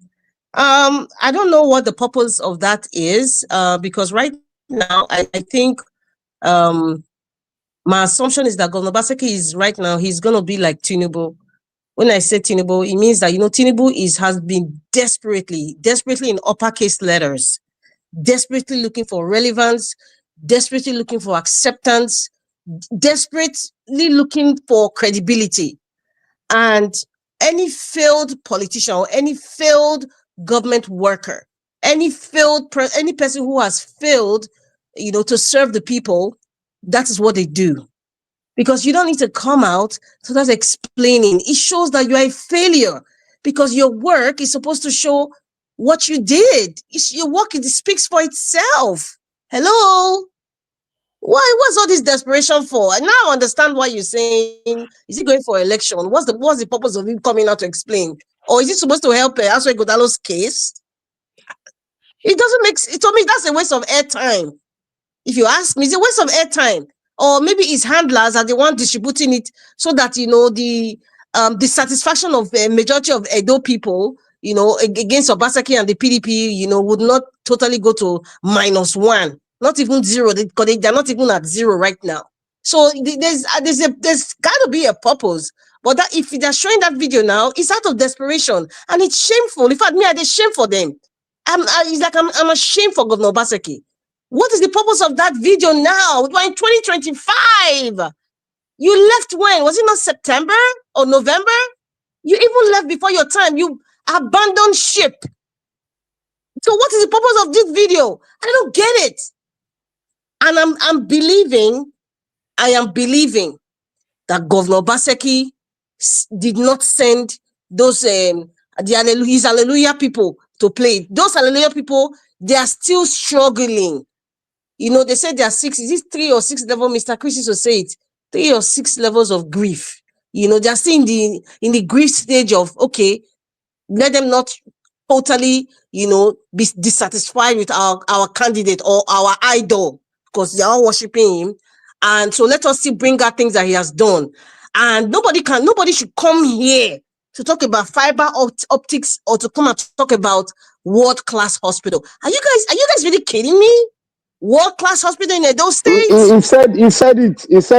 I don't know what the purpose of that is, because right now I think my assumption is that Governor Obaseki is right now, he's going to be like TInubu. When I say TInubu, it means that, TInubu has been desperately in uppercase letters, desperately looking for relevance, desperately looking for acceptance, desperately looking for credibility. And any failed politician or any failed government worker, any person who has failed, to serve the people, that is what they do. Because you don't need to come out to that explaining. It shows that you are a failure because your work is supposed to show what you did. Your work, it speaks for itself. Hello? What's all this desperation for? And now I understand why you're saying, is he going for election? What's the purpose of him coming out to explain? Or is he supposed to help Aswe Godalo's case? It doesn't make sense. To me, that's a waste of airtime. If you ask me, it's a waste of airtime. Or maybe his handlers are the one distributing it so that, the satisfaction of a majority of Edo people, against Obaseki and the PDP, would not totally go to -1, not even 0, because they're not even at 0 right now. So there's got to be a purpose. But that if they're showing that video now, it's out of desperation and it's shameful. In fact, me, I'm ashamed for them. It's like I'm ashamed for Governor Obaseki. What is the purpose of that video now? We're in 2025. You left when? Was it not September or November? You even left before your time. You abandoned ship. So what is the purpose of this video? I don't get it. And I am believing that Governor Obaseki did not send those his Hallelujah people to play. Those Hallelujah people, they are still struggling. They say there are 6, is it 3 or 6 levels? Mr. Chris used to say it, 3 or 6 levels of grief. They're still in the grief stage of, okay, let them not totally, be dissatisfied with our candidate or our idol, because they're all worshiping him. And so let us still bring out things that he has done. And nobody should come here to talk about fiber optics or to come and talk about world-class hospital. Are you guys really kidding me? World-class hospital in Edo State? He said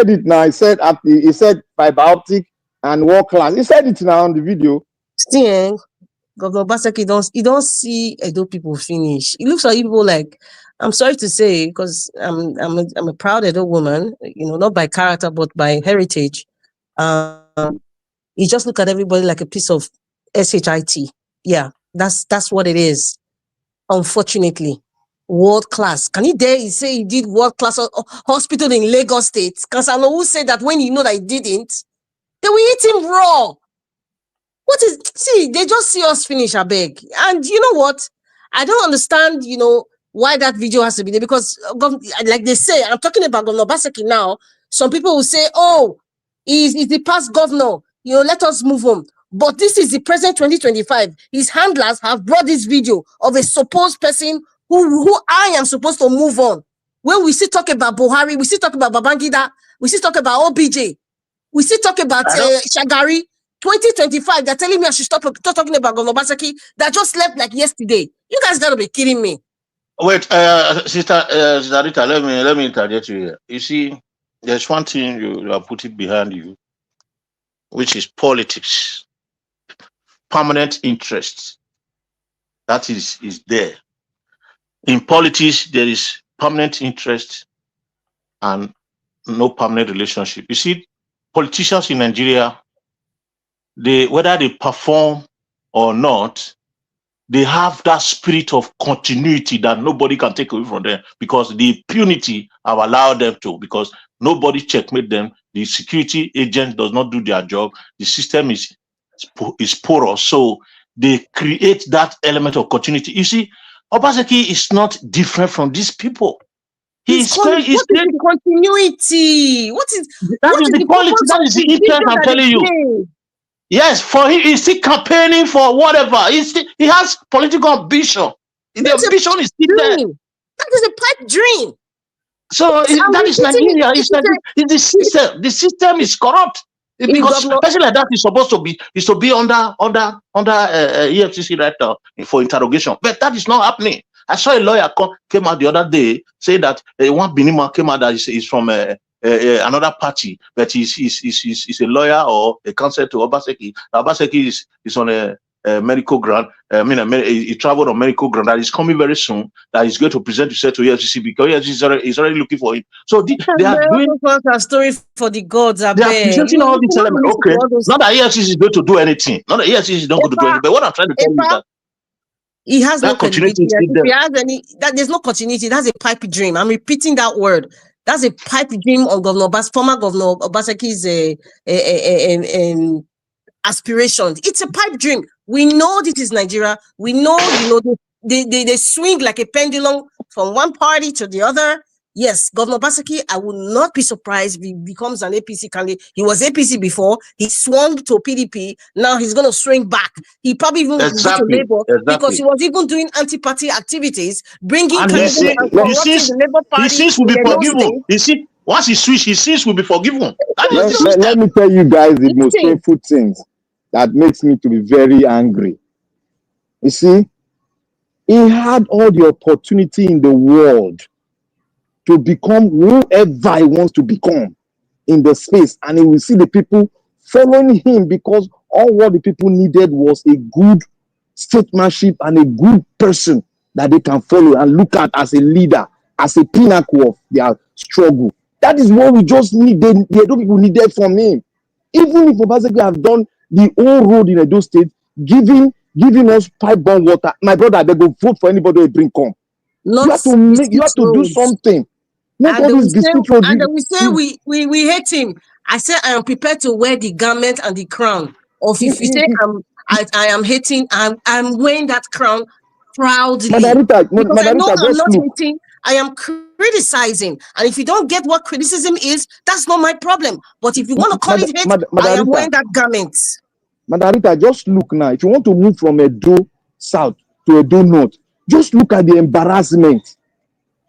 it now. He said fiber optic and world-class. He said it now on the video. Still, Governor Obaseki don't see Edo people finish. It looks like people like, I'm sorry to say, because I'm a proud Edo woman, not by character but by heritage. You just look at everybody like a piece of shit. Yeah, that's what it is. Unfortunately, world class. Can he dare say he did world class hospital in Lagos State? Because I know who said that when that he didn't, they will eat him raw. They just see us finish, I beg. And you know what? I don't understand, why that video has to be there, because like they say, I'm talking about Governor Obaseki now. Some people will say, oh, he's the past governor, let us move on. But this is the present 2025. His handlers have brought this video of a supposed person who I am supposed to move on. When we still talk about Buhari, we still talk about Babangida, we still talk about OBJ, we still talk about Shagari. 2025, they're telling me I should stop talking about Governor Obaseki that just left like yesterday. You guys gotta be kidding me. Wait, Sister Rita, let me interject you here. You see, there's one thing you are putting behind you, which is politics, permanent interest. That is there. In politics, there is permanent interest and no permanent relationship. You see, politicians in Nigeria, whether they perform or not, they have that spirit of continuity that nobody can take away from them, because the impunity have allowed them to, because nobody checkmate them. The security agent does not do their job. The system is porous. So they create that element of continuity. You see, Obaseki is not different from these people. What is the continuity? What is the politics? That is the interest I'm telling you. Yes, for him, he's still campaigning for whatever. He has political ambition. The ambition is still there. That is a pipe dream. So that is Nigeria. It's the system. The system is corrupt. Because a person like that is supposed to be under EFCC right now for interrogation. But that is not happening. I saw a lawyer came out the other day saying that one Binima came out that is from another party, but he's a lawyer or a counsel to Obaseki. Obaseki is on a medical grant. He traveled on medical grant that is coming very soon. That he's going to present himself to EFCC because EFCC is already looking for him. So they are doing a story for the gods. They are presenting all these elements. Okay, not that EFCC is going to do anything. Not that EFCC is not going to do anything. But what I'm trying to tell you is that he has no continuity. If he has any, there's no continuity. That's a pipe dream. I'm repeating that word. That's a pipe dream on former Governor Obaseki's aspirations. It's a pipe dream. We know this is Nigeria. We know, they swing like a pendulum from one party to the other. Yes, Governor Obaseki, I would not be surprised if he becomes an APC candidate. He was APC before. He swung to PDP. Now he's going to swing back. He probably even will go to Labour because he was even doing anti-party activities, bringing candidates and corrupting the Labour Party. He seems will be forgiven. Once he switch, he seems will be forgiven. Let me tell you guys the most painful things that makes me to be very angry. You see, he had all the opportunity in the world to become whoever he wants to become in the space, and he will see the people following him because all what the people needed was a good statesmanship and a good person that they can follow and look at as a leader, as a pinnacle of their struggle. That is what we just need. The Edo people needed from him. Even if Obaseki have done the whole road in Edo State, giving us pipe-borne water, my brother, they go vote for anybody they bring come. You have to do something. And they will say we hate him. I say I am prepared to wear the garment and the crown. Or if you say I am hating, I'm wearing that crown proudly. Because I know I'm not hating, I am criticizing. And if you don't get what criticism is, that's not my problem. But if you want to call it hate, I am wearing that garment. Madarita, just look now. If you want to move from Edo South to Edo North, just look at the embarrassment.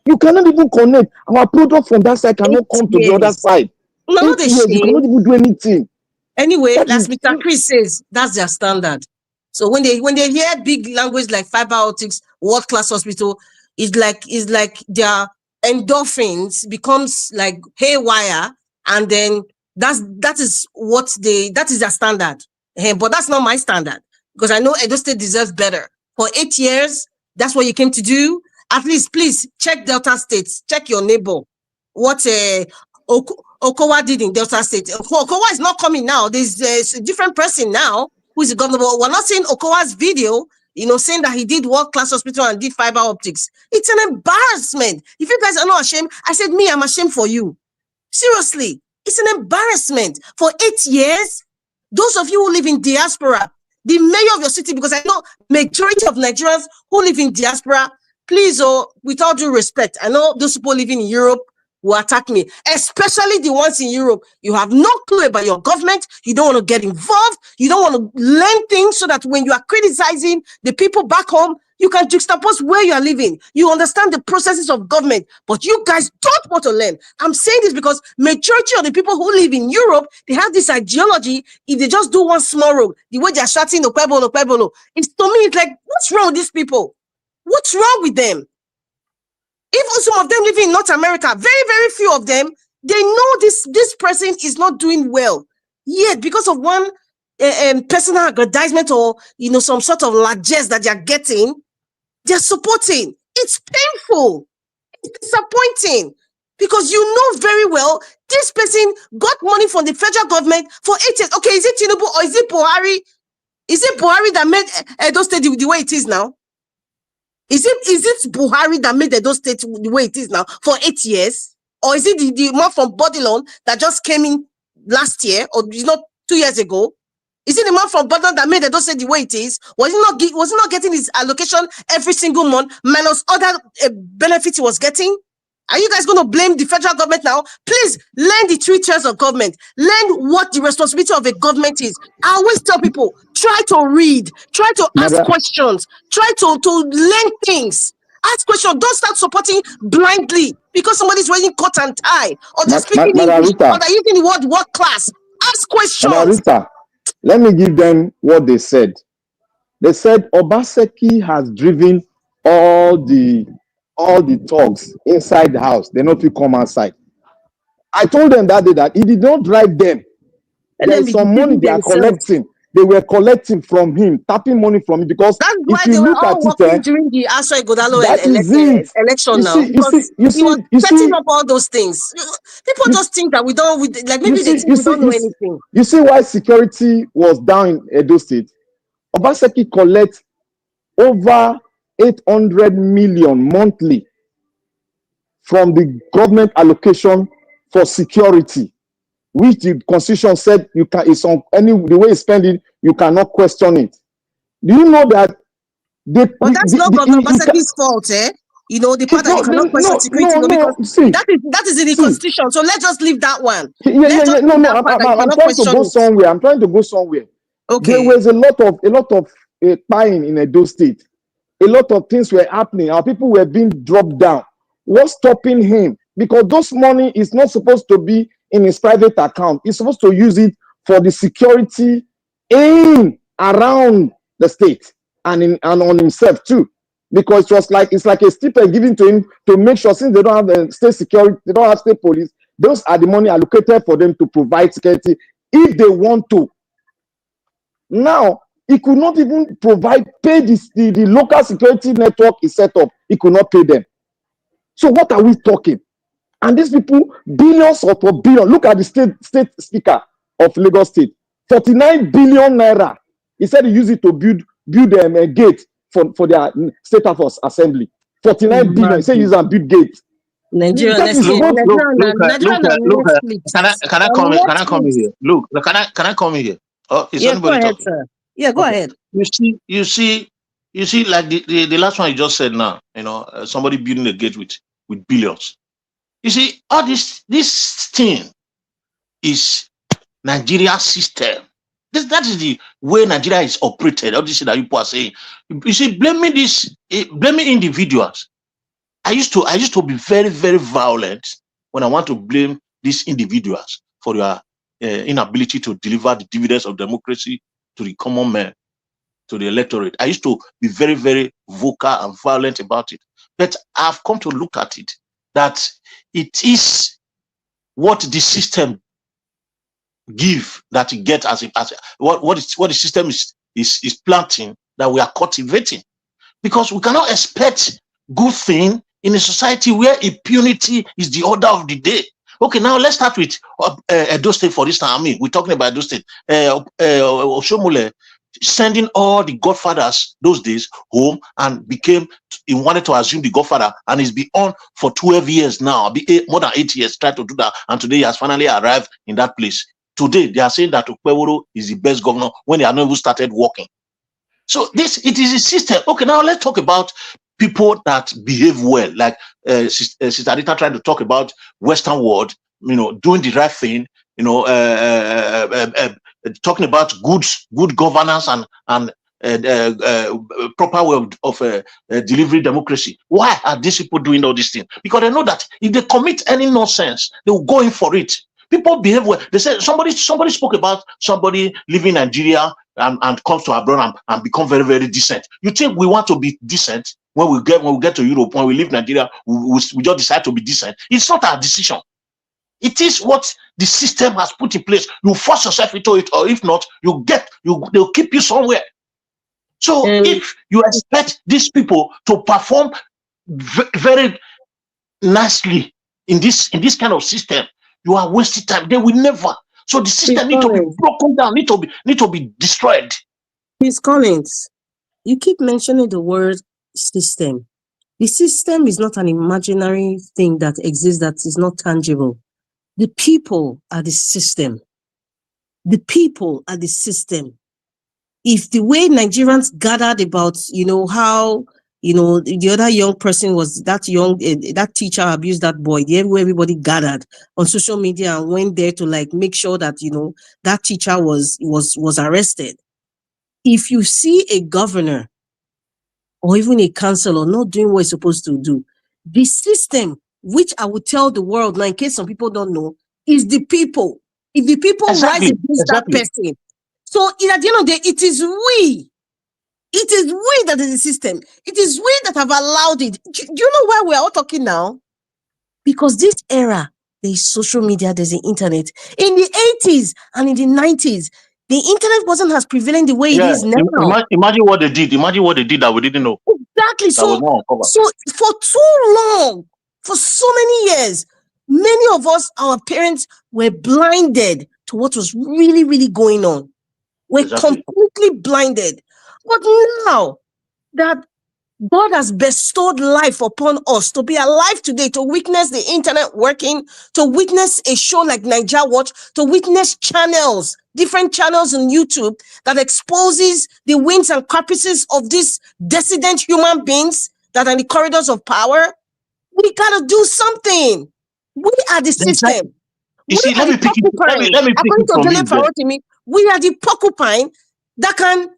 You cannot even connect. Our product from that side cannot come to the other side. No, you cannot even do anything. Anyway, as Mr. Chris says, that's their standard. So when they hear big language like fiber optics, world-class hospital, it's like their endorphins becomes like haywire, and then that is their standard. But that's not my standard, because I know Edo State deserves better. For 8 years, that's what you came to do. At least, please check Delta State. Check your neighbor. What Okowa did in Delta State. Okowa is not coming now. There's a different person now who is the governor. We're not seeing Okowa's video, saying that he did world-class hospital and did fiber optics. It's an embarrassment. If you guys are not ashamed, I said, I'm ashamed for you. Seriously, it's an embarrassment. For 8 years, those of you who live in diaspora, the mayor of your city, because I know majority of Nigerians who live in diaspora, please, with all due respect, I know those people living in Europe will attack me, especially the ones in Europe. You have no clue about your government. You don't want to get involved. You don't want to learn things so that when you are criticizing the people back home, you can juxtapose where you are living. You understand the processes of government, but you guys don't want to learn. I'm saying this because majority of the people who live in Europe, they have this ideology. If they just do one small road, the way they are shouting, it's to me, it's like, what's wrong with these people? What's wrong with them? Even some of them living in North America, very, very few of them, they know this person is not doing well. Yet, because of one personal aggrandizement or some sort of largesse that they're getting, they're supporting. It's painful. It's disappointing. Because you know very well this person got money from the federal government for 8 years. Okay, is it TInubu or is it Buhari? Is it Buhari that made Edo State the way it is now? Is it Buhari that made Edo State the way it is now for 8 years? Or is it the man from Bodilon that just came in last year or 2 years ago? Is it the man from Boston that made Edo State the way it is? Was he not getting his allocation every single month minus other benefits he was getting? Are you guys going to blame the federal government now? Please learn the 3 tiers of government. Learn what the responsibility of a government is. I always tell people, try to read, try to ask questions, try to learn things. Ask questions. Don't start supporting blindly because somebody's wearing coat and tie or they're speaking English or they're using the word work class. Ask questions. Rita, let me give them what they said. They said Obaseki has driven all the thugs inside the house. They not to come outside. I told them that day that he did not drive them. There is some money they are collecting. They were collecting from him, tapping money from him because that's why they were all working during the Aswa Igodalo election now. You see, setting up all those things. People just think that we don't know anything. You see why security was down in Edo State? Obaseki collects over 800 million monthly from the government allocation for security, which the constitution said you can. It's on the way you spend it, you cannot question it. Do you know that? But that's not Governor Obaseki's fault, eh? You know, the part that you cannot question security because that is in the constitution. So let's just leave that one. I'm trying to go somewhere. I'm trying to go somewhere. Okay. There was a lot of buying in Edo State. A lot of things were happening. Our people were being dropped down. What's stopping him? Because those money is not supposed to be in his private account. He's supposed to use it for the security in around the state and on himself too. Because it's like a stipend given to him to make sure, since they don't have state security, they don't have state police, those are the money allocated for them to provide security if they want to. Now, he could not even pay the local security network he set up. He could not pay them. So what are we talking? And these people, billions upon billions. Look at the state speaker of Lagos State, 49 billion naira. He said he used it to build a gate for their state house assembly. 49 billion. He said use and build gate. Nigeria, can I come in here? Look, can I come in here? Oh, is anybody go ahead, talking? sir. Yeah, go ahead. You see, like the last one you just said now, somebody building a gate with billions. You see, all this thing is Nigeria's system. That is the way Nigeria is operated. All this that people are saying. You see, blaming individuals. I used to be very, very violent when I want to blame these individuals for their inability to deliver the dividends of democracy to the common man, to the electorate. I used to be very, very vocal and violent about it. But I've come to look at it, that it is what the system give that you get as what the system is planting that we are cultivating. Because we cannot expect good thing in a society where impunity is the order of the day. Okay, now let's start with Edo State for this time. I mean, we're talking about Edo State. Oshomole sending all the godfathers those days home and he wanted to assume the godfather, and he's been on for 12 years now, more than 8 years, tried to do that, and today he has finally arrived in that place. Today, they are saying that Okpeworo is the best governor when they are not even started working. So it is a system. Okay, now let's talk about people that behave well, like Sister Rita tried to talk about Western world, doing the right thing, talking about good governance and proper way of delivery democracy. Why are these people doing all these things? Because they know that if they commit any nonsense, they will go in for it. People behave well. They said somebody spoke about somebody leaving Nigeria and comes to abroad and become very, very decent. You think we want to be decent when we get to Europe, when we leave Nigeria, we just decide to be decent? It's not our decision. It is what the system has put in place. You force yourself into it, or if not, they'll keep you somewhere. So if you expect these people to perform very nicely in this kind of system, you are wasting time. They will never. So the system needs to be broken down, need to be destroyed. Ms. Collins, you keep mentioning the word system. The system is not an imaginary thing that exists, that is not tangible. The people are the system. the people are the system. If the way Nigerians gathered about, how, the other young person was that teacher abused that boy, where everybody gathered on social media and went there to like make sure that, that teacher was arrested. If you see a governor or even a councillor not doing what it's supposed to do, the system, which I would tell the world now in case some people don't know, is the people. If the people rise against that person, so at the end of the day, it is we that is the system. It is we that have allowed it. Do you know why we are all talking now? Because this era, there's social media, there's the internet. In the 80s and in the 90s, the internet wasn't as prevalent the way it is now. Imagine what they did. Imagine what they did that we didn't know. Exactly. So for too long, for so many years, many of us, our parents were blinded to what was really, really going on. We're completely blinded. But now that God has bestowed life upon us to be alive today, to witness the internet working, to witness a show like Niger Watch, to witness channels, different channels on YouTube that exposes the whims and caprices of these dissident human beings that are in the corridors of power, we gotta do something. We are the system. You see, let me pick it from you. We are the porcupine that can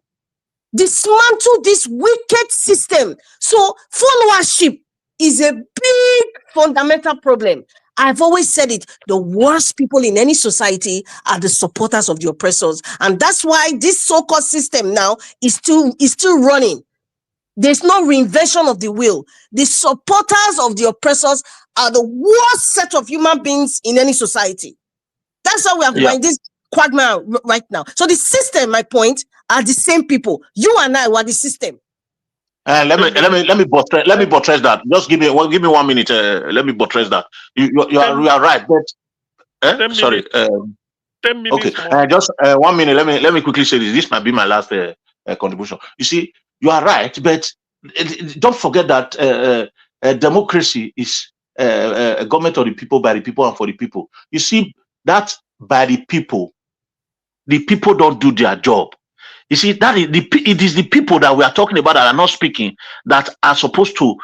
dismantle this wicked system. So followership is a big fundamental problem. I've always said it. The worst people in any society are the supporters of the oppressors. And that's why this so-called system now is still running. There's no reinvention of the wheel. The supporters of the oppressors are the worst set of human beings in any society. That's how we are in this quagmire right now. So the system, my point, are the same people. You and I were the system. Let me buttress that. Just give me 1 minute. Let me buttress that. You are right. But sorry. 10 minutes. Okay. Just 1 minute. Let me quickly say this. This might be my last contribution. You see, you are right, but don't forget that democracy is a government of the people, by the people, and for the people. You see, that by the people don't do their job. You see, it is the people that we are talking about that are not speaking that are supposed to,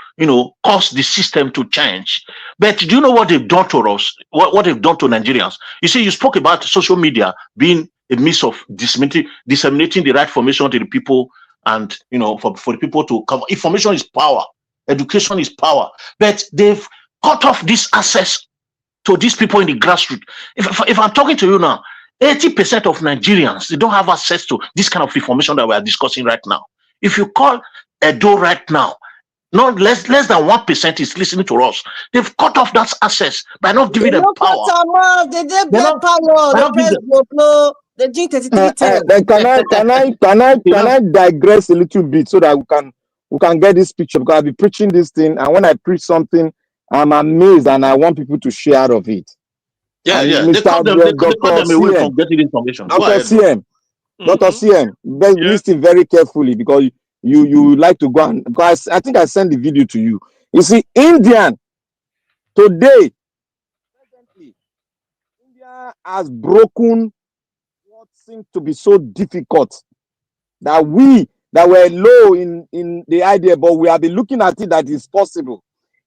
cause the system to change. But do you know what they've done to us? What they've done to Nigerians? You see, you spoke about social media being a means of disseminating the right information to the people, and for the people to cover. Information is power. Education is power. But they've cut off this access to these people in the grassroots. If I'm talking to you now, 80% of Nigerians, they don't have access to this kind of information that we are discussing right now. If you call Edo right now, not less than 1% is listening to us. They've cut off that access by not giving them power. Can I digress a little bit so that we can get this picture, because I'll be preaching this thing, and when I preach something, I'm amazed and I want people to share out of it. Yeah. They cut them away from getting information. Dr. CM, Dr. CM, listen very carefully, because you like to go and, because I think I sent the video to you. You see, India today, India has broken what seemed to be so difficult, that we that were low in the idea, but we have been looking at it that is possible.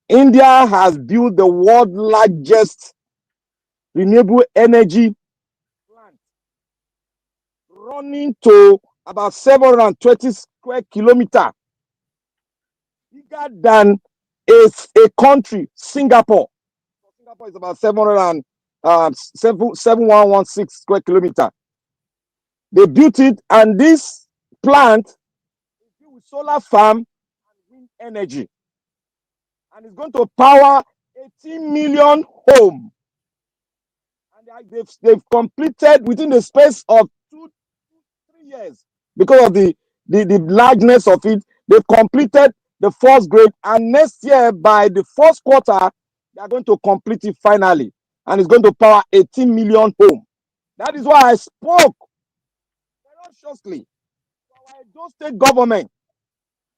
India has built the world's largest renewable energy plant, running to about 720 square kilometers, bigger than a country, Singapore. Singapore is about 7116 square kilometers. They built it, and this plant is built with solar farm and wind energy, and it's going to power 18 million homes. They've completed within the space of 2-3 years, because of the largeness of it. They've completed the first grade, and next year by the first quarter they are going to complete it finally, and it's going to power 18 million homes. That is why I spoke ferociously to our Edo State government.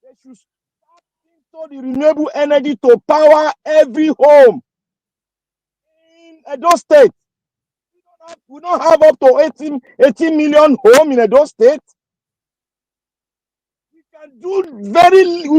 They should start into the renewable energy to power every home in Edo State. don't have up to 18 million home in Edo State. We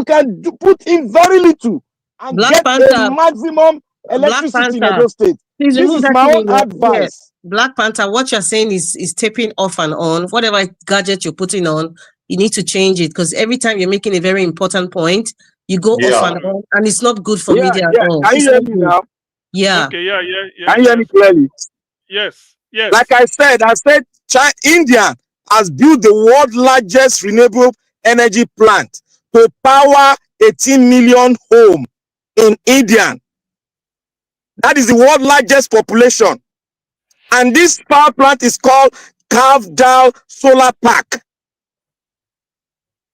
can put in very little and Black get Panther, a maximum electricity in Edo State. Please This is my own advice. Black Panther, what you're saying is taping off and on. Whatever gadget you're putting on, you need to change it, because every time you're making a very important point, you go off and on, and it's not good for media at all. Can you hear me now? Yeah. Okay, yeah. Can you hear me clearly? Yes. Like I said, India has built the world's largest renewable energy plant to power 18 million homes in India. That is the world's largest population. And this power plant is called Kavdal Solar Park.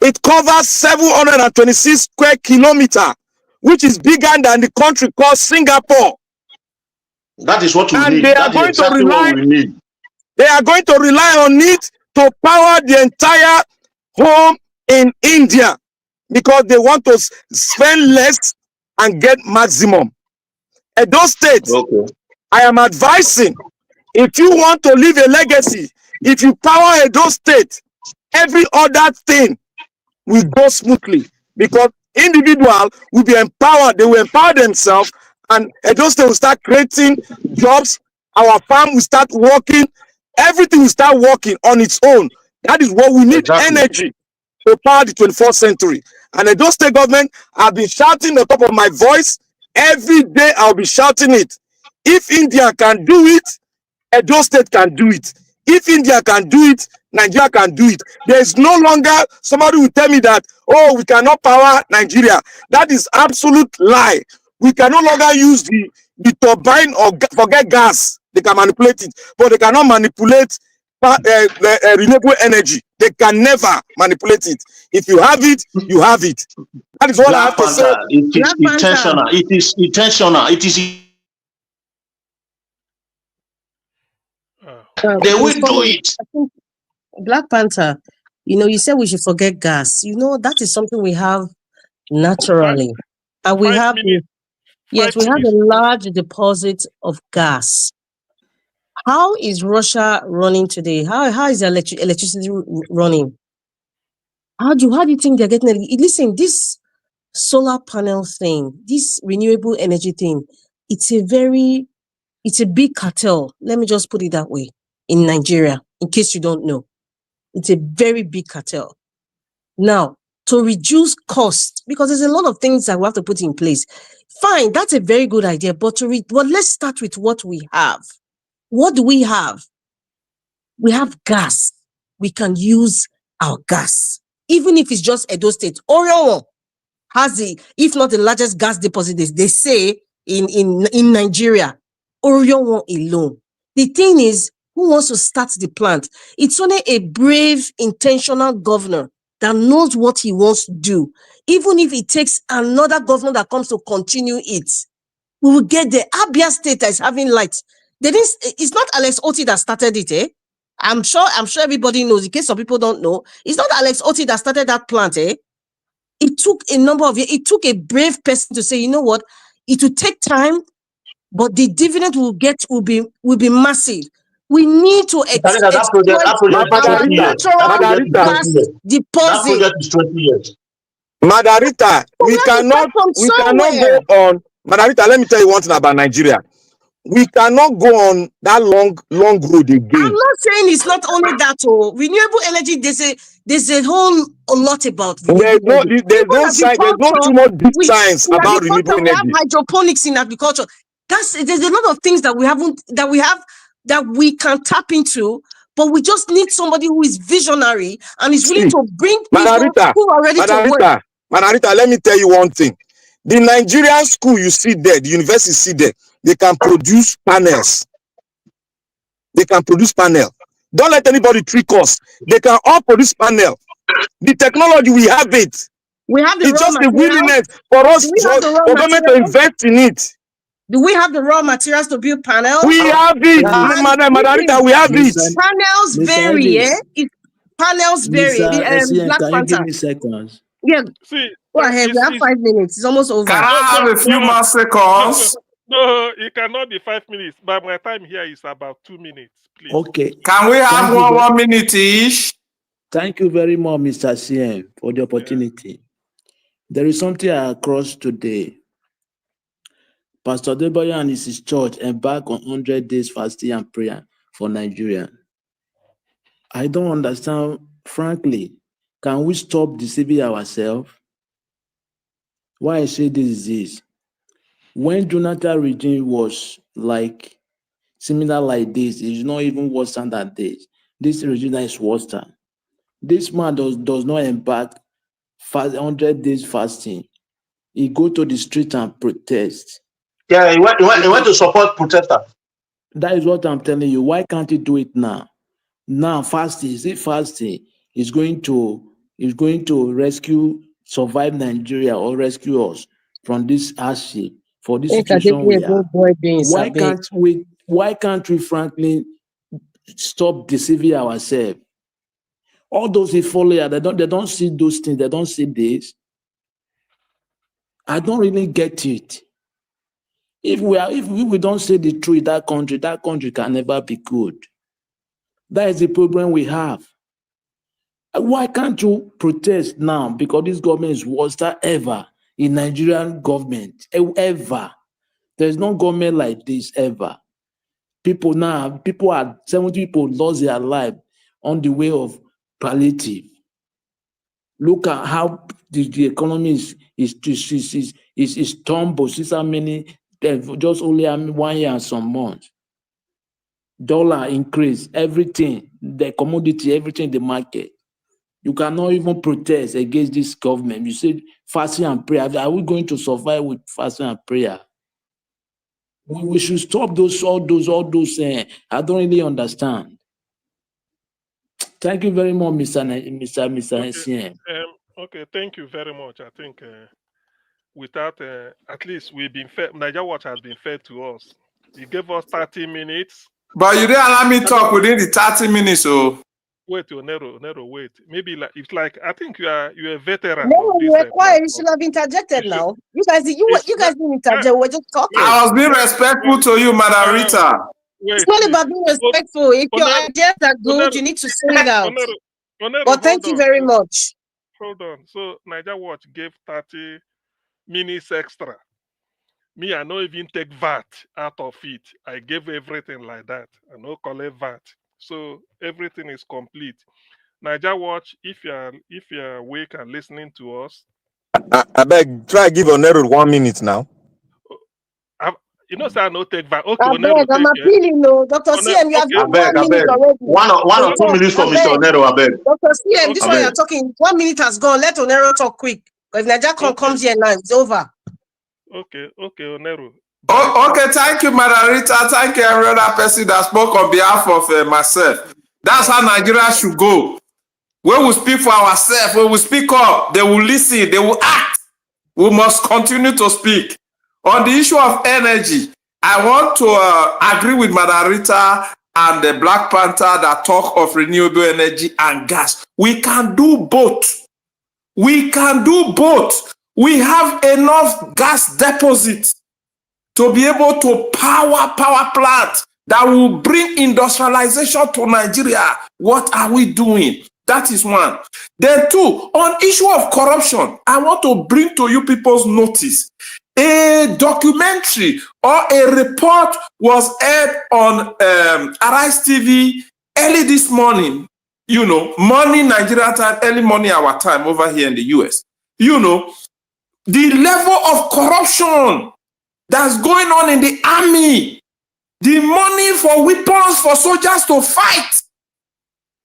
It covers 726 square kilometers, which is bigger than the country called Singapore. That is what we and need. They that are going is exactly to rely, what we need. They are going to rely on it to power the entire home in India, because they want to spend less and get maximum. Edo State, okay. I am advising, if you want to leave a legacy, if you power Edo State, every other thing will go smoothly, because individual will be empowered. They will empower themselves, and Edo State will start creating jobs. Our farm will start working. Everything will start working on its own. That is what we need. Exactly. Energy to power the 21st century. And Edo State government, I've been shouting on top of my voice. Every day I'll be shouting it. If India can do it, Edo State can do it. If India can do it, Nigeria can do it. There is no longer somebody will tell me that, oh, we cannot power Nigeria. That is absolute lie. We can no longer use the turbine or forget gas. They can manipulate it, but they cannot manipulate renewable energy. They can never manipulate it. If you have it, you have it. That is what I have to say. It is intentional. It is intentional. It is. They will do it. Black Panther, you said we should forget gas. That is something we have naturally. And we have a large deposit of gas. How is Russia running today? How is electricity running? How do you think they're getting it? Listen, this solar panel thing, this renewable energy thing, it's a big cartel. Let me just put it that way in Nigeria, in case you don't know. It's a very big cartel. Now, to reduce cost, because there's a lot of things that we have to put in place. Fine, that's a very good idea, but let's start with what we have. What do we have? We have gas. We can use our gas, even if it's just Edo State. Orion has if not the largest gas deposit, they say in Nigeria. Orion alone. The thing is, who wants to start the plant? It's only a brave, intentional governor that knows what he wants to do. Even if it takes another governor that comes to continue it, we will get there. Abia State is having lights. It's not Alex Oti that started it, eh? I'm sure everybody knows. In case some people don't know, it's not Alex Oti that started that plant, eh? It took a number of years. It took a brave person to say, you know what? It will take time, but the dividend we'll get will be massive. We need to exploit our natural gas deposit. That project is 20 years. Madarita, we cannot go on. Madarita, let me tell you one thing about Nigeria. We cannot go on that long road again. I'm not saying it's not only that. Renewable energy, there's a whole lot about renewable energy. There's no too much deep science about renewable energy. We have hydroponics in agriculture. There's a lot of things that we can tap into, but we just need somebody who is visionary and is willing to bring people who are ready to work. Manarita, let me tell you one thing. The Nigerian school you see there, the university you see there, they can produce panels. Don't let anybody trick us. They can all produce panel. The technology, we have it. We have it's just the willingness for us, for government to invest in it. Do we have the raw materials to build panels? We have it, Madarita, we have it. Panels vary, eh? Panels vary. Black can Panther. you give me seconds? Yeah. Go ahead. We have 5 minutes. It's almost over. Can I have a few more seconds? No, it cannot be 5 minutes. By my time here is about 2 minutes, please. Okay. Can we have one minute each? Thank you very much, Mr. CM, for the opportunity. Yeah. There is something I cross today. Pastor Debayo and his church embark on 100 days fasting and prayer for Nigeria. I don't understand, frankly. Can we stop deceiving ourselves? Why I say this is this. When Jonathan regime was like similar like this, it's not even worse than this. This regime is worse than. This man does not embark 100 days fasting. He go to the street and protest. Yeah, he went to support protesters. That is what I'm telling you. Why can't he do it now? Now fasting, is it fasting? Is going to survive Nigeria or rescue us from this hardship, for this situation we are. Why can't we frankly stop deceiving ourselves? All those who follow here, they don't see those things, they don't see this. I don't really get it. If we don't say the truth, that country can never be good. That is the problem we have. Why can't you protest now? Because this government is worse than ever in Nigerian government, ever. There's no government like this ever. 70 people lost their life on the way of palliative. Look at how the economy is tumbled since how many, just only 1 year and some months. Dollar increase, everything, the commodity, everything in the market. You cannot even protest against this government. You say fasting and prayer. Are we going to survive with fasting and prayer? We should stop all those. I don't really understand. Thank you very much, Mr. Okay. Okay, thank you very much. I think without at least we've been fed. Niger Watch has been fed to us. You gave us 30 minutes. But you didn't allow me to talk within the 30 minutes, so. Wait, Nero, wait. Maybe it's like I think you're a veteran. No, you were quiet. You should have interjected now. You guys didn't interject. We're just talking. I was being respectful to you, Madam Rita. It's not about being respectful. If your ideas are good, you need to say it out. But thank you very much. Hold on. So Niger Watch gave 30 minutes extra. Me, I don't even take VAT out of it. I gave everything like that. I no collect VAT. So everything is complete. Niger Watch, if you're awake and listening to us, I beg, try give Onero 1 minute now. You know, say I no take VAT. Okay, I'm appealing, no. Dr. CM, you have given 1 minute already. One or 2 minutes for Mr. Onero, I beg. Dr. CM, this one you're talking, 1 minute has gone. Let Onero talk quick. Because Niger comes here now, it's over. Okay, Onero. Okay, thank you, Madam Rita. Thank you, every other person that spoke on behalf of myself. That's how Nigeria should go. When we speak for ourselves, when we speak up, they will listen, they will act. We must continue to speak. On the issue of energy, I want to agree with Madam Rita and the Black Panther that talk of renewable energy and gas. We can do both. We can do both. We have enough gas deposits to be able to power plants that will bring industrialization to Nigeria. What are we doing? That is one. Then two, on issue of corruption, I want to bring to you people's notice. A documentary or a report was aired on Arise TV early this morning. You know, morning Nigeria time, early morning our time over here in the US. You know, the level of corruption that's going on in the army, the money for weapons for soldiers to fight.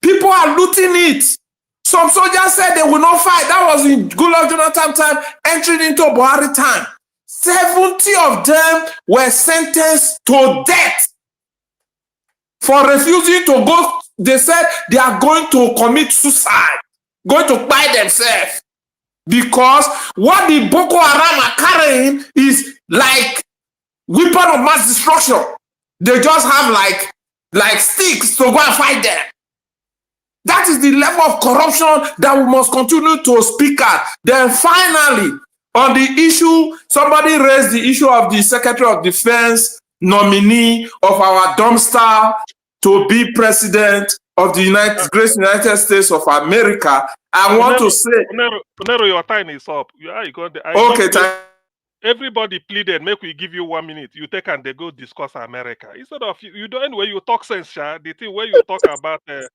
People are looting it. Some soldiers said they will not fight. That was in Goodluck Jonathan time, entering into Buhari time. 70 of them were sentenced to death for refusing to go. They said they are going to commit suicide, going to buy themselves. Because what the Boko Haram are carrying is like weapon of mass destruction. They just have like sticks to go and fight them. That is the level of corruption that we must continue to speak at. Then finally, On the issue, somebody raised the issue of the Secretary of Defense nominee of our dumpster to be president of the great United States of America. I want to say... Onero, your time is up. Okay, everybody pleaded, make we give you 1 minute. You take and they go discuss America. Instead of, you don't, anyway, you talk sense, Sha. The thing where you talk about... no,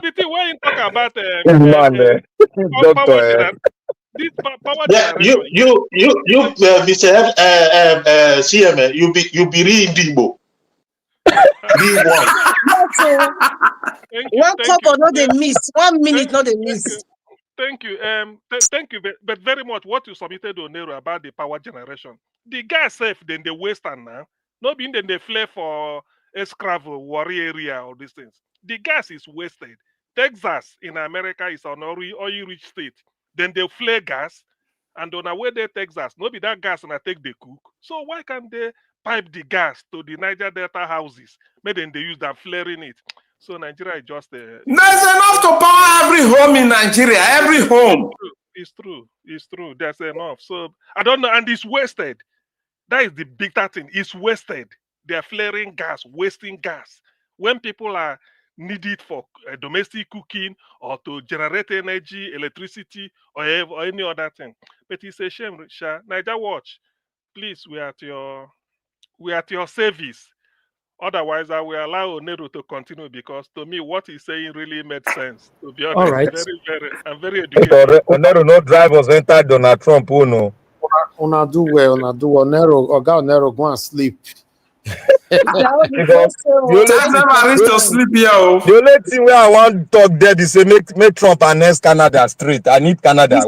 the thing where you talk about... Doctor, power yeah, generation. you, Mr. CM, you be reading Igbo. Be one. One couple, not they miss. 1 minute, not they miss. Thank you. Thank you, but very much what you submitted, Onero, about the power generation. The gas safe, then the Western now. Not being then they flare for escravo, warrior area, or these things. The gas is wasted. Texas in America is an oil-rich state. Then they flare gas, and on the way they Texas, no be that gas and I take the cook. So why can't they pipe the gas to the Niger Delta houses? Maybe then they use that flaring it. So Nigeria is just there's enough to power every home in Nigeria, every home. It's true. There's enough. So I don't know, and it's wasted. That is the big thing. It's wasted. They're flaring gas, wasting gas. When people are needed for domestic cooking or to generate energy, electricity, or any other thing. But it's a shame, Sha. Niger Watch, please, we are at your service. Otherwise, I will allow Onero to continue because to me, what he's saying really made sense. To be honest, all right. I'm very educated. Onero no drivers enter Donald Trump, no. Una do well, Onero, go and sleep. The only thing where I want to talk there is say make Trump annex Canada straight. I need Canada.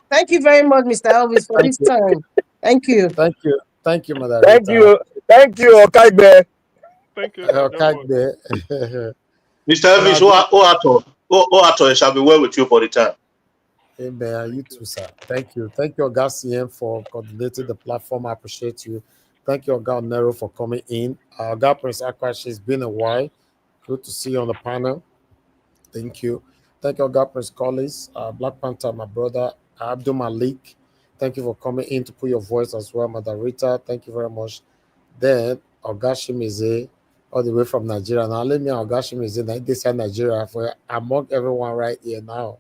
Thank you very much, Mr. Elvis, for this time. Thank you. Thank you, Madam. Thank you, Okagbe. Thank you. Okagbe. Mr. Elvis, Oato shall be well with you for the time. Amen. You too, sir. Thank you. Thank you, Oga CM, for coordinating the platform. I appreciate you. Thank you, Oga Onero, for coming in. Oga Prince Akwashi, it's been a while. Good to see you on the panel. Thank you. Thank you, Oga Prince Collins, Black Panther, my brother, Abdul Malik. Thank you for coming in to put your voice as well, Madam Rita. Thank you very much. Then, Oga Shimize, all the way from Nigeria. Now, let me Oga Shimize, this is Nigeria, for among everyone right here now.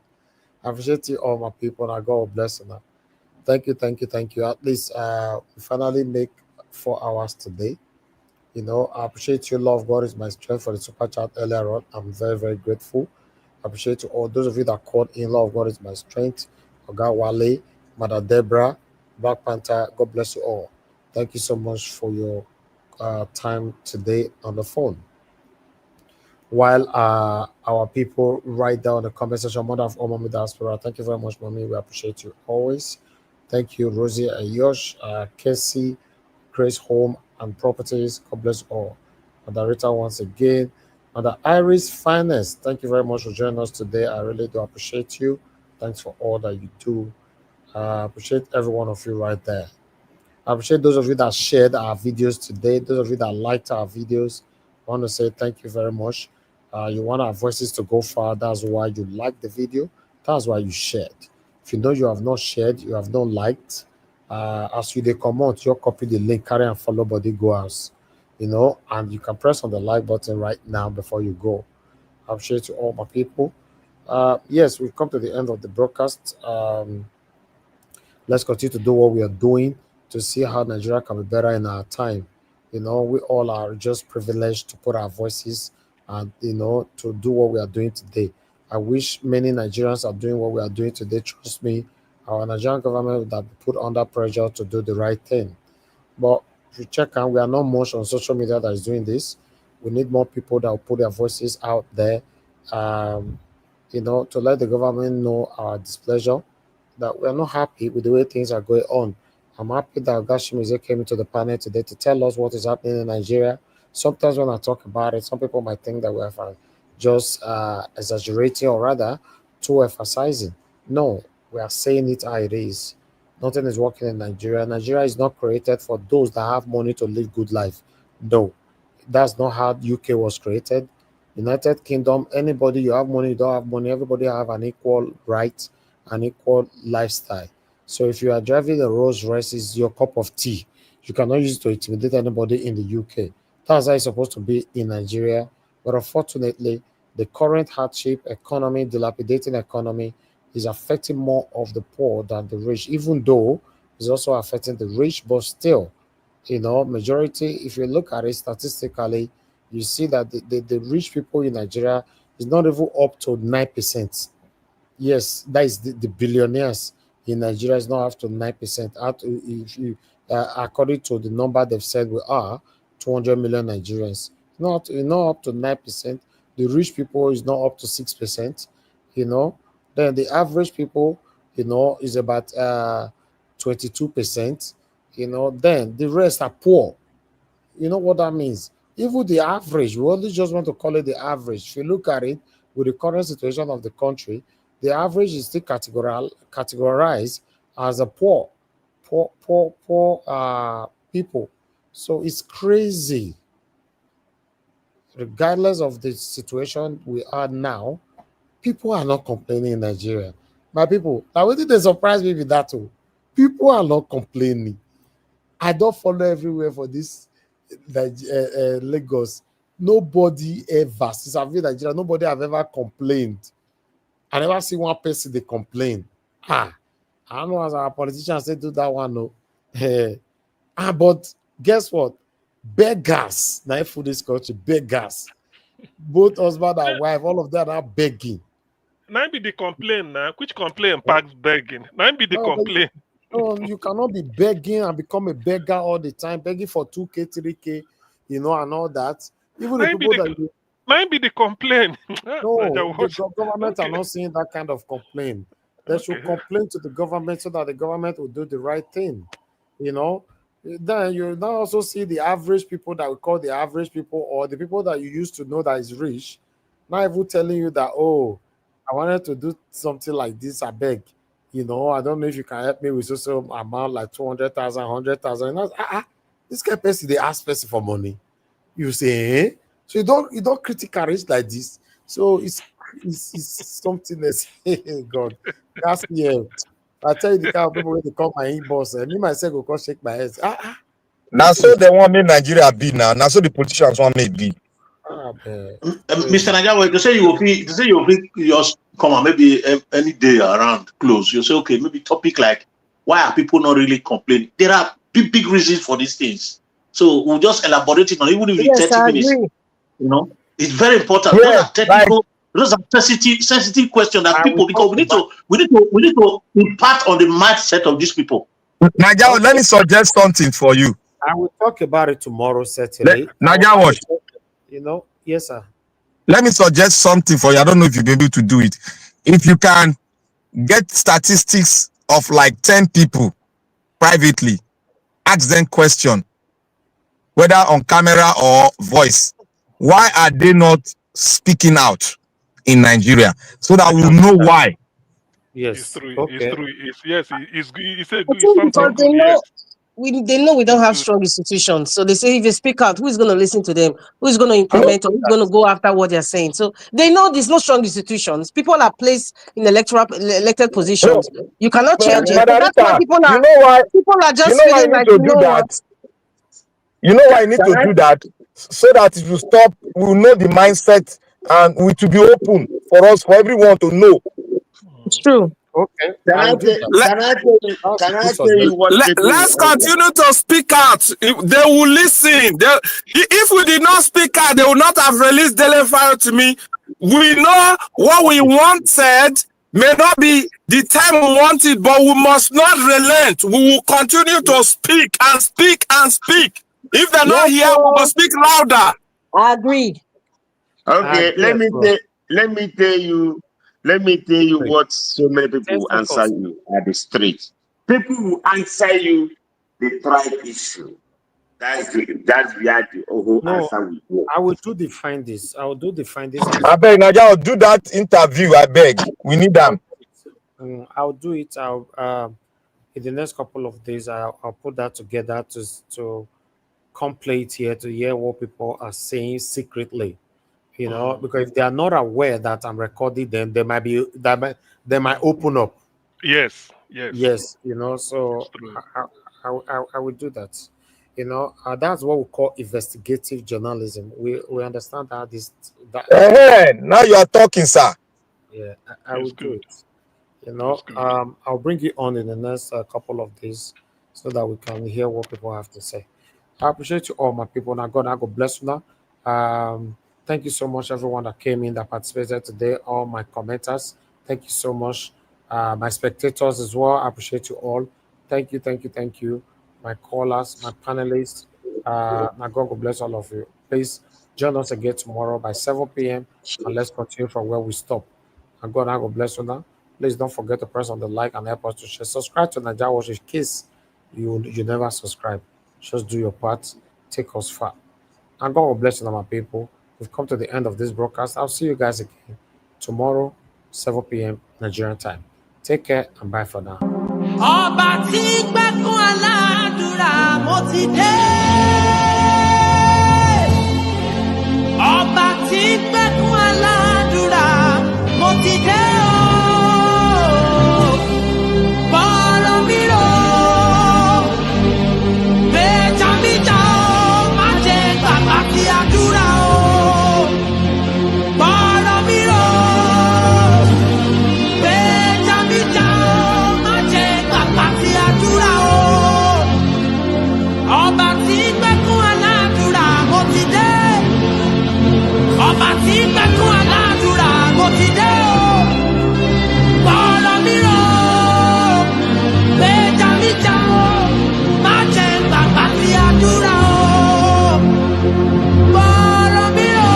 I appreciate you all, my people, and I God bless you. Thank you. At least we finally make 4 hours today. You know, I appreciate you. Love God is my strength for the super chat earlier on. I'm very, very grateful. I appreciate you all. Those of you that called in, love God is my strength. Oga Wale, Mother Deborah, Black Panther, God bless you all. Thank you so much for your time today on the phone. While our people write down the comment section, Mother of all Mommy Diaspora, thank you very much, Mommy. We appreciate you always. Thank you, Rosie and Yosh, Casey, Grace Home and Properties. God bless you all. Mother Rita once again. Mother Iris Finest, thank you very much for joining us today. I really do appreciate you. Thanks for all that you do. I appreciate every one of you right there. I appreciate those of you that shared our videos today. Those of you that liked our videos. I want to say thank you very much. You want our voices to go far. That's why you like the video. That's why you shared. If you know you have not shared, you have not liked, as you come out, you copy the link, carry and follow body go out. You know, and you can press on the like button right now before you go. I appreciate you all, my people. Yes, we've come to the end of the broadcast. Let's continue to do what we are doing to see how Nigeria can be better in our time. You know, we all are just privileged to put our voices and, you know, to do what we are doing today. I wish many Nigerians are doing what we are doing today. Trust me, our Nigerian government would have been put under pressure to do the right thing. But if you check out, we are not much on social media that is doing this. We need more people that will put their voices out there, you know, to let the government know our displeasure, that we are not happy with the way things are going on. I'm happy that Gashimize came into the panel today to tell us what is happening in Nigeria. Sometimes when I talk about it, some people might think that we are just exaggerating, or rather too emphasizing. No, we are saying it how it is. Nothing is working in Nigeria. Nigeria is not created for those that have money to live good life. No, that's not how UK was created. United Kingdom, anybody, you have money, you don't have money, everybody have an equal right, an equal lifestyle. So if you are driving a Rolls Royce, it's your cup of tea. You cannot use it to intimidate anybody in the UK. That's how it's supposed to be in Nigeria. But unfortunately, the current hardship economy, dilapidating economy, is affecting more of the poor than the rich, even though it's also affecting the rich, but still, majority, if you look at it statistically, you see that the rich people in Nigeria is not even up to 9%. Yes, that is the billionaires in Nigeria is not up to 9%. If you, according to the number they've said we are 200 million Nigerians, not up to 9%. The rich people is not up to 6%. Then the average people, is about 22%. Then the rest are poor. You know what that means? Even the average, we only just want to call it the average. If you look at it with the current situation of the country, the average is still categorized as a poor people. So it's crazy. Regardless of the situation we are now, people are not complaining in Nigeria. My people, now what did they surprise me with that too? People are not complaining. I don't follow everywhere for this Lagos. Nobody ever, since I've been in Nigeria, nobody have ever complained. I never see one person they complain. I don't know as our politicians say do that one, no. But guess what? Beggars. Now for this country, beggars. Both husband and wife, all of them are begging. Now be the complaint now. Which complaint packs begging? Now be the complaint. No, you cannot be begging and become a beggar all the time, begging for 2K, 3K, and all that. Even the people that might be the complaint. No, the government are not seeing that kind of complaint. They should complain to the government so that the government will do the right thing. Then you now also see the average people that we call the average people, or the people that you used to know that is rich, now even telling you that, oh, I wanted to do something like this, I beg. I don't know if you can help me with social amount like 200,000, 100,000. This kind of person, they ask person for money. You say, eh? So you don't critical rich like this. So it's something else. God, that's me. I tell you the kind of people when they come my inbox, me myself go come shake my head. Now so they want me Nigeria be now. Now so the politicians want me be. Mr. Nigeria, they say you will just come on maybe any day around close. You say, okay, maybe topic like why are people not really complaining? There are big reasons for these things. So we'll just elaborate it on even if it's 30 minutes. It's very important. Yeah, those are technical, those are sensitive questions that people, because we need to impart on the mindset of these people. Nigeria, let me suggest something for you. I will talk about it tomorrow, certainly. Nigeria, yes, sir. Let me suggest something for you. I don't know if you'll be able to do it. If you can get statistics of like 10 people privately, ask them question, whether on camera or voice. Why are they not speaking out in Nigeria? So that we'll know why. Yes, it's true. Okay. It's true. It's a good. Because they know they know we don't have strong institutions. So they say if you speak out, who's going to listen to them? Who's going to implement or who's going to go after what they're saying? So they know there's no strong institutions. People are placed in elected positions. You cannot change it. So that's why people are just feeling like, what? You know why I need to do that? So that it will stop, we'll know the mindset and we to be open for us, for everyone to know. It's true. Okay. Let's continue to speak out. They will listen. If we did not speak out, they will not have released daily file to me. We know what we wanted may not be the time we want it, but we must not relent. We will continue to speak and speak and speak. If they're not here, we will speak louder. I agree. Okay, let me tell you what so many people answer you at the street. People who answer you the tribe issue. That's where the whole answer will go. I will define this. I will define this. I beg, Naja, I'll do that interview. I beg. We need them. I'll do it. In the next couple of days, I'll put that together to complete here, to hear what people are saying secretly. you know, because if they are not aware that I'm recording them, they might open up. Yes. Yes, you know, so I would do that. You know, that's what we call investigative journalism. We understand that Now you are talking, sir. Yeah, I would do it. You know, I'll bring you on in the next couple of days so that we can hear what people have to say. I appreciate you all, my people. Now, God bless you now. Thank you so much, everyone that came in, that participated today, all my commenters. Thank you so much. My spectators as well. I appreciate you all. Thank you. My callers, my panelists. My God bless all of you. Please join us again tomorrow by 7 p.m. and let's continue from where we stop. And God bless you now. Please don't forget to press on the like and help us to share. Subscribe to Nigerian Watch in case you never subscribe. Just do your part. Take us far. And God will bless you now, my people. We've come to the end of this broadcast. I'll see you guys again tomorrow, 7 p.m. Nigerian time. Take care and bye for now. Ọba tí gbẹ́kún aládùúrà mo ti dé. Ọba tí gbẹ́kún aládùúrà mo ti dé o. Bọ́lá mi rò, méjà mi jà o, má jẹ́ gbàgbà tí àdúrà o. Bọ́lá mi rò, méjà mi jà o, má jẹ́ gbàgbà tí àdúrà o. Ọba tí gbẹ́kún aládùúrà mo ti dé. Ọba tí gbẹ́kún aládùúrà mo ti dé o. Bọ́lá mi rò, méjà mi jà o, má jẹ́ gbàgbà tí àdúrà o. Bọ́lá mi rò,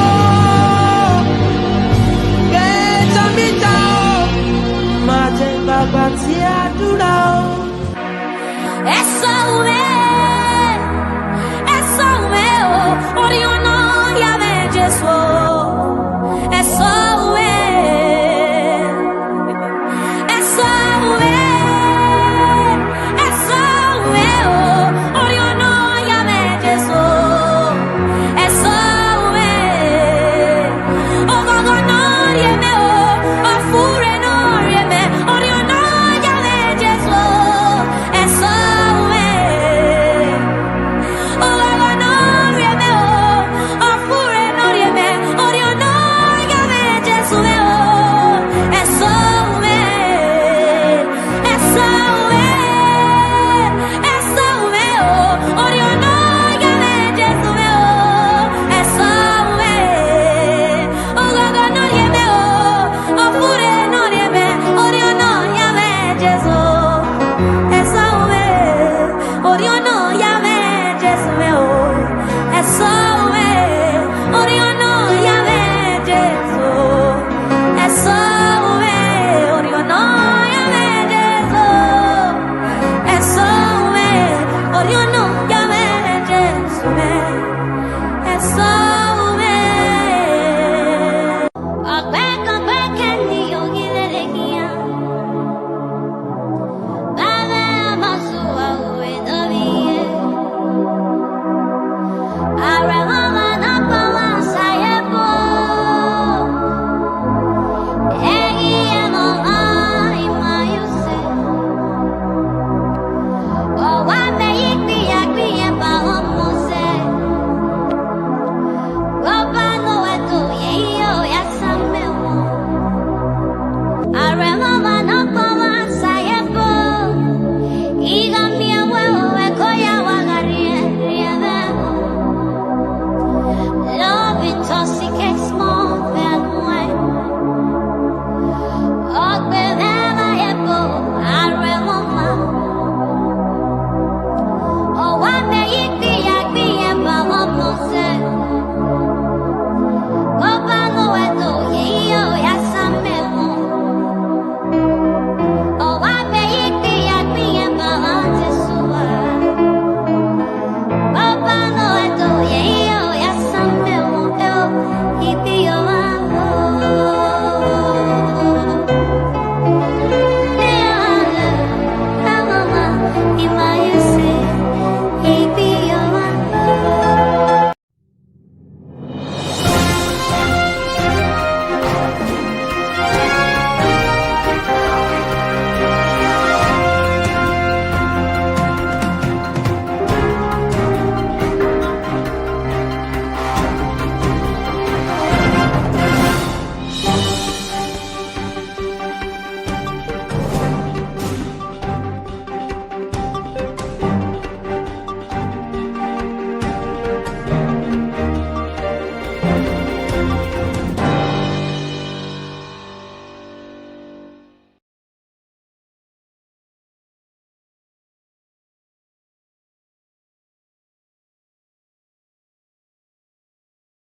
méjà mi jà o, má jẹ́ gbàgbà tí àdúrà o. Ẹ sọ òwe o, orí ọ̀nà yàrá Jésù.